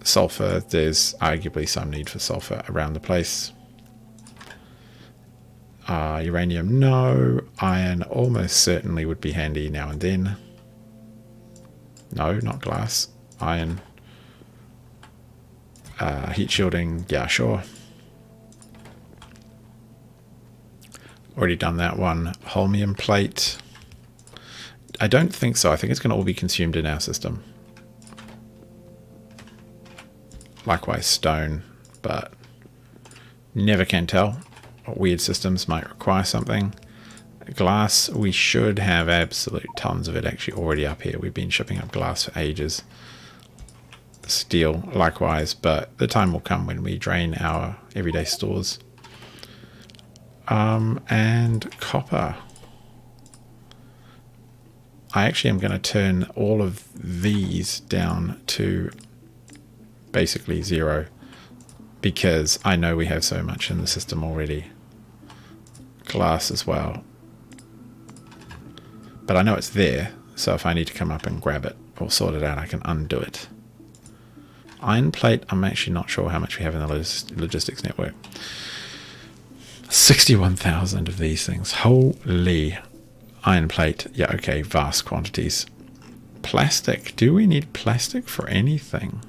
Sulfur, there's arguably some need for sulfur around the place. Uranium, no. Iron almost certainly would be handy now and then. No, not glass. Iron. Heat shielding, yeah, sure. Already done that one. Holmium plate. I don't think so. I think it's going to all be consumed in our system. Likewise, stone, but never can tell. Weird systems might require something. Glass, we should have absolute tons of it actually already up here. We've been shipping up glass for ages. Steel, likewise, but the time will come when we drain our everyday stores. And copper. I actually am going to turn all of these down to basically 0 because I know we have so much in the system already. Glass as well. But I know it's there, so if I need to come up and grab it or sort it out, I can undo it. Iron plate, I'm actually not sure how much we have in the logistics network. 61,000 of these things. Holy. Iron plate. Yeah, okay, vast quantities. Plastic. Do we need plastic for anything?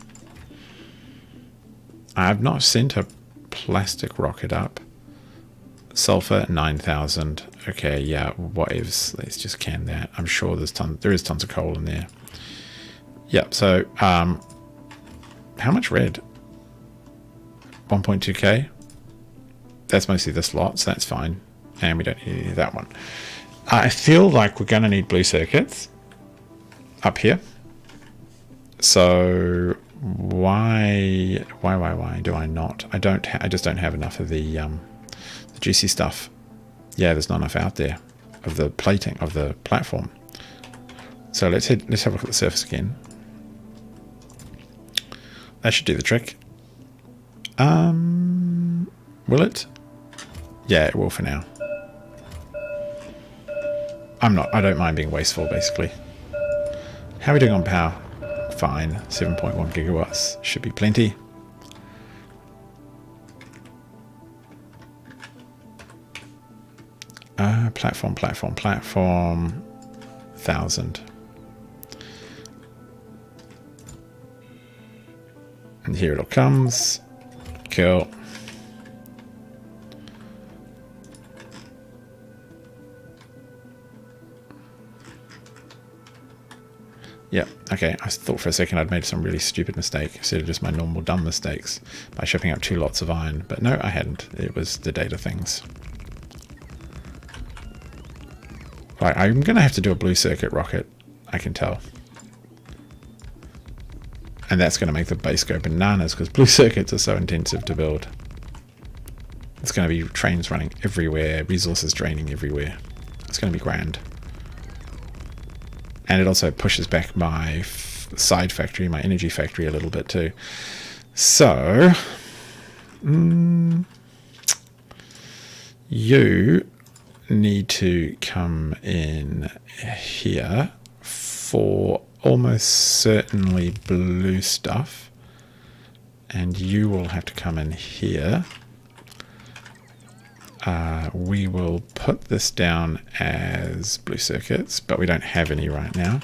I've not sent a plastic rocket up. Sulfur, 9,000. Okay, yeah, what ifs? Let's just can that. I'm sure there is tons of coal in there. Yep, so, how much red? 1.2k. That's mostly this lot, so that's fine. And we don't need any of that one. I feel like we're going to need blue circuits up here. So why do I not? I just don't have enough of the juicy stuff. Yeah, there's not enough out there of the plating of the platform. So let's have a look at the surface again. That should do the trick. Will it? Yeah, it will for now. I don't mind being wasteful, basically. How are we doing on power? Fine. 7.1 gigawatts. Should be plenty. Platform. 1,000. And here it all comes. Cool. Yeah, okay. I thought for a second I'd made some really stupid mistake instead of just my normal dumb mistakes by shipping up 2 lots of iron. But no, I hadn't. It was the data things. Right, I'm going to have to do a blue circuit rocket, I can tell. And that's going to make the base go bananas because blue circuits are so intensive to build. It's going to be trains running everywhere, resources draining everywhere. It's going to be grand. And it also pushes back my side factory, my energy factory a little bit too. So, you need to come in here for almost certainly blue stuff. And you will have to come in here. We will put this down as blue circuits, but we don't have any right now.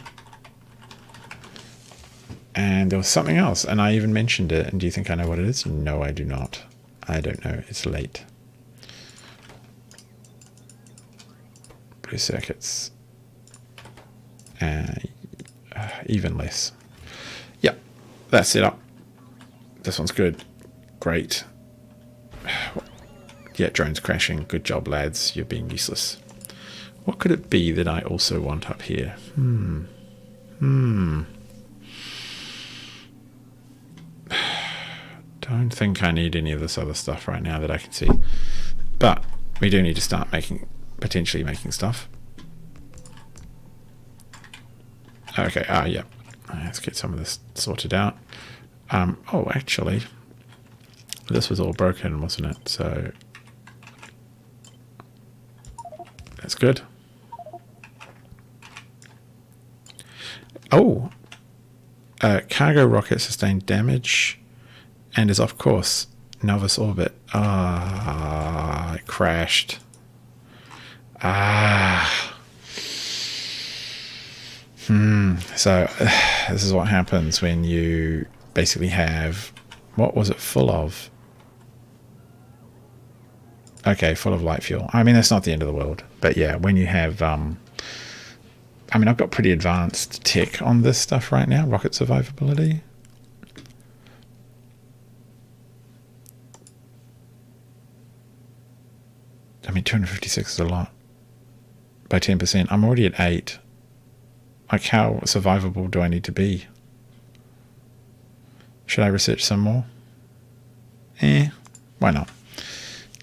And there was something else, and I even mentioned it. And do you think I know what it is? No, I do not. I don't know. It's late. Blue circuits. Even less. Yeah, that's it up. This one's good. Great. Yeah, drone's crashing. Good job, lads. You're being useless. What could it be that I also want up here? Don't think I need any of this other stuff right now that I can see. But we do need to start potentially making stuff. Okay, yeah. Let's get some of this sorted out. Oh, actually, this was all broken, wasn't it? So that's good. Oh, cargo rocket sustained damage and is off course. Novice orbit. It crashed. So this is what happens when you basically have, what was it full of? Okay, full of light fuel. I mean, that's not the end of the world. But yeah, when you have, I mean, I've got pretty advanced tech on this stuff right now. Rocket survivability. I mean, 256 is a lot. By 10%. I'm already at 8. Like, how survivable do I need to be? Should I research some more? Why not?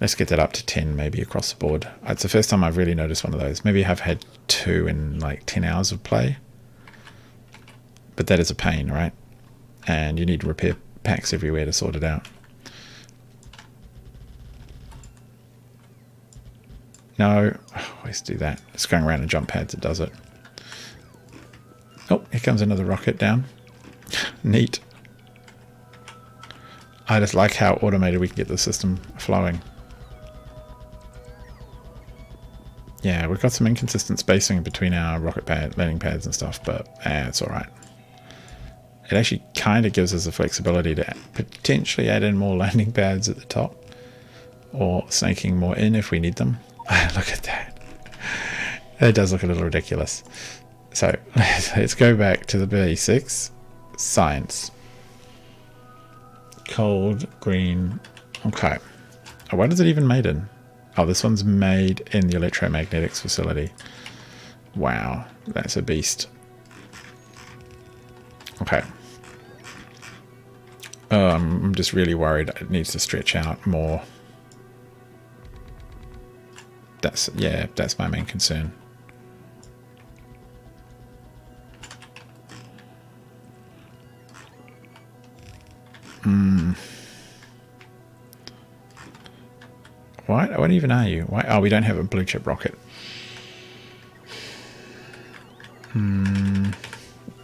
Let's get that up to 10 maybe across the board. It's the first time I've really noticed one of those. Maybe I've had 2 in like 10 hours of play. But that is a pain, right? And you need repair packs everywhere to sort it out. No, I always do that. It's going around in jump pads, it does it. Oh, here comes another rocket down. Neat. I just like how automated we can get the system flowing. Yeah, we've got some inconsistent spacing between our rocket pad, landing pads and stuff, but it's alright. It actually kind of gives us the flexibility to potentially add in more landing pads at the top, or snaking more in if we need them. Look at that. It does look a little ridiculous. So let's go back to the basics. Science. Cold, green. Okay. Oh, what is it even made in? Oh, this one's made in the electromagnetics facility. Wow, that's a beast. Okay. I'm just really worried it needs to stretch out more. That's my main concern. What even are you? Why? Oh, we don't have a blue chip rocket.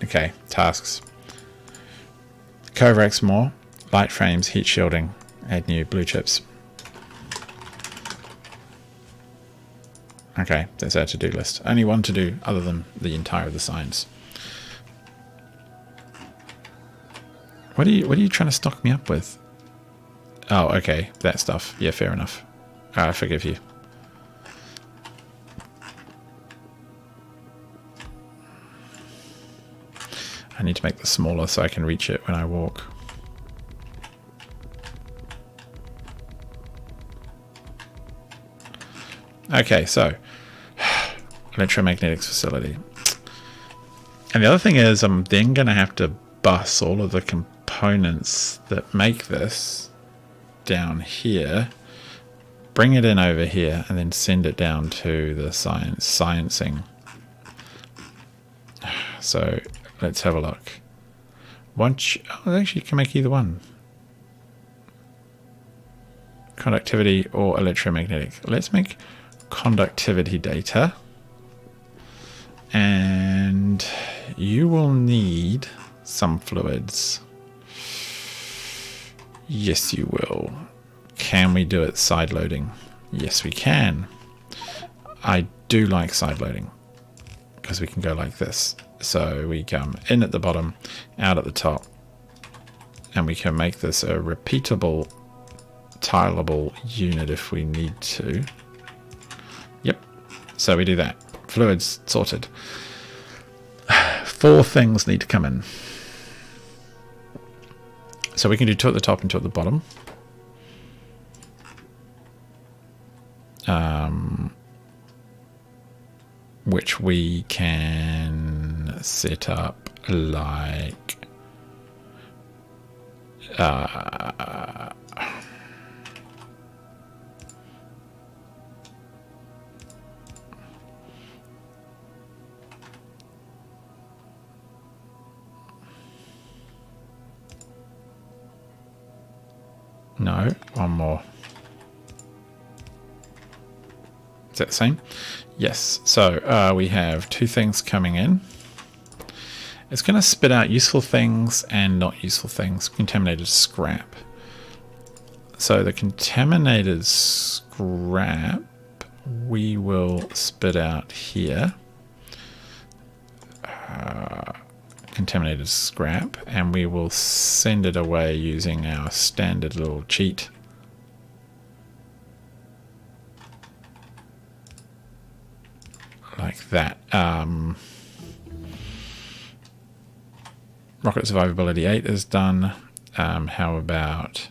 Okay, tasks. Kovacs more. Light frames, heat shielding. Add new blue chips. Okay, that's our to-do list. Only one to do other than the entire of the science. What are you trying to stock me up with? Oh, okay, that stuff. Yeah, fair enough. I forgive you. I need to make this smaller so I can reach it when I walk. Okay, so electromagnetics facility. And the other thing is I'm then going to have to bus all of the components that make this down here, bring it in over here, and then send it down to the sciencing. So let's have a look. Actually, you can make either one. Conductivity or electromagnetic. Let's make conductivity data. And you will need some fluids. Yes, you will. Can we do it side loading? Yes, we can. I do like side loading because we can go like this. So we come in at the bottom, out at the top, and we can make this a repeatable, tileable unit if we need to. Yep. So we do that. Fluids sorted. 4 things need to come in. So we can do 2 at the top and 2 at the bottom. Which we can set up like no, one more. Is that the same? Yes. So we have 2 things coming in. It's going to spit out useful things and not useful things. Contaminated scrap. So the contaminated scrap we will spit out here. Contaminated scrap, and we will send it away using our standard little cheat. Like that. Rocket survivability 8 is done. How about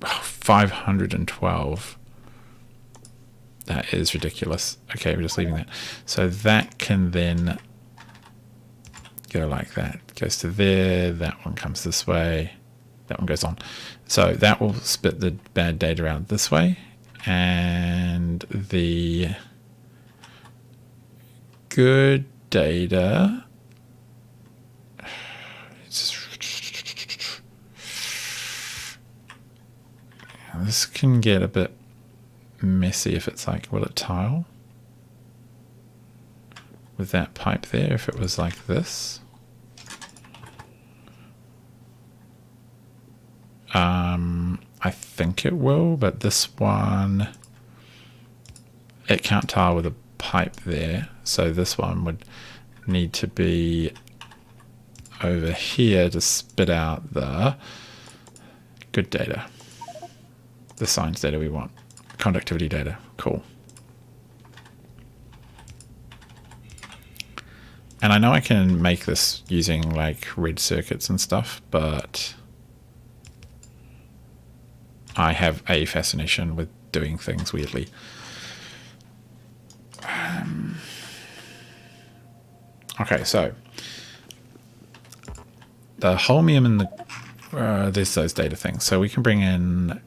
512? That is ridiculous. Okay, we're just leaving that. So that can then go like that. It goes to there. That one comes this way. That one goes on. So that will spit the bad data out this way. And the good data, this can get a bit messy if it's like, will it tile with that pipe there if it was like this? I think it will, but this one, it can't tile with a pipe there. So this one would need to be over here to spit out the good data, the science data we want, conductivity data. Cool. And I know I can make this using like red circuits and stuff, but I have a fascination with doing things weirdly. Okay, so the holmium and the there's those data things. So we can bring in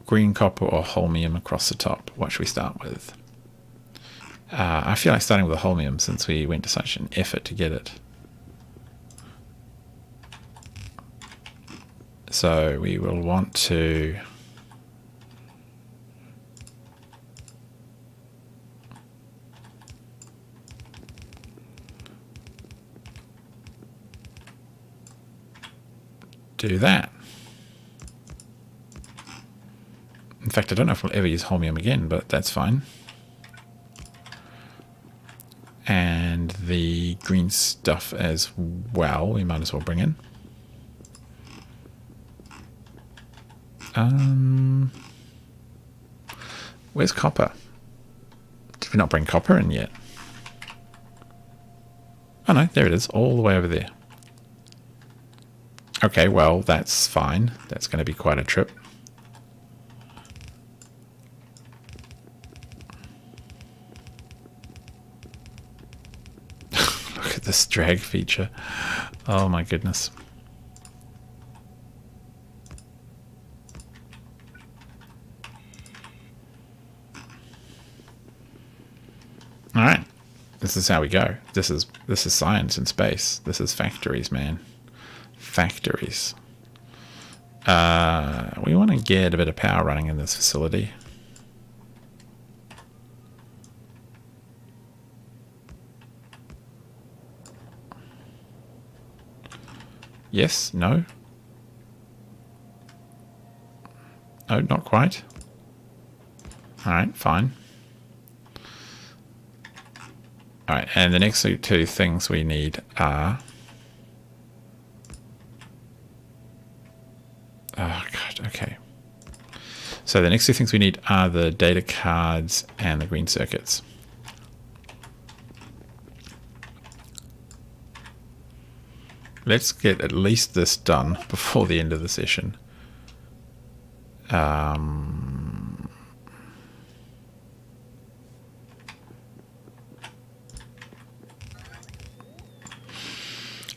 green copper or holmium across the top. What should we start with? I feel like starting with the holmium since we went to such an effort to get it. So we will want to do that. In fact, I don't know if we'll ever use holmium again, but that's fine. And the green stuff as well, we might as well bring in. Where's copper? Did we not bring copper in yet? Oh no, there it is, all the way over there. Okay, well, that's fine. That's going to be quite a trip. Look at this drag feature. Oh my goodness. All right. This is how we go. This is science in space. This is factories, man. Factories. We want to get a bit of power running in this facility. Yes? No? No, not quite. Alright, fine. Alright, and the next two things we need are... Oh, God, okay. So the next two things we need are the data cards and the green circuits. Let's get at least this done before the end of the session.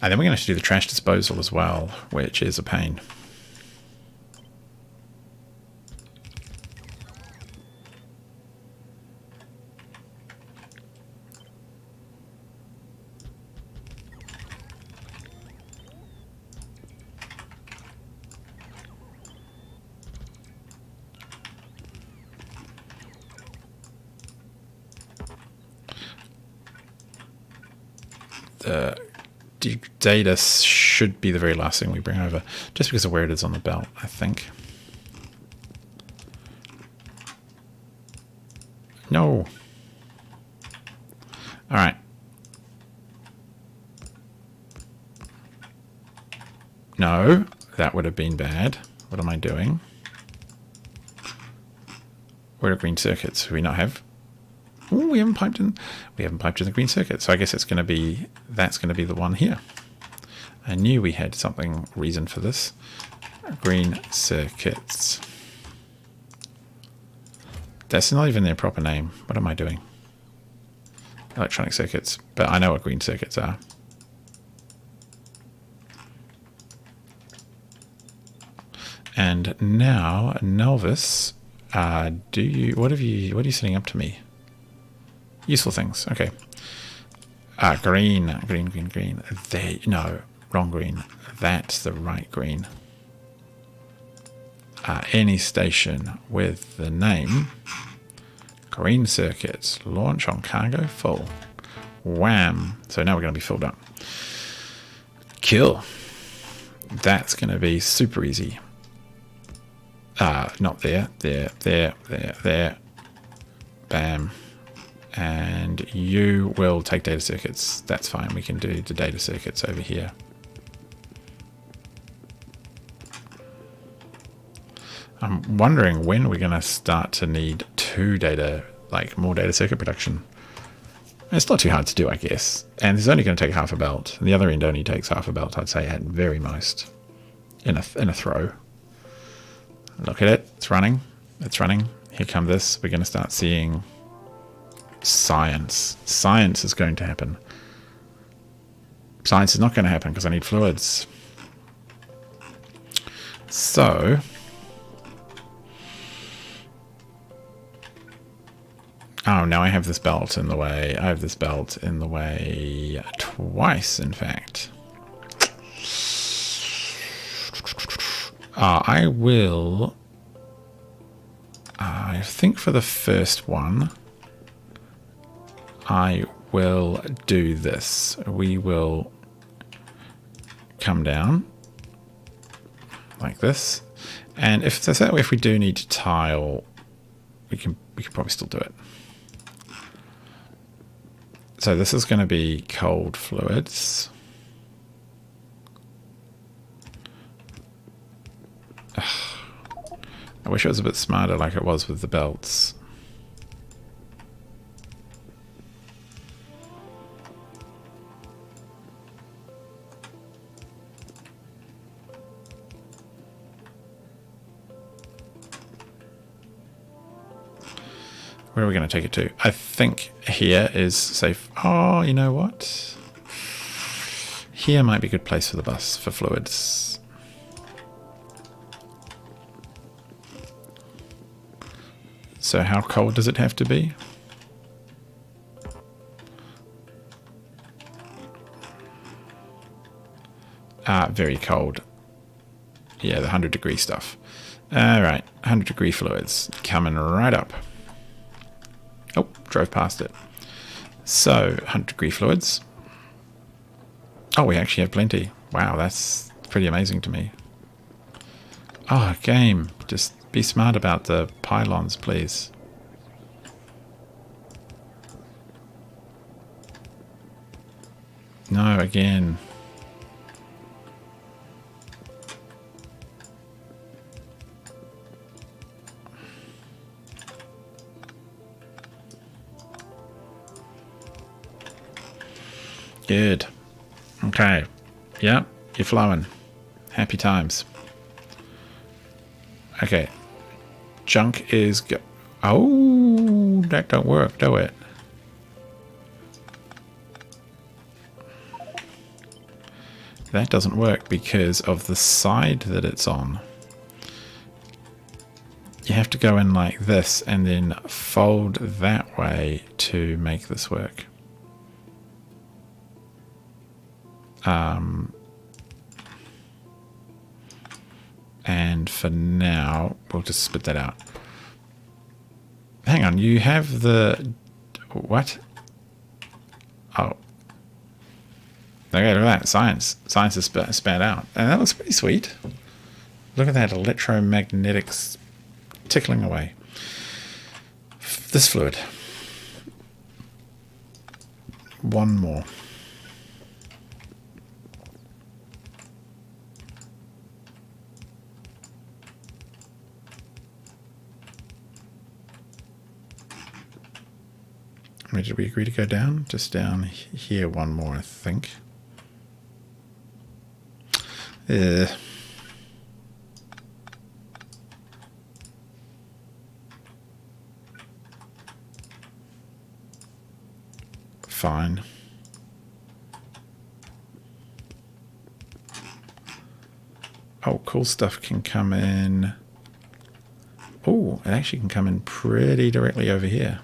And then we're going to have to do the trash disposal as well, which is a pain. The data should be the very last thing we bring over, just because of where it is on the belt, I think. No. All right. No, that would have been bad. What am I doing? Where are green circuits? Do we not have? Oh, we haven't piped in. We haven't piped in the green circuit, so I guess it's going to be. That's going to be the one here. I knew we had something reason for this. Green circuits. That's not even their proper name. What am I doing? Electronic circuits, but I know what green circuits are. And now, Nelvis, what are you sending up to me? Useful things. Okay. Green. No, wrong green. That's the right green. Any station with the name green circuits launch on cargo full. Wham. So now we're going to be filled up. Kill. That's going to be super easy. Not there. There. Bam. And you will take data circuits. That's fine. We can do the data circuits over here. I'm wondering when we're going to start to need more data circuit production. It's not too hard to do, I guess. And it's only going to take half a belt. And the other end only takes half a belt, I'd say, at very most. In a throw. Look at it. It's running. It's running. Here come this. We're going to start seeing science. Science is going to happen. Science is not going to happen because I need fluids. So... Oh, now I have this belt in the way. I have this belt in the way twice, in fact. I will... I think for the first one, I will do this. We will come down like this. And if we do need to tile, we can probably still do it. So this is going to be cold fluids. I wish it was a bit smarter like it was with the belts. Where are we going to take it to? I think here is safe. Oh, you know what? Here might be a good place for the bus, for fluids. So how cold does it have to be? Very cold. Yeah, the 100-degree stuff. Alright, 100-degree fluids. Coming right up. Oh, drove past it. So, 100-degree fluids. Oh, we actually have plenty. Wow, that's pretty amazing to me. Oh, game. Just be smart about the pylons, please. No, again. Good. Okay. Yep, you're flowing. Happy times. Okay. Junk is... Oh, that don't work, do it? That doesn't work because of the side that it's on. You have to go in like this and then fold that way to make this work. And for now, we'll just spit that out. Hang on, you have the... What? Oh. Okay, look at that. Science. Science is spat out. And that looks pretty sweet. Look at that electromagnetics tickling away. This fluid. One more. Where did we agree to go down? Just down here one more, I think. Fine. Oh, cool stuff can come in. Oh, it actually can come in pretty directly over here.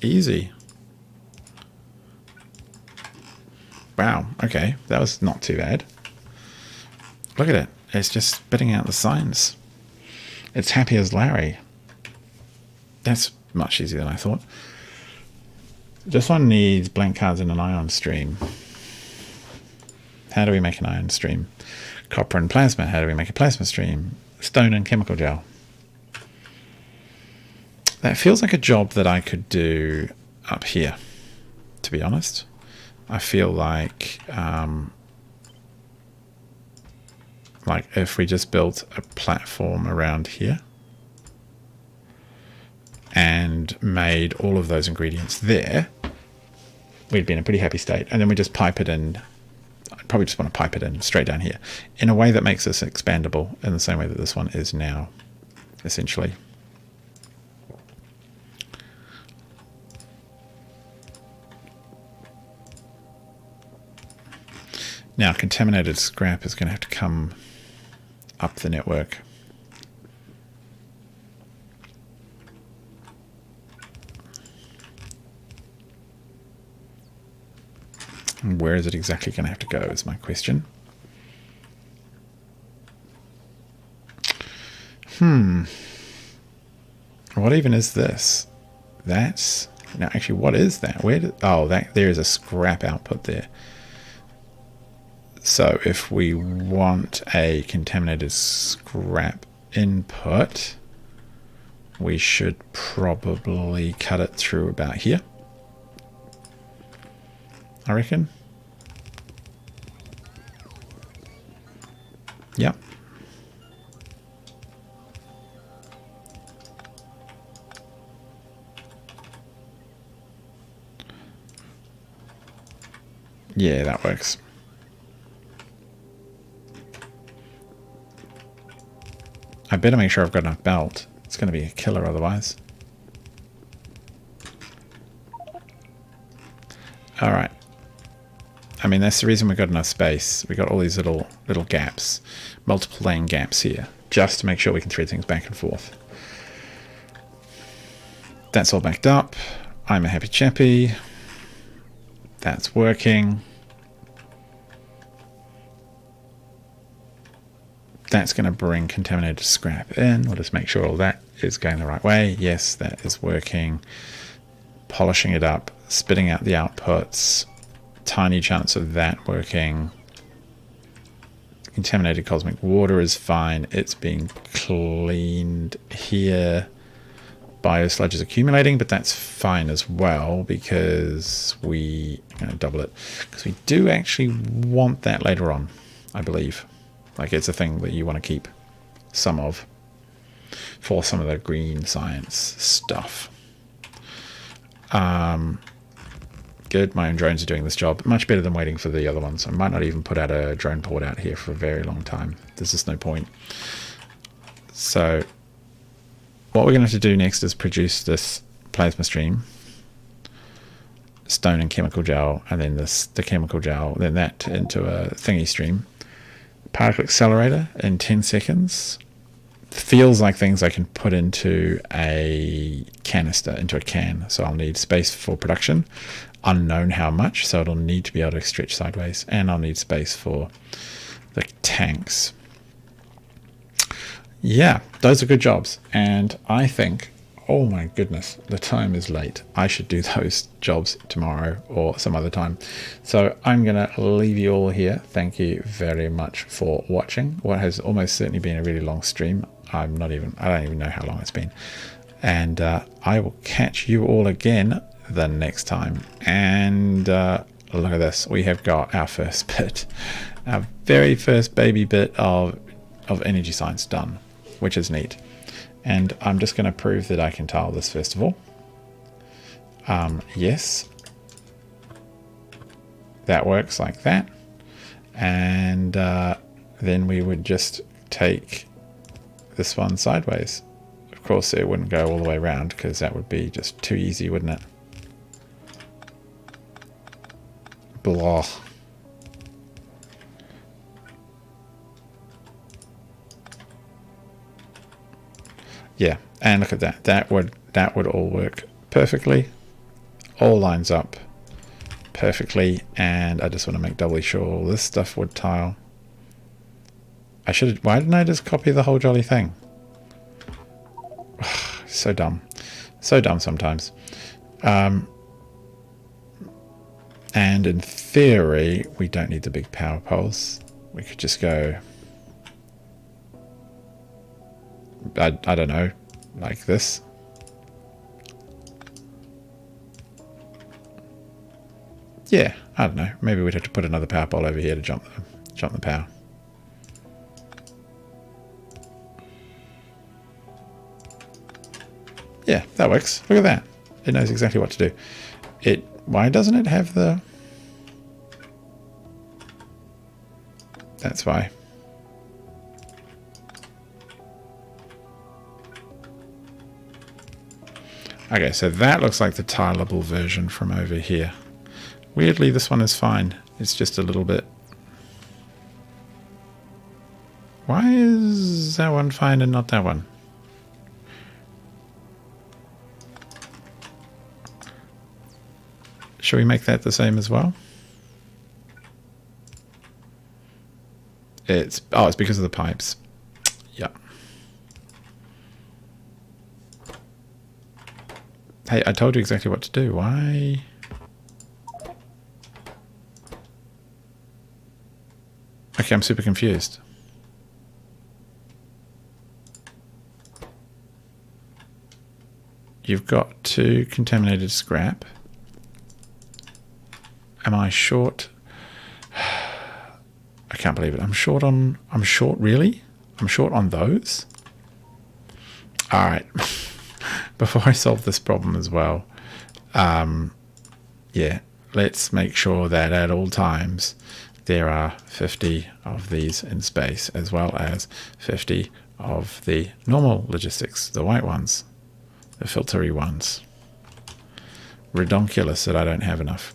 Easy. Wow, okay, that was not too bad. Look at it, it's just spitting out the signs. It's happy as Larry. That's much easier than I thought. This one needs blank cards in an ion stream. How do we make an ion stream? Copper and plasma, how do we make a plasma stream? Stone and chemical gel. That feels like a job that I could do up here, to be honest. I feel like if we just built a platform around here and made all of those ingredients there, we'd be in a pretty happy state. And then we just pipe it in. I'd probably just want to pipe it in straight down here in a way that makes this expandable in the same way that this one is now, essentially. Now, contaminated scrap is going to have to come up the network. And where is it exactly going to have to go is my question. What even is this? That's... No, actually, what is that? There is a scrap output there. So if we want a contaminated scrap input, we should probably cut it through about here, I reckon. Yep. Yeah, that works. I better make sure I've got enough belt. It's going to be a killer otherwise. Alright. I mean, that's the reason we've got enough space. We've got all these little gaps. Multiple lane gaps here. Just to make sure we can thread things back and forth. That's all backed up. I'm a happy chappy. That's working. That's going to bring contaminated scrap in. We'll just make sure all that is going the right way. Yes, that is working. Polishing it up, spitting out the outputs. Tiny chance of that working. Contaminated cosmic water is fine. It's being cleaned here. Biosludge is accumulating, but that's fine as well because I'm going to double it because we do actually want that later on, I believe. Like, it's a thing that you want to keep some of for some of the green science stuff. Good. My own drones are doing this job much better than waiting for the other ones. I might not even put out a drone port out here for a very long time. There's just no point. So what we're going to have to do next is produce this plasma stream, stone and chemical gel, and then the chemical gel, then that into a thingy stream. Particle accelerator in 10 seconds. Feels like things I can put into a canister, into a can. So I'll need space for production. Unknown how much, so it'll need to be able to stretch sideways. And I'll need space for the tanks. Yeah, those are good jobs. And I think, oh my goodness, the time is late. I should do those jobs tomorrow or some other time. So I'm going to leave you all here. Thank you very much for watching what has almost certainly been a really long stream. I don't even know how long it's been. And I will catch you all again the next time. And look at this. We have got our first bit, our very first baby bit of energy science done, which is neat. And I'm just going to prove that I can tile this first of all. Yes. That works like that. And then we would just take this one sideways. Of course, it wouldn't go all the way around because that would be just too easy, wouldn't it? Blah. Yeah, and look at that. That would all work perfectly. All lines up perfectly, and I just want to make doubly sure all this stuff would tile. Why didn't I just copy the whole jolly thing? So dumb. So dumb sometimes. And in theory, we don't need the big power poles. We could just go, I don't know, like this. Yeah, I don't know. Maybe we'd have to put another power pole over here to jump the power. Yeah, that works. Look at that. It knows exactly what to do. Why doesn't it have the... That's why. Okay, so that looks like the tileable version from over here. Weirdly, this one is fine. It's just a little bit... Why is that one fine and not that one? Should we make that the same as well? It's because of the pipes. Yeah. Hey, I told you exactly what to do. Why? Okay, I'm super confused. You've got 2 contaminated scrap. Am I short? I can't believe it. I'm short, really? I'm short on those? All right. Before I solve this problem as well, yeah, let's make sure that at all times there are 50 of these in space, as well as 50 of the normal logistics, the white ones, the filtery ones. Redonkulous that I don't have enough.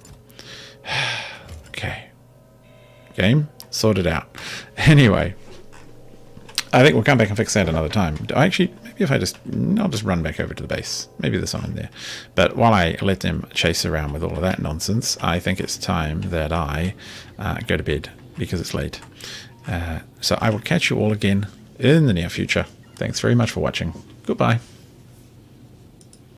Okay. Game sorted out. Anyway, I think we'll come back and fix that another time. Actually, maybe if I'll just run back over to the base. Maybe there's something there. But while I let them chase around with all of that nonsense, I think it's time that I go to bed because it's late. So I will catch you all again in the near future. Thanks very much for watching. Goodbye.